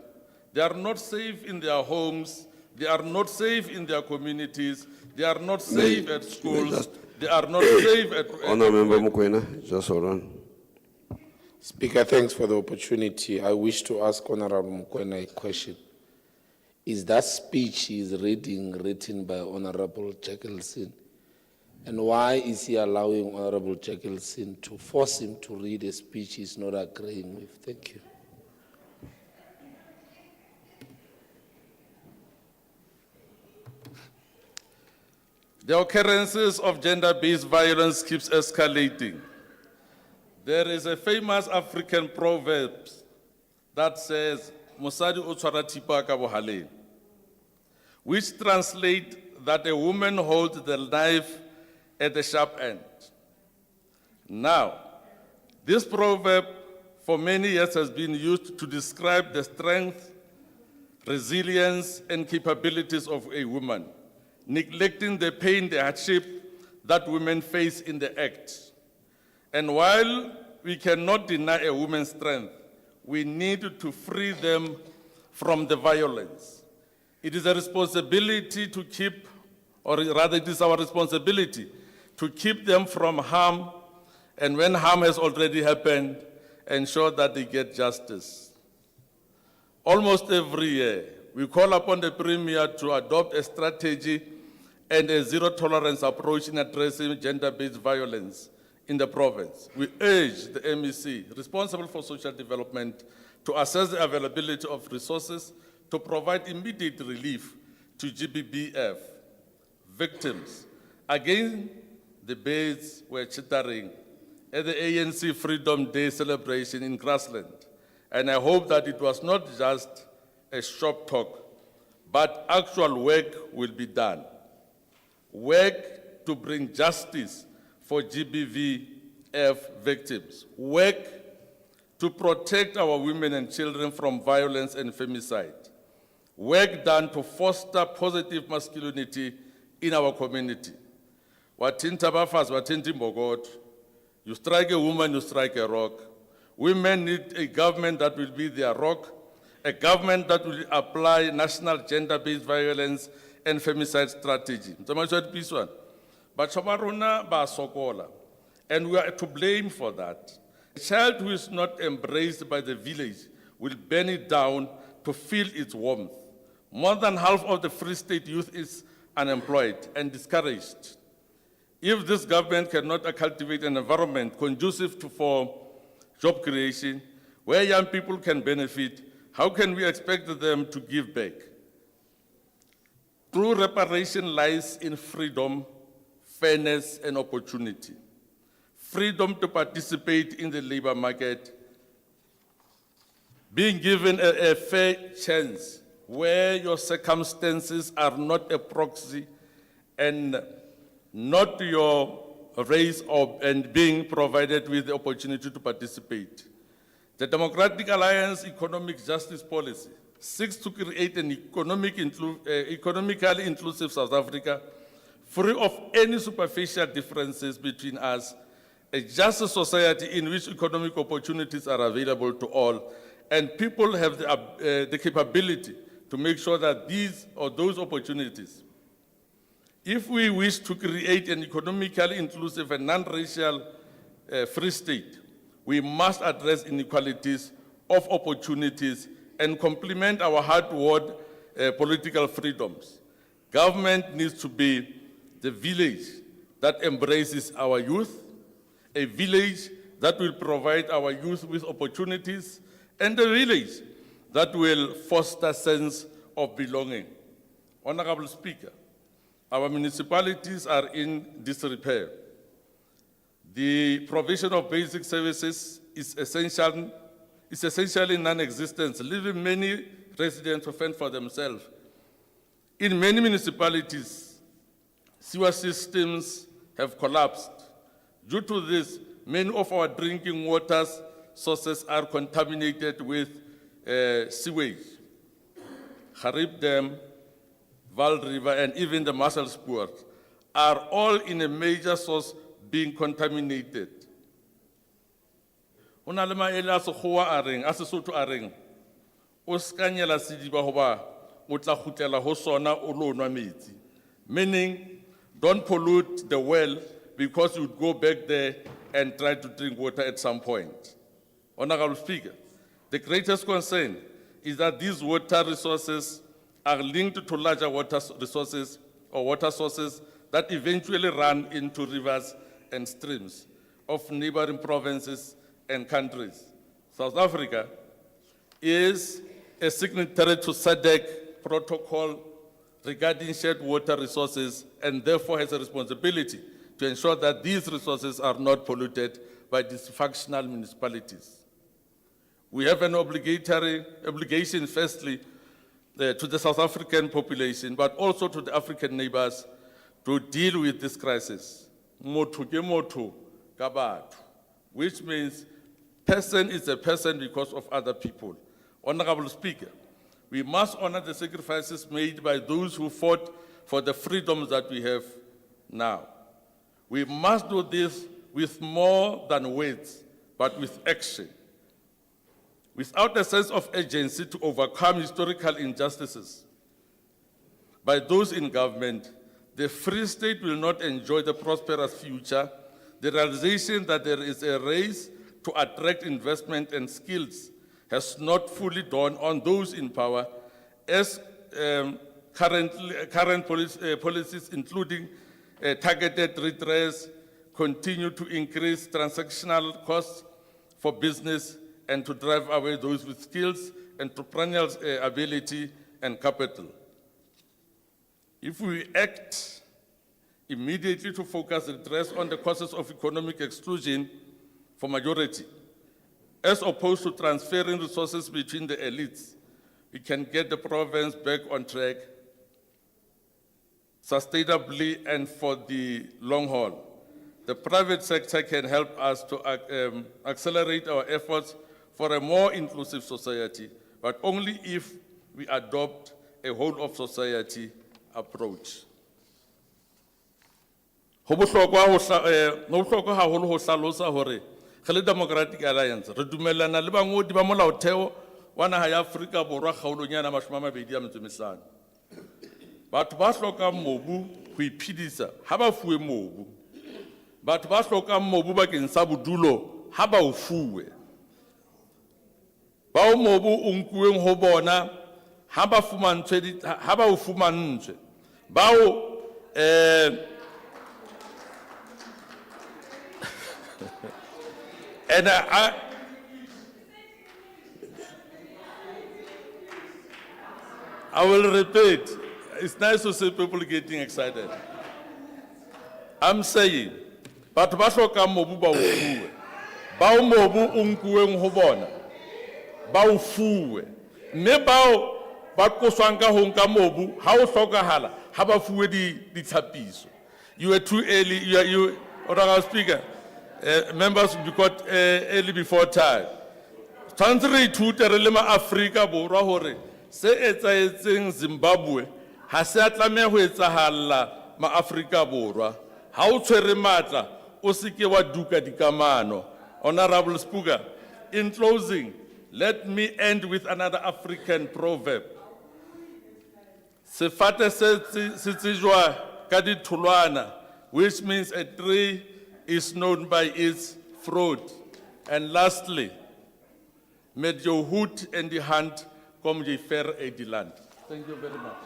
They are not safe in their homes. They are not safe in their communities. They are not safe at schools. They are not safe at... Honourable Member Mokoena, just hold on. Speaker, thanks for the opportunity. I wish to ask Honorable Mokoena a question. Is that speech he is reading written by Honorable Jackelson? And why is he allowing Honorable Jackelson to force him to read a speech he's not agreeing with? Thank you. The occurrences of gender-based violence keeps escalating. There is a famous African proverb that says, "Mosadi o tshwara thipa ka bohaleng," which translates that a woman holds the knife at the sharp end. Now, this proverb for many years has been used to describe the strength, resilience, and capabilities of a woman, neglecting the pain, the hardship that women face in the act. And while we cannot deny a woman's strength, we need to free them from the violence. It is a responsibility to keep, or rather it is our responsibility to keep them from harm, and when harm has already happened, ensure that they get justice. Almost every year, we call upon the Premier to adopt a strategy and a zero-tolerance approach in addressing gender-based violence in the province. We urge the MEC, responsible for social development, to assess the availability of resources to provide immediate relief to GBBF victims. Again, the birds were chittering at the ANC Freedom Day celebration in Grassland. And I hope that it was not just a shop talk, but actual work will be done. Work to bring justice for GBVF victims. Work to protect our women and children from violence and femicide. Work done to foster positive masculinity in our community. Watinta bafas, watinti mbogot. You strike a woman, you strike a rock. Women need a government that will be their rock, a government that will apply national gender-based violence and femicide strategy. But Chamaruna ba sokola, and we are to blame for that. A child who is not embraced by the village will burn it down to feel its warmth. More than half of the Free State youth is unemployed and discouraged. If this government cannot cultivate an environment conducive for job creation, where young people can benefit, how can we expect them to give back? True reparation lies in freedom, fairness, and opportunity. Freedom to participate in the labor market, being given a fair chance where your circumstances are not a proxy and not your race and being provided with the opportunity to participate. The Democratic Alliance Economic Justice Policy seeks to create an economically inclusive South Africa, free of any superficial differences between us, a just society in which economic opportunities are available to all, and people have the capability to make sure that these or those opportunities. If we wish to create an economically inclusive and non-racial free state, we must address inequalities of opportunities and complement our hard-won political freedoms. Government needs to be the village that embraces our youth, a village that will provide our youth with opportunities, and a village that will foster a sense of belonging. Honorable Speaker, our municipalities are in disrepair. The provision of basic services is essentially non-existent, leaving many residents to fend for themselves. In many municipalities, sewer systems have collapsed. Due to this, many of our drinking water sources are contaminated with sewage. Harib Dam, Val River, and even the Musselsport are all in a major source being contaminated. Ho na le maele a Sekgowa a reng, a Sesotho a reng, o ska nyela sediba hoba o tla kgutlela ho sona o lo nwa metsi. Meaning, don't pollute the well because you go back there and try to drink water at some point. Honorable Speaker, the greatest concern is that these water resources are linked to larger water resources or water sources that eventually run into rivers and streams of neighboring provinces and countries. South Africa is a signatory to SADC protocol regarding shared water resources and therefore has a responsibility to ensure that these resources are not polluted by dysfunctional municipalities. We have an obligation, firstly, to the South African population, but also to the African neighbors to deal with this crisis. Motho ke motho ka batho, which means person is a person because of other people. Honorable Speaker, we must honor the sacrifices made by those who fought for the freedoms that we have now. We must do this with more than words, but with action. Without a sense of urgency to overcome historical injustices by those in government, the Free State will not enjoy the prosperous future. The realization that there is a race to attract investment and skills has not fully dawned on those in power, as current policies, including targeted redress, continue to increase transactional costs for business and to drive away those with skills, entrepreneurial ability, and capital. If we act immediately to focus redress on the causes of economic exclusion for majority, as opposed to transferring resources between the elites, we can get the province back on track sustainably and for the long haul. The private sector can help us to accelerate our efforts for a more inclusive society, but only if we adopt a whole-of-society approach. Ho bohlokwa haholo ho hlalosa hore re le Democratic Alliance re dumellana le bangodi ba molaotheo wa naha ya Afrika Borwa kgaolonyana 25. Batho ba hlokang mobu ho iphedisa ha ba fuwe mobu. Batho ba hlokang mobu bakeng sa bodulo ha ba o fuwe. Bao mobu o nkuweng ho bona ha ba o fumantshwe. Bao and I will repeat, it's nice to see people getting excited. I'm saying, batho ba hloka mobu ba o fuwe. Ba o mobu o nkuweng ho bona. Ba o fuwe. Mme bao ba qoswang ka ho nka mobu ha o hlokahala ha ba fuwe ditlhapiso. You were too early. Honourable Speaker, members will be caught early before time. Tshwantse re ithute re le ma-Afrika Borwa hore se etsahetseng Zimbabwe ha se a tlameha ho etsahala ma-Afrika Borwa. Ha o tshwere matla o se ke wa duka dikamano. Honourable Speaker, in closing, let me end with another African proverb. Sefate se tsejwa ka ditholwana, which means a tree is known by its fruit. And lastly, met jou hoed in die hand, kom jy ver uit die land. Thank you very much.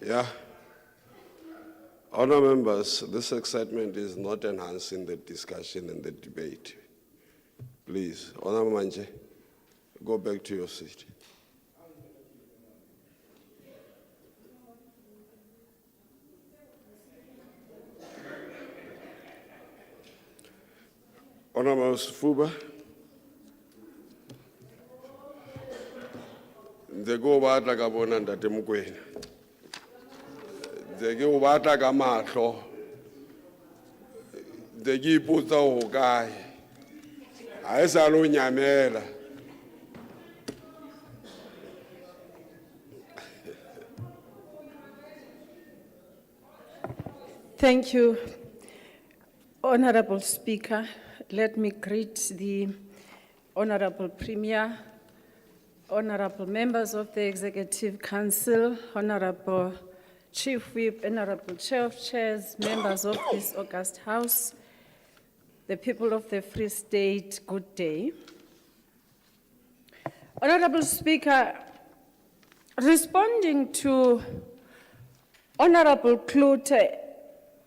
Yeah. Honour members, this excitement is not enhancing the discussion and the debate. Please, Honour Manje, go back to your seat. Honourable Fuba, the go batla ka bona ntate Mokoena. The go batla ka mahlo. The ke ipotsa ho kae. Ha e sa lo nyamela. Thank you, Honorable Speaker. Let me greet the Honorable Premier, Honorable members of the Executive Council, Honorable Chief Whip, Honorable Chair of Chairs, members of this august House, the people of the Free State, good day. Honorable Speaker, responding to Honorable Klute,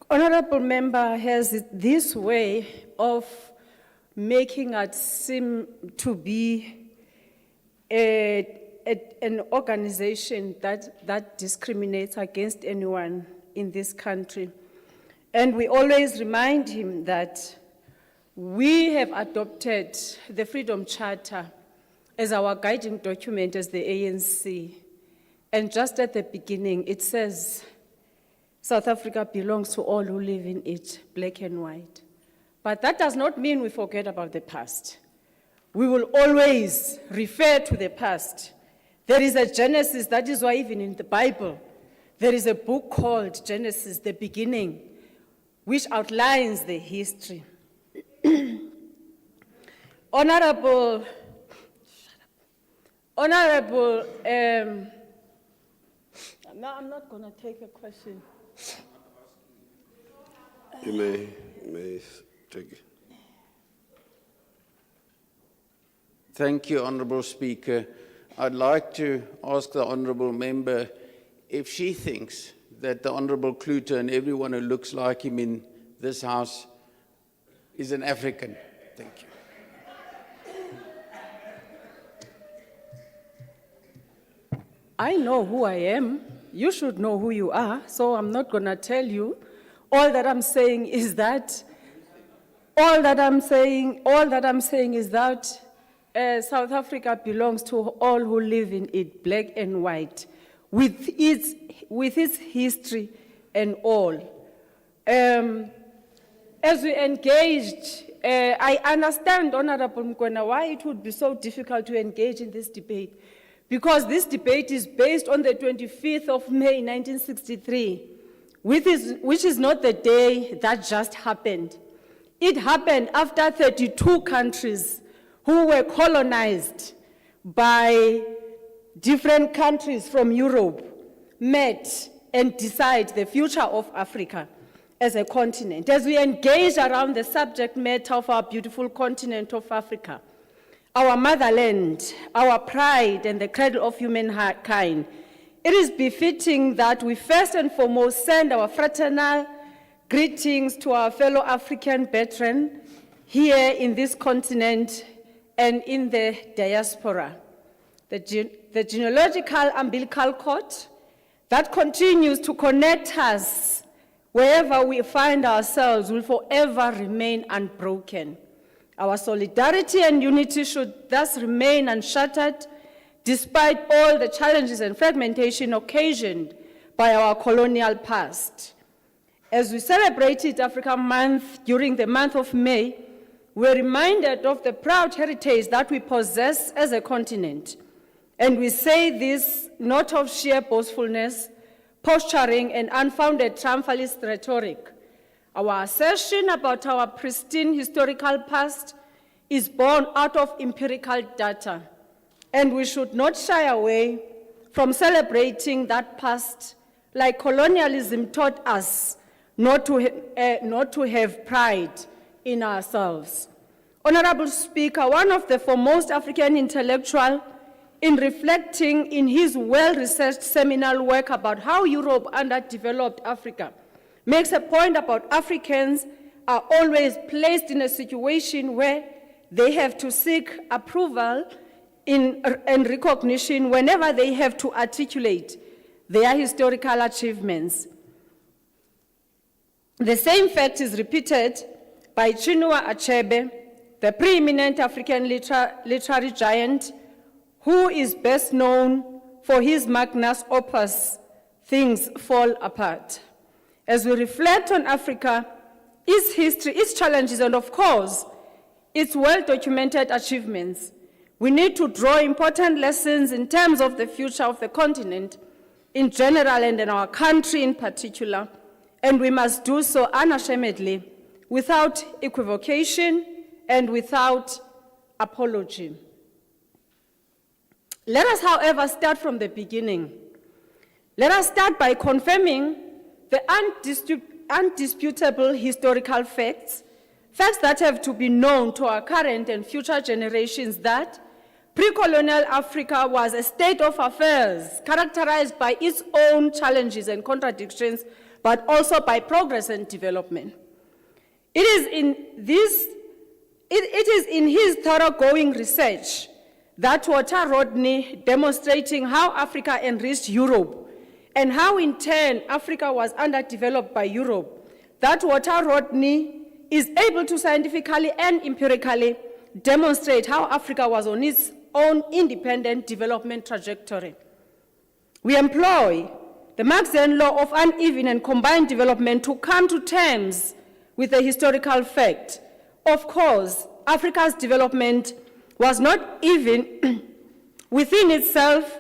Honorable member has this way of making it seem to be an organization that discriminates against anyone in this country. And we always remind him that we have adopted the Freedom Charter as our guiding document as the ANC. And just at the beginning, it says, South Africa belongs to all who live in it, black and white. But that does not mean we forget about the past. We will always refer to the past. There is a Genesis, that is why even in the Bible, there is a book called Genesis, the beginning, which outlines the history. Honorable, no, I'm not going to take a question. You may take it. Thank you, Honourable Speaker. I'd like to ask the Honourable Member if she thinks that the Honourable Klute and everyone who looks like him in this House is an African. Thank you. I know who I am. You should know who you are, so I'm not going to tell you. All that I'm saying is that South Africa belongs to all who live in it, black and white, with its history and all. As we engaged, I understand, Honorable Mokoena, why it would be so difficult to engage in this debate, because this debate is based on the 25th of May, 1963, which is not the day that just happened. It happened after 32 countries who were colonized by different countries from Europe met and decide the future of Africa as a continent. As we engage around the subject matter of our beautiful continent of Africa, our motherland, our pride, and the cradle of humankind, it is befitting that we first and foremost send our fraternal greetings to our fellow African brethren here in this continent and in the diaspora. The genealogical umbilical cord that continues to connect us wherever we find ourselves will forever remain unbroken. Our solidarity and unity should thus remain unshattered despite all the challenges and fragmentation occasioned by our colonial past. As we celebrated Africa Month during the month of May, we're reminded of the proud heritage that we possess as a continent. And we say this not of sheer boastfulness, posturing, and unfounded triumphalist rhetoric. Our assertion about our pristine historical past is born out of empirical data, and we should not shy away from celebrating that past like colonialism taught us not to have pride in ourselves. Honorable Speaker, one of the foremost African intellectuals in reflecting in his well-researched seminal work about how Europe underdeveloped Africa, makes a point about Africans are always placed in a situation where they have to seek approval and recognition whenever they have to articulate their historical achievements. The same fact is repeated by Chinua Achebe, the preeminent African literary giant, who is best known for his magnus opus, Things Fall Apart. As we reflect on Africa, its history, its challenges, and of course, its well-documented achievements, we need to draw important lessons in terms of the future of the continent in general and in our country in particular, and we must do so unashamedly, without equivocation and without apology. Let us, however, start from the beginning. Let us start by confirming the undisputable historical facts that have to be known to our current and future generations, that pre-colonial Africa was a state of affairs characterized by its own challenges and contradictions, but also by progress and development. It is in his thoroughgoing research that Walter Rodney, demonstrating how Africa enriched Europe and how in turn Africa was underdeveloped by Europe, that Walter Rodney is able to scientifically and empirically demonstrate how Africa was on its own independent development trajectory. We employ the Marxian law of uneven and combined development to come to terms with the historical fact. Of course, Africa's development was not even within itself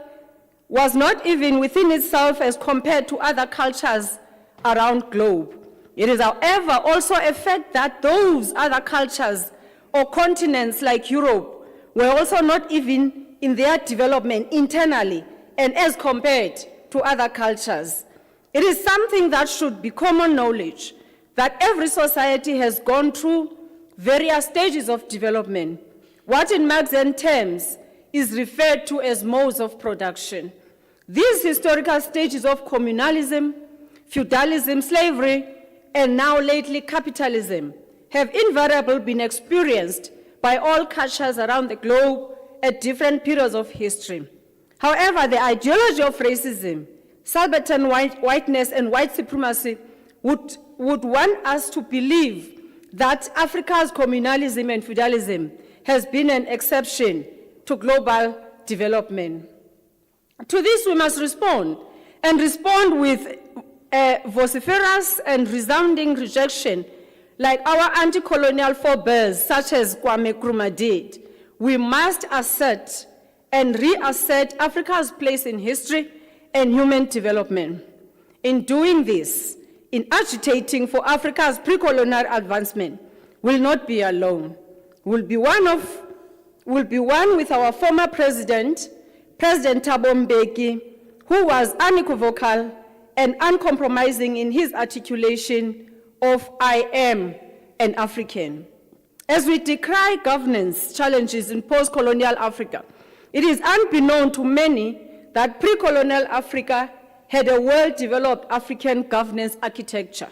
as compared to other cultures around globe. It is, however, also a fact that those other cultures or continents like Europe were also not even in their development internally and as compared to other cultures. It is something that should be common knowledge that every society has gone through various stages of development, what in Marxian terms is referred to as modes of production. These historical stages of communalism, feudalism, slavery, and now lately capitalism have invariably been experienced by all cultures around the globe at different periods of history. However, the ideology of racism, subaltern whiteness, and white supremacy would want us to believe that Africa's communalism and feudalism has been an exception to global development. To this, we must respond, and respond with a vociferous and resounding rejection, like our anti-colonial forebears, such as Kwame Nkrumah did. We must assert and reassert Africa's place in history and human development. In doing this, in agitating for Africa's pre-colonial advancement, will not be alone. Will be one will be one with our former president, President Thabo Mbeki, who was unequivocal and uncompromising in his articulation of "I am an African." As we decry governance challenges in post-colonial Africa, it is unbeknown to many that pre-colonial Africa had a well-developed African governance architecture.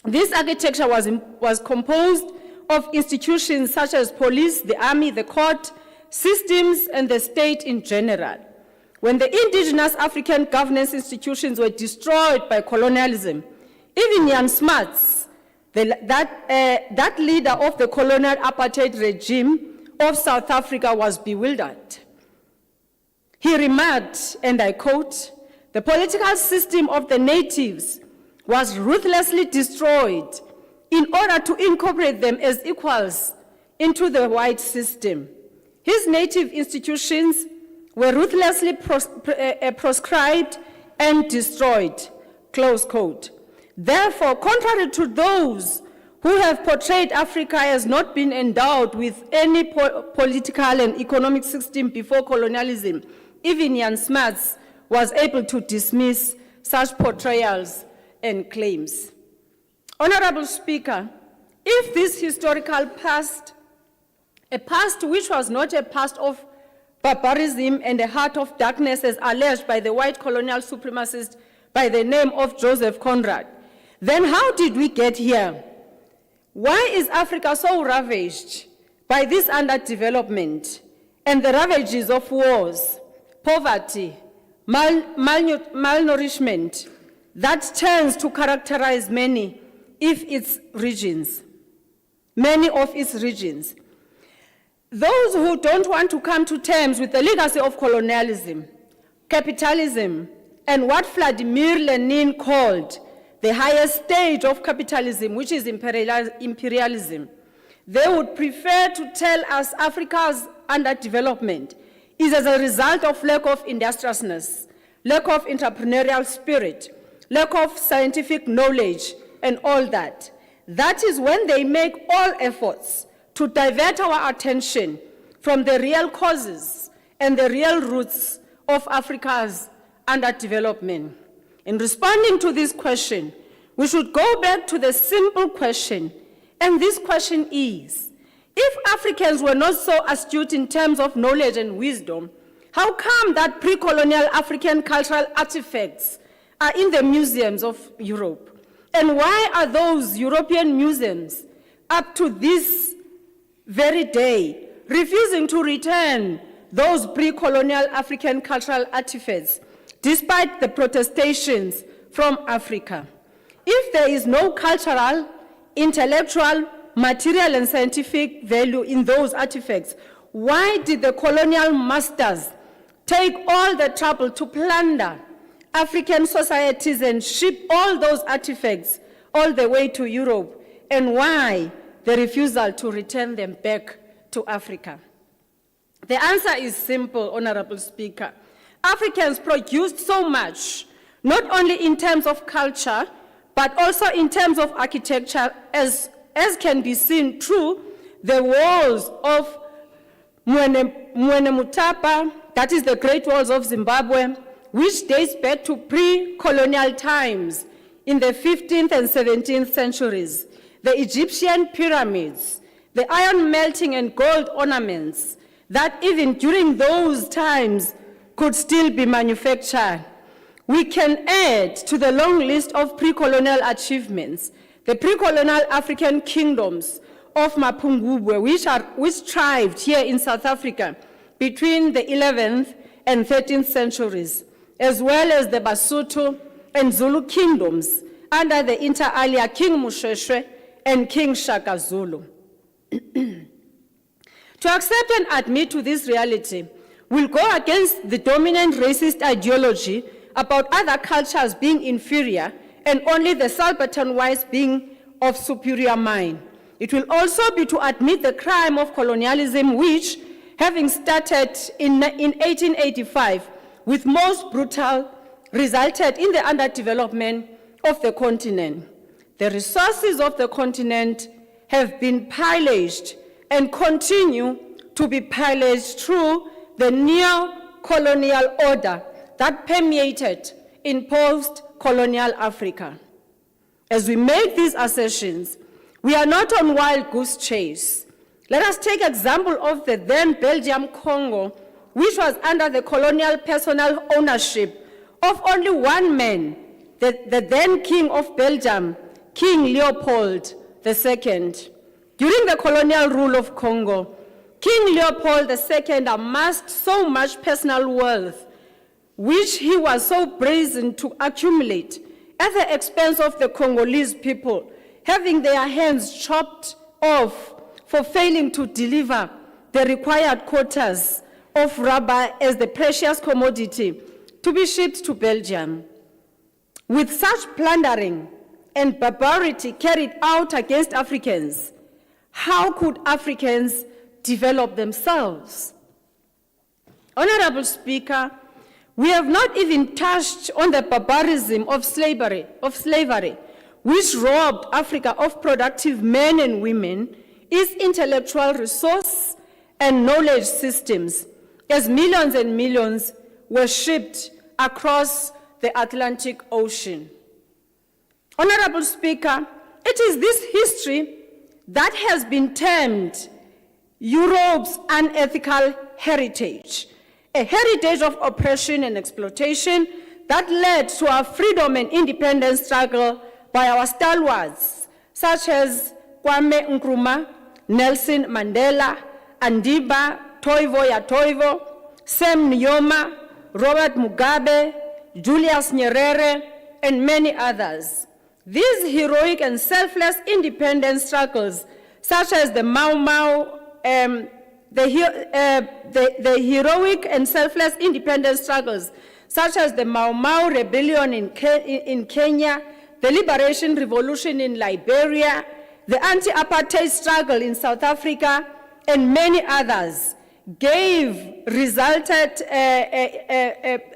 This architecture was composed of institutions such as police, the army, the court, systems, and the state in general. When the indigenous African governance institutions were destroyed by colonialism, even Jan Smuts, that leader of the colonial apartheid regime of South Africa, was bewildered. He remarked, and I quote, "The political system of the natives was ruthlessly destroyed in order to incorporate them as equals into the white system. His native institutions were ruthlessly proscribed and destroyed," close quote. Therefore, contrary to those who have portrayed Africa as not being endowed with any political and economic system before colonialism, even Jan Smuts was able to dismiss such portrayals and claims. Honorable Speaker, if this historical past, a past which was not a past of barbarism and a heart of darkness as alleged by the white colonial supremacist by the name of Joseph Conrad, then how did we get here? Why is Africa so ravaged by this underdevelopment and the ravages of wars, poverty, malnourishment that tends to characterize many of its regions? Those who don't want to come to terms with the legacy of colonialism, capitalism, and what Vladimir Lenin called the highest stage of capitalism, which is imperialism, they would prefer to tell us Africa's underdevelopment is as a result of lack of industriousness, lack of entrepreneurial spirit, lack of scientific knowledge, and all that. That is when they make all efforts to divert our attention from the real causes and the real roots of Africa's underdevelopment. In responding to this question, we should go back to the simple question, and this question is, if Africans were not so astute in terms of knowledge and wisdom, how come that pre-colonial African cultural artifacts are in the museums of Europe? And why are those European museums, up to this very day, refusing to return those pre-colonial African cultural artifacts, despite the protestations from Africa? If there is no cultural, intellectual, material, and scientific value in those artifacts, why did the colonial masters take all the trouble to plunder African societies and ship all those artifacts all the way to Europe? And why the refusal to return them back to Africa? The answer is simple, Honorable Speaker. Africans produced so much, not only in terms of culture, but also in terms of architecture, as can be seen through the walls of Mwene Mutapa, that is the Great Walls of Zimbabwe, which dates back to pre-colonial times in the 15th and 17th centuries, the Egyptian pyramids, the iron melting and gold ornaments that even during those times could still be manufactured. We can add to the long list of pre-colonial achievements the pre-colonial African kingdoms of Mapungubwe, which thrived here in South Africa between the 11th and 13th centuries, as well as the Basotho and Zulu kingdoms under the inter alia King Musheshwe and King Shaka Zulu. To accept and admit to this reality will go against the dominant racist ideology about other cultures being inferior and only the Salberton whites being of superior mind. It will also be to admit the crime of colonialism, which, having started in 1885, with most brutal, resulted in the underdevelopment of the continent. The resources of the continent have been pillaged and continue to be pillaged through the neo-colonial order that permeated in post-colonial Africa. As we make these assertions, we are not on wild goose chase. Let us take example of the then Belgium Congo, which was under the colonial personal ownership of only one man, the then King of Belgium, King Leopold II. During the colonial rule of Congo, King Leopold II amassed so much personal wealth, which he was so brazen to accumulate at the expense of the Congolese people, having their hands chopped off for failing to deliver the required quotas of rubber as the precious commodity to be shipped to Belgium. With such plundering and barbarity carried out against Africans, how could Africans develop themselves? Honorable Speaker, we have not even touched on the barbarism of slavery, which robbed Africa of productive men and women, its intellectual resource and knowledge systems, as millions and millions were shipped across the Atlantic Ocean. Honorable Speaker, it is this history that has been termed Europe's unethical heritage, a heritage of oppression and exploitation that led to our freedom and independence struggle by our stalwarts, such as Kwame Nkrumah, Nelson Mandela, Andiba Toivo ya Toivo, Sam Nujoma, Robert Mugabe, Julius Nyerere, and many others. These heroic and selfless independence struggles, such as the the heroic and selfless independence struggles, such as the Mau Mau rebellion in Kenya, the liberation revolution in Liberia, the anti-apartheid struggle in South Africa, and many others,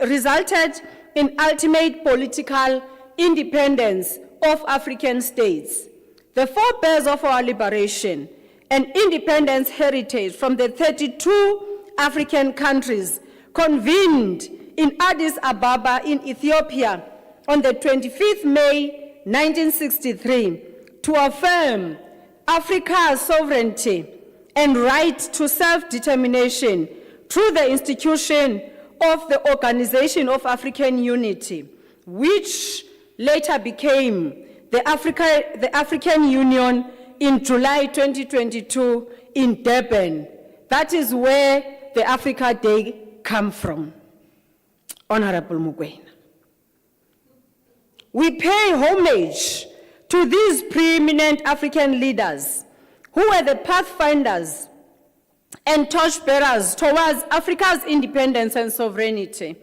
resulted in ultimate political independence of African states. The forebears of our liberation and independence heritage from the 32 African countries convened in Addis Ababa in Ethiopia on the 25th May 1963 to affirm Africa's sovereignty and right to self-determination through the institution of the Organization of African Unity, which later became the African Union in July 2022 in Durban. That is where the Africa Day comes from. Honorable Mokoena. We pay homage to these preeminent African leaders who were the pathfinders and torchbearers towards Africa's independence and sovereignty.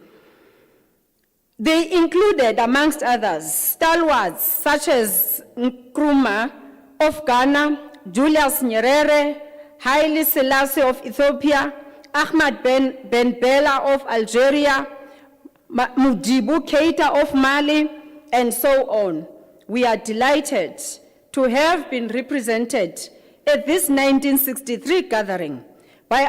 They included, amongst others, stalwarts such as Nkrumah of Ghana, Julius Nyerere, Haile Selassie of Ethiopia, Ahmad Ben Bella of Algeria, Modibo Keita of Mali, and so on. We are delighted to have been represented at this 1963 gathering by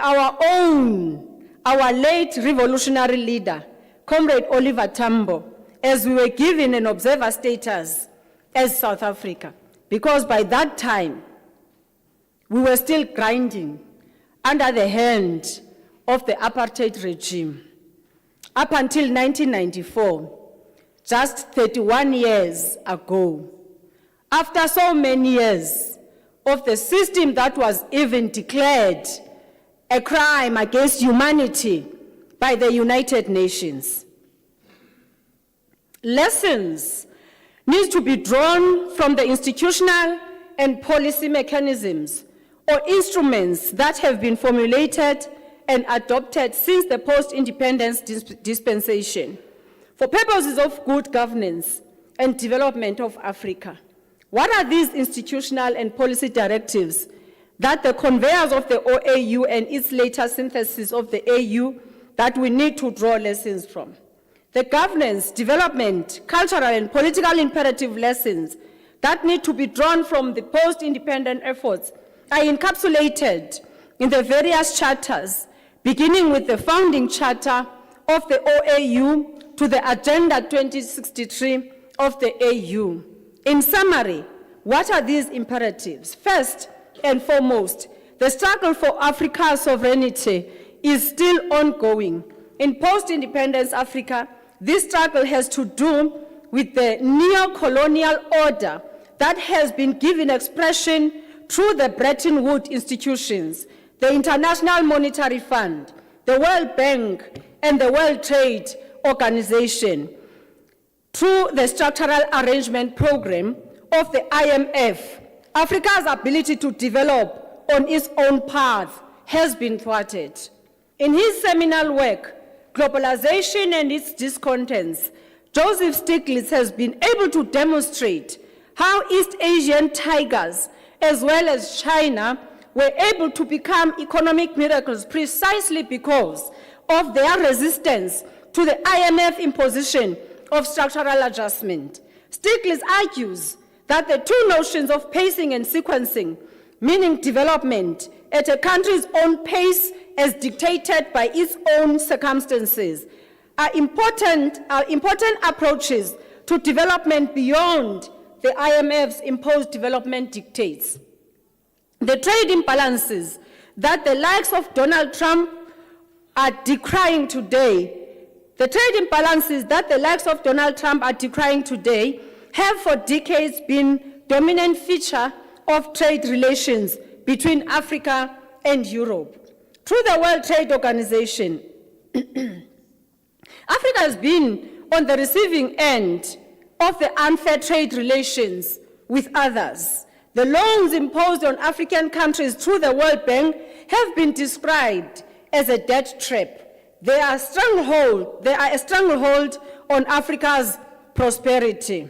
our late revolutionary leader, Comrade Oliver Tambo, as we were given an observer status as South Africa, because by that time, we were still grinding under the hand of the apartheid regime. Up until 1994, just 31 years ago, after so many years of the system that was even declared a crime against humanity by the United Nations. Lessons need to be drawn from the institutional and policy mechanisms or instruments that have been formulated and adopted since the post-independence dispensation for purposes of good governance and development of Africa. What are these institutional and policy directives that the conveyors of the OAU and its later synthesis of the AU that we need to draw lessons from? The governance, development, cultural and political imperative lessons that need to be drawn from the post-independent efforts are encapsulated in the various charters, beginning with the founding charter of the OAU to the Agenda 2063 of the AU. In summary, what are these imperatives? First and foremost, the struggle for Africa's sovereignty is still ongoing. In post-independence Africa, this struggle has to do with the neo-colonial order that has been given expression through the Bretton Woods institutions, the International Monetary Fund, the World Bank, and the World Trade Organization, through the Structural Arrangement Program of the IMF. Africa's ability to develop on its own path has been thwarted. In his seminal work, Globalization and its Discontents, Joseph Stiglitz has been able to demonstrate how East Asian tigers, as well as China, were able to become economic miracles precisely because of their resistance to the IMF imposition of structural adjustment. Stiglitz argues that the two notions of pacing and sequencing, meaning development at a country's own pace as dictated by its own circumstances, are important approaches to development beyond the IMF's imposed development dictates. The trade imbalances that the likes of Donald Trump are decrying today, have for decades been dominant feature of trade relations between Africa and Europe. Through the World Trade Organization, Africa has been on the receiving end of the unfair trade relations with others. The loans imposed on African countries through the World Bank have been described as a debt trap. They are a stranglehold on Africa's prosperity.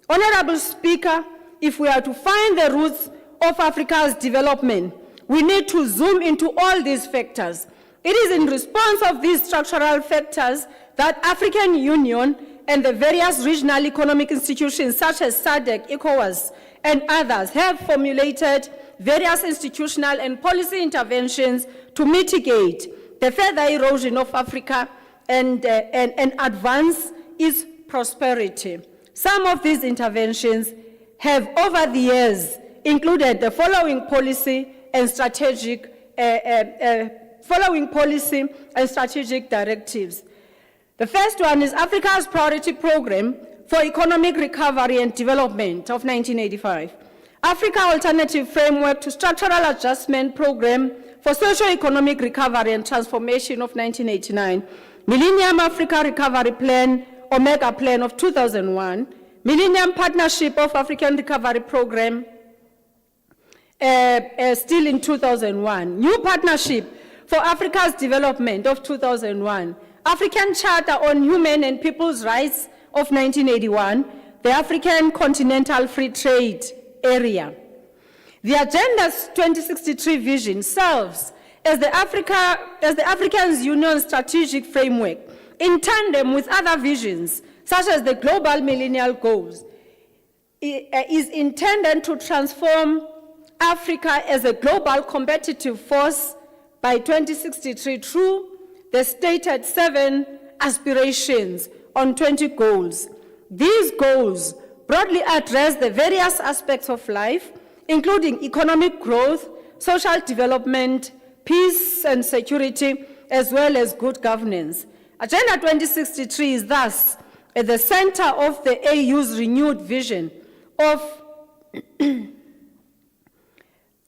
Honorable Speaker, if we are to find the roots of Africa's development, we need to zoom into all these factors. It is in response of these structural factors that African Union and the various regional economic institutions such as SADC, ECOWAS, and others have formulated various institutional and policy interventions to mitigate the further erosion of Africa and advance its prosperity. Some of these interventions have over the years included the following policy and strategic directives. The first one is Africa's Priority Program for Economic Recovery and Development of 1985, Africa Alternative Framework to Structural Adjustment Program for Socio-Economic Recovery and Transformation of 1989, Millennium Africa Recovery Plan or Mega Plan of 2001, Millennium Partnership of African Recovery Program still in 2001, New Partnership for Africa's Development of 2001, African Charter on Human and People's Rights of 1981, the African Continental Free Trade Area. The Agenda's 2063 vision serves as the African Union strategic framework in tandem with other visions, such as the Global Millennial Goals. It is intended to transform Africa as a global competitive force by 2063 through the stated 7 aspirations on 20 goals. These goals broadly address the various aspects of life, including economic growth, social development, peace and security, as well as good governance. Agenda 2063 is thus at the center of the AU's renewed vision of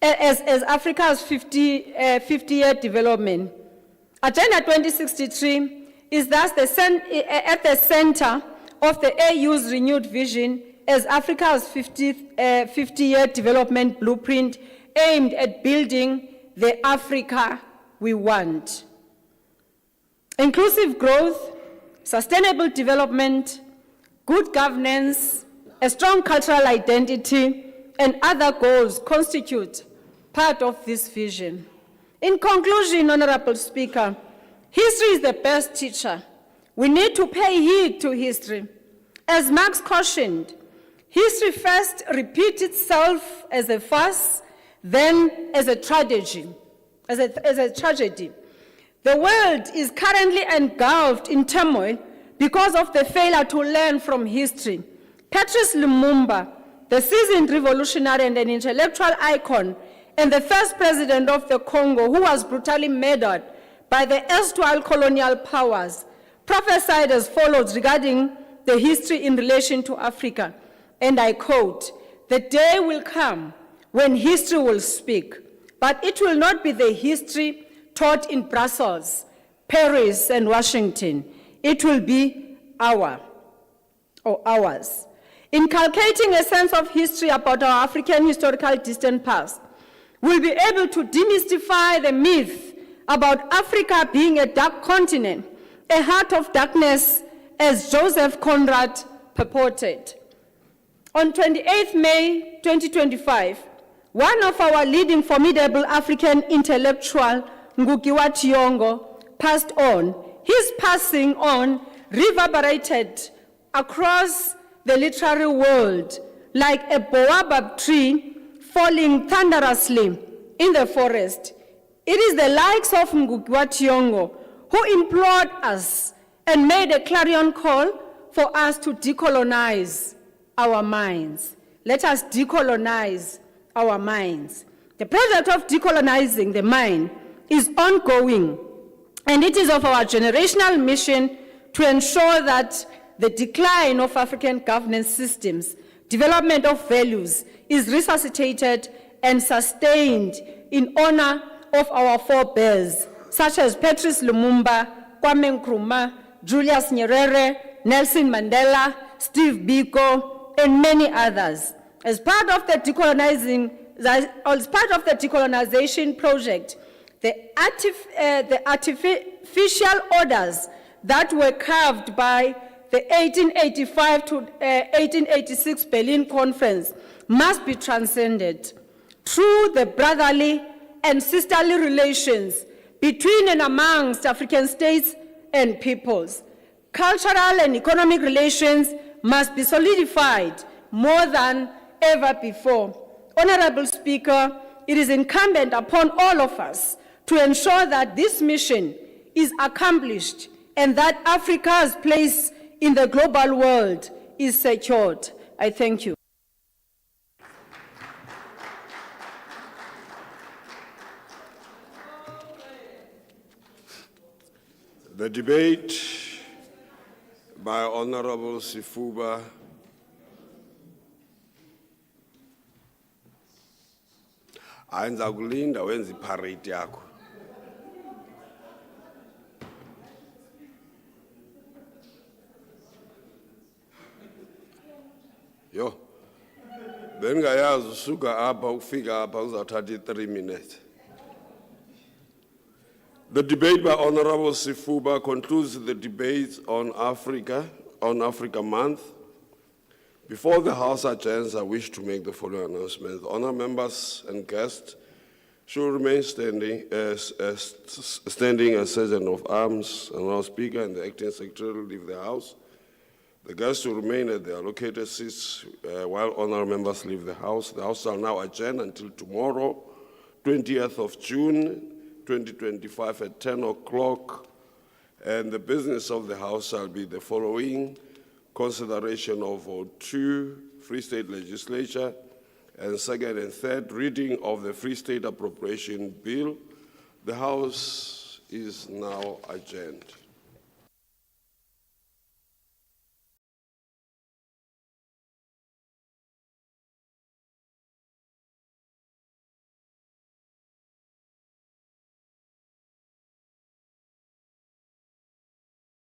as Africa's 50-year development. Agenda 2063 is thus at the center of the AU's renewed vision as Africa's 50-year development blueprint aimed at building the Africa we want. Inclusive growth, sustainable development, good governance, a strong cultural identity, and other goals constitute part of this vision. In conclusion, Honorable Speaker, history is the best teacher. We need to pay heed to history. As Marx cautioned, history first repeats itself as a farce, then as a tragedy. as a tragedy. The world is currently engulfed in turmoil because of the failure to learn from history. Patrice Lumumba, the seasoned revolutionary and an intellectual icon, and the first president of the Congo, who was brutally murdered by the erstwhile colonial powers, prophesied as follows regarding the history in relation to Africa, and I quote, "The day will come when history will speak, but it will not be the history taught in Brussels, Paris, and Washington. It will be ours. Inculcating a sense of history about our African historical distant past, we'll be able to demystify the myth about Africa being a dark continent, a heart of darkness, as Joseph Conrad purported." On 28 May 2025, one of our leading formidable African intellectual, Ngugi wa Thiong'o, passed on. His passing on reverberated across the literary world like a baobab tree falling thunderously in the forest. It is the likes of Ngugi wa Thiong'o who implored us and made a clarion call for us to decolonize our minds. Let us decolonize our minds. The project of decolonizing the mind is ongoing, and it is of our generational mission to ensure that the decline of African governance systems, development of values, is resuscitated and sustained in honor of our forebears, such as Patrice Lumumba, Kwame Nkrumah, Julius Nyerere, Nelson Mandela, Steve Biko, and many others. As part of the decolonization project, the artificial orders that were carved by the 1885 to 1886 Berlin Conference must be transcended through the brotherly and sisterly relations between and amongst African states and peoples. Cultural and economic relations must be solidified more than ever before. Honorable Speaker, it is incumbent upon all of us to ensure that this mission is accomplished and that Africa's place in the global world is secured. I thank you. The debate by Honorable Sifuba ayenza kulinda wenza iparade yakho. Yo, bengayazi usuka apha ukufika apha uzawuthatha 3 minutes. The debate by Honorable Sifuba concludes the debates on Africa Month. Before the House adjourns, I wish to make the following announcements. Honour members and guests should remain standing as Sergeant of Arms and our Speaker and the Acting Secretary leave the House. The guests will remain at their allocated seats while honour members leave the House. The House shall now adjourn until tomorrow, 20th of June, 2025 at 10 o'clock, and the business of the House shall be the following: consideration of Vote 2, Free State Legislature, and second and third reading of the Free State Appropriation Bill. The House is now adjourned.